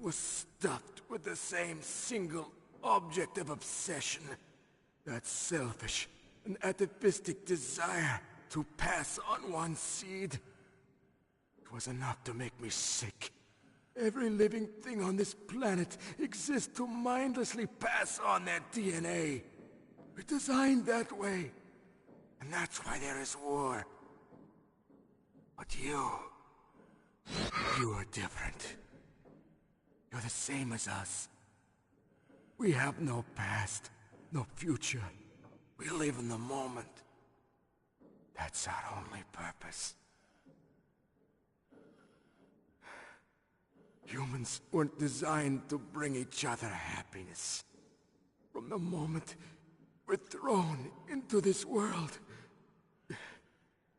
K: was stuffed with the same single object of obsession. That selfish and atavistic desire to pass on one's seed. It was enough to make me sick. Every living thing on this planet exists to mindlessly pass on their DNA. We're designed that way. And that's why there is war. But you are different. You're the same as us. We have no past, no future. We live in the moment. That's our only purpose. Humans weren't designed to bring each other happiness. From the moment we're thrown into this world,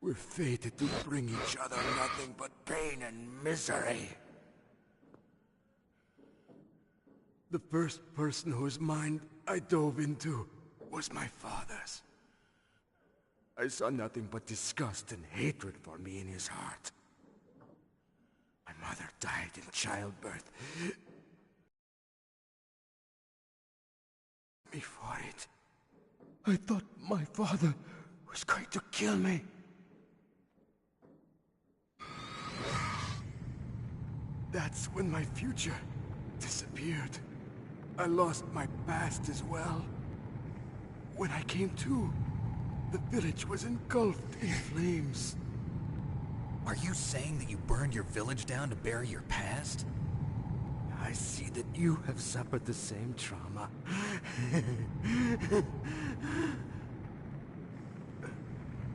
K: we're fated to bring each other nothing but pain and misery. The first person whose mind I dove into was my father's. I saw nothing but disgust and hatred for me in his heart. My mother died in childbirth. Me for it. I thought my father was going to kill me. That's when my future disappeared. I lost my past as well. When I came to, the village was engulfed in flames.
O: Are you saying that you burned your village down to bury your past?
K: I see that you have suffered the same trauma.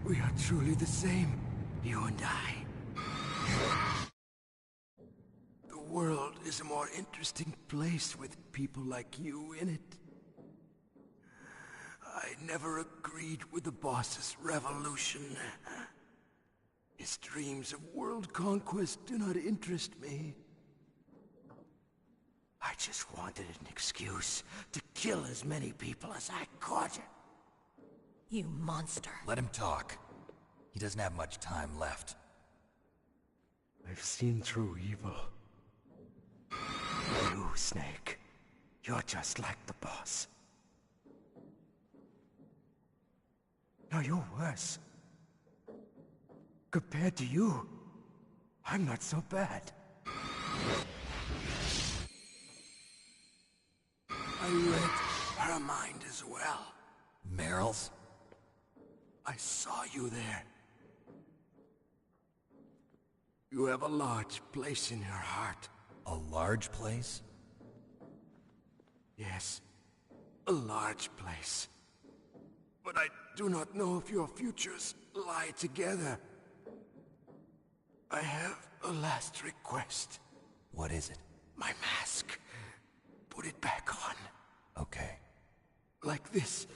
K: We are truly the same, you and I. The world is a more interesting place with people like you in it. I never agreed with the boss's revolution. His dreams of world conquest do not interest me. I just wanted an excuse to kill as many people as I could.
N: You monster.
O: Let him talk. He doesn't have much time left.
K: I've seen through evil. You, Snake. You're just like the boss. No, you're worse.
F: Compared to you, I'm not so bad. I read her mind as well.
O: Meryl's?
F: I saw you there. You have a large place in her heart.
O: A large place?
F: Yes, a large place. But I do not know if your futures lie together. I have a last request.
O: What is it?
F: My mask. Put it back on.
O: Okay.
F: Like this,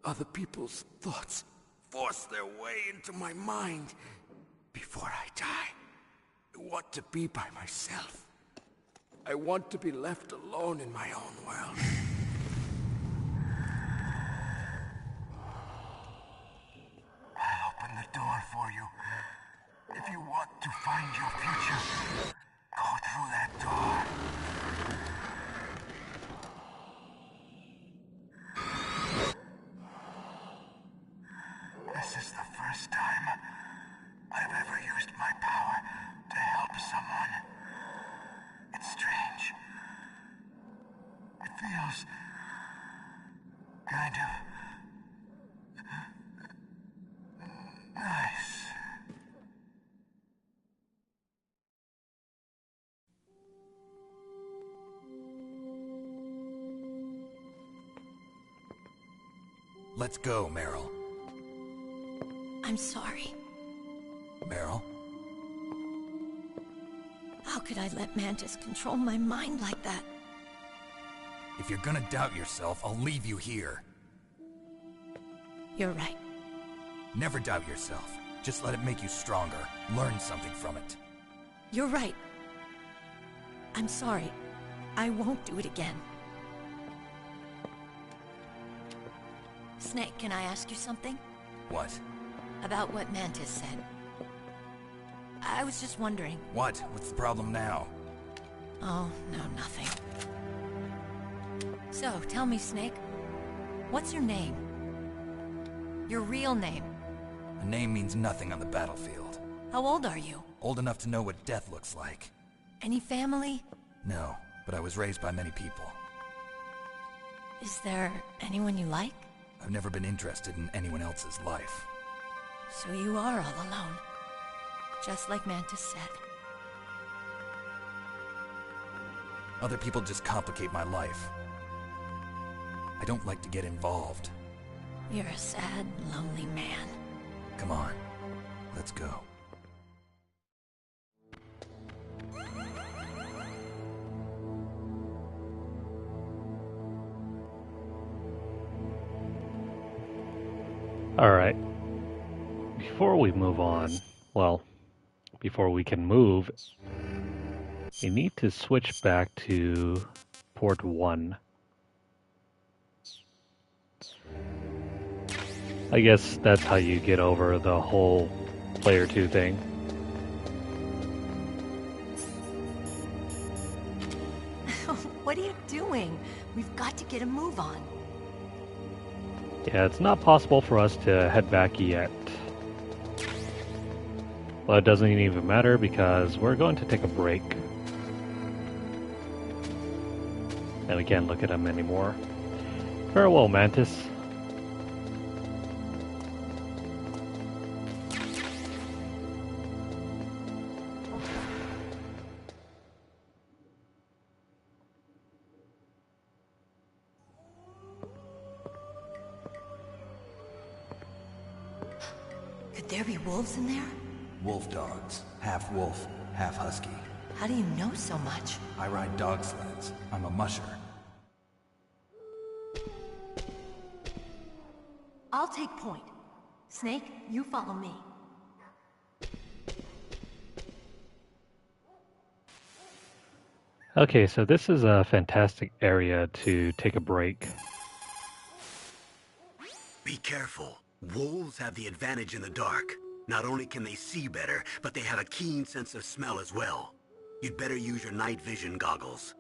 F: other people's thoughts force their way into my mind. Before I die, I want to be by myself. I want to be left alone in my own world. I'll open the door for you. If you want to find your future, go through that door. This is the first time I've ever used my power to help someone. It's strange. It feels kind of nice.
O: Let's go, Meryl.
N: I'm sorry.
O: Meryl?
N: How could I let Mantis control my mind like that?
O: If you're gonna doubt yourself, I'll leave you here.
N: You're right.
O: Never doubt yourself. Just let it make you stronger. Learn something from it.
N: You're right. I'm sorry. I won't do it again. Snake, can I ask you something?
O: What?
N: About what Mantis said. I was just wondering.
O: What? What's the problem now?
N: Oh, no, nothing. So, tell me, Snake. What's your name? Your real name?
O: A name means nothing on the battlefield.
N: How old are you?
O: Old enough to know what death looks like.
N: Any family?
O: No, but I was raised by many people.
N: Is there anyone you like?
O: I've never been interested in anyone else's life.
N: So you are all alone. Just like Mantis said.
O: Other people just complicate my life. I don't like to get involved.
N: You're a sad, lonely man.
O: Come on, let's go.
A: All right. Before we move on, well, before we can move, we need to switch back to port 1. I guess that's how you get over the whole player 2 thing.
N: What are you doing? We've got to get a move on.
A: Yeah, it's not possible for us to head back yet. Well, it doesn't even matter because we're going to take a break. And we can't look at him anymore. Farewell, Mantis.
N: Could there be wolves in there?
O: Wolf dogs. Half wolf, half husky.
N: How do you know so much?
O: I ride dog sleds. I'm a musher.
N: I'll take point. Snake, you follow me.
A: Okay, so this is a fantastic area to take a break.
C: Be careful. Wolves have the advantage in the dark. Not only can they see better, but they have a keen sense of smell as well. You'd better use your night vision goggles.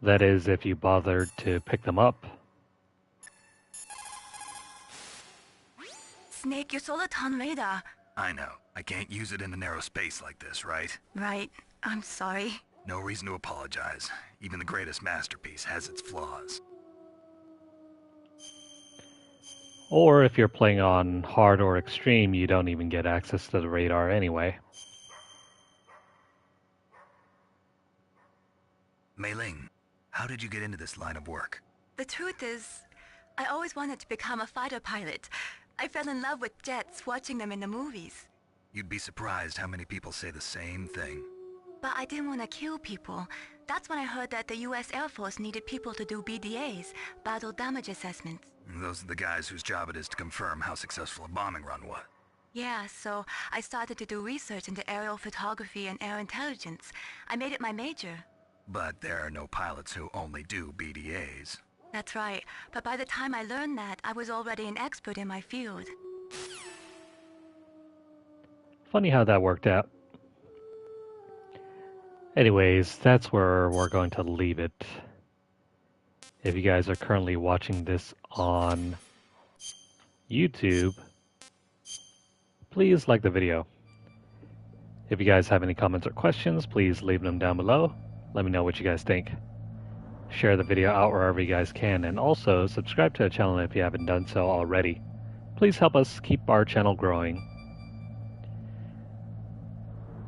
A: That is, if you bothered to pick them up.
H: Snake, your Soliton radar.
D: I know. I can't use it in a narrow space like this, right?
H: Right. I'm sorry.
D: No reason to apologize. Even the greatest masterpiece has its flaws.
A: Or if you're playing on hard or extreme, you don't even get access to the radar anyway.
D: Mei Ling, how did you get into this line of work?
H: The truth is, I always wanted to become a fighter pilot. I fell in love with jets watching them in the movies.
D: You'd be surprised how many people say the same thing.
H: But I didn't want to kill people. That's when I heard that the US Air Force needed people to do BDAs, battle damage assessments.
D: Those are the guys whose job it is to confirm how successful a bombing run was.
H: Yeah, so I started to do research into aerial photography and air intelligence. I made it my major.
D: But there are no pilots who only do BDAs.
H: That's right, but by the time I learned that, I was already an expert in my field.
A: Funny how that worked out. Anyways, that's where we're going to leave it. If you guys are currently watching this on YouTube, please like the video. If you guys have any comments or questions, please leave them down below. Let me know what you guys think. Share the video out wherever you guys can, and also subscribe to the channel if you haven't done so already. Please help us keep our channel growing.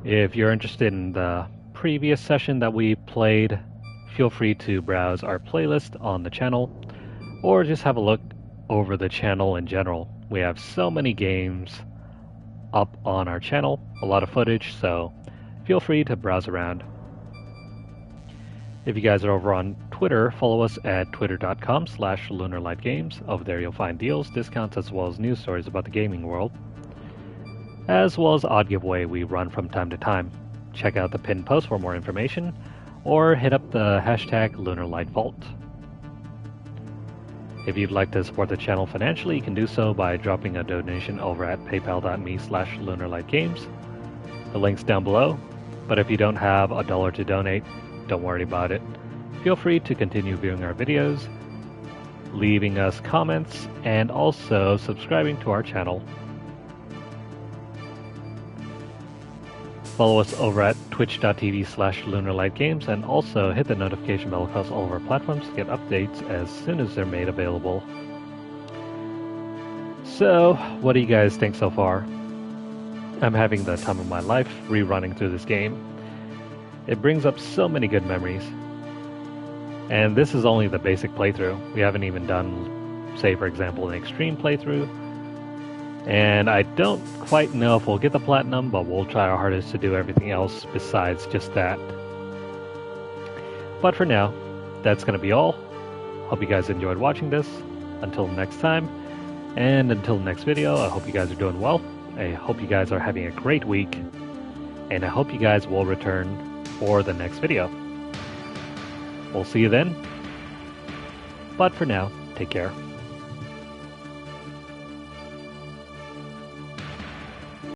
A: If you're interested in the previous session that we played, feel free to browse our playlist on the channel, or just have a look over the channel in general. We have so many games up on our channel, a lot of footage, so feel free to browse around. If you guys are over on Twitter, follow us at twitter.com/LunarlightGames. Over there you'll find deals, discounts, as well as news stories about the gaming world, as well as odd giveaway we run from time to time. Check out the pinned post for more information, or hit up the hashtag LunarlightVault. If you'd like to support the channel financially, you can do so by dropping a donation over at paypal.me/LunarlightGames. The link's down below, but if you don't have $1 to donate, don't worry about it. Feel free to continue viewing our videos, leaving us comments, and also subscribing to our channel. Follow us over at twitch.tv/LunarlightGames, and also hit the notification bell across all of our platforms to get updates as soon as they're made available. So, what do you guys think so far? I'm having the time of my life rerunning through this game. It brings up so many good memories. And this is only the basic playthrough. We haven't even done, say for example, an extreme playthrough. And I don't quite know if we'll get the platinum, but we'll try our hardest to do everything else besides just that. But for now, that's going to be all. Hope you guys enjoyed watching this. Until next time, and until the next video, I hope you guys are doing well. I hope you guys are having a great week, and I hope you guys will return for the next video. We'll see you then. But for now, take care.